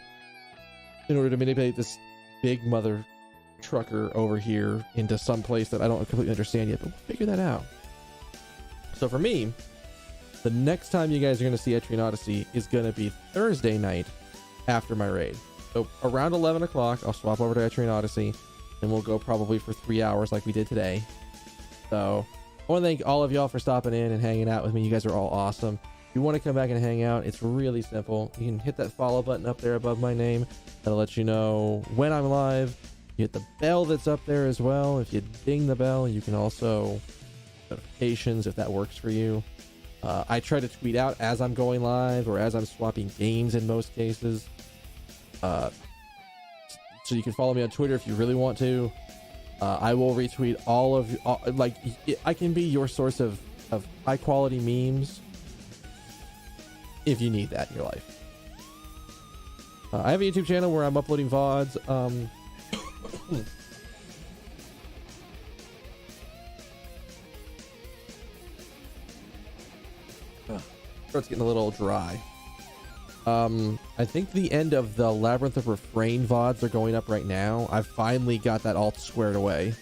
in order to manipulate this big mother trucker over here into some place that I don't completely understand yet, but we'll figure that out. So for me, the next time you guys are going to see Etrian Odyssey is going to be Thursday night after my raid. So around 11 o'clock, I'll swap over to Etrian Odyssey and we'll go probably for 3 hours like we did today. So I want to thank all of y'all for stopping in and hanging out with me. You guys are all awesome. If you want to come back and hang out, it's really simple. You can hit that follow button up there above my name. That'll let you know when I'm live. You hit the bell that's up there as well. If you ding the bell, you can also notifications if that works for you. I try to tweet out as I'm going live or as I'm swapping games in most cases. So you can follow me on Twitter if you really want to. I will retweet all of like I can be your source of high quality memes if you need that in your life. I have a YouTube channel where I'm uploading VODs. It's getting a little dry. I think the end of the Labyrinth of Refrain VODs are going up right now. I've finally got that all squared away.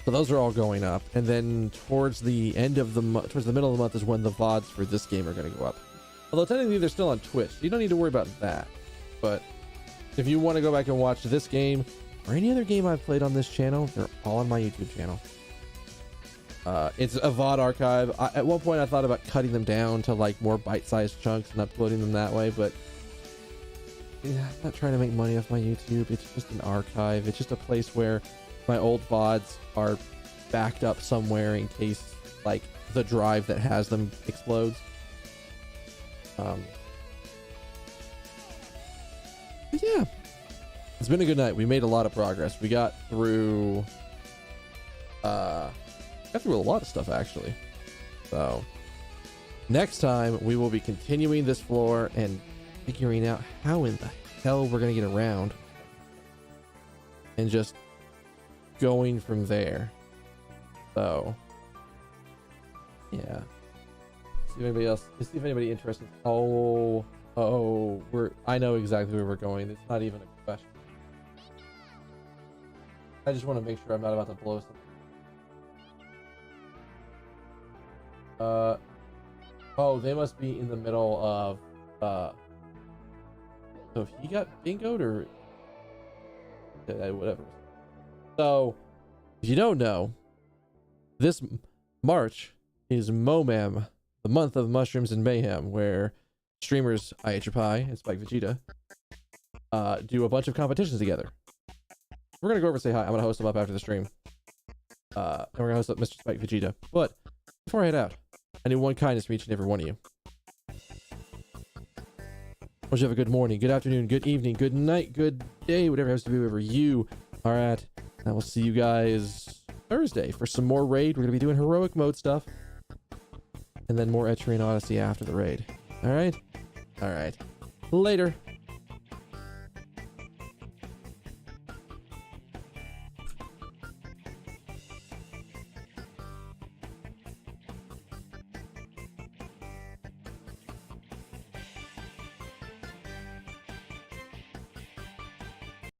So those are all going up. And then towards the end of the month, towards the middle of the month is when the VODs for this game are going to go up. Although technically they're still on Twitch. So you don't need to worry about that. But if you want to go back and watch this game or any other game I've played on this channel, they're all on my YouTube channel. It's a VOD archive. At one point I thought about cutting them down to like more bite-sized chunks and uploading them that way, but yeah, I'm not trying to make money off my YouTube. It's just an archive. It's just a place where my old VODs are backed up somewhere in case like the drive that has them explodes. But yeah, it's been a good night. We made a lot of progress. We got through a lot of stuff actually. So next time we will be continuing this floor and figuring out how in the hell we're gonna get around and just going from there. So yeah, see if anybody else, see if anybody interested. I know exactly where we're going. It's not even a question. I just want to make sure I'm not about to blow something. Oh, they must be in the middle of so if he got bingoed or whatever. So if you don't know, this March is MOMAM, the month of Mushrooms and Mayhem, where streamers Etrian and Spike Vegeta do a bunch of competitions together. We're gonna go over and say hi. I'm gonna host them up after the stream. And we're gonna host up Mr. Spike Vegeta. But before I head out, I need one kindness from each and every one of you. I want you to have a good morning, good afternoon, good evening, good night, good day, whatever it has to be, wherever you are at. And we'll see you guys Thursday for some more raid. We're gonna be doing heroic mode stuff. And then more Etrian Odyssey after the raid. Alright? Alright. Later.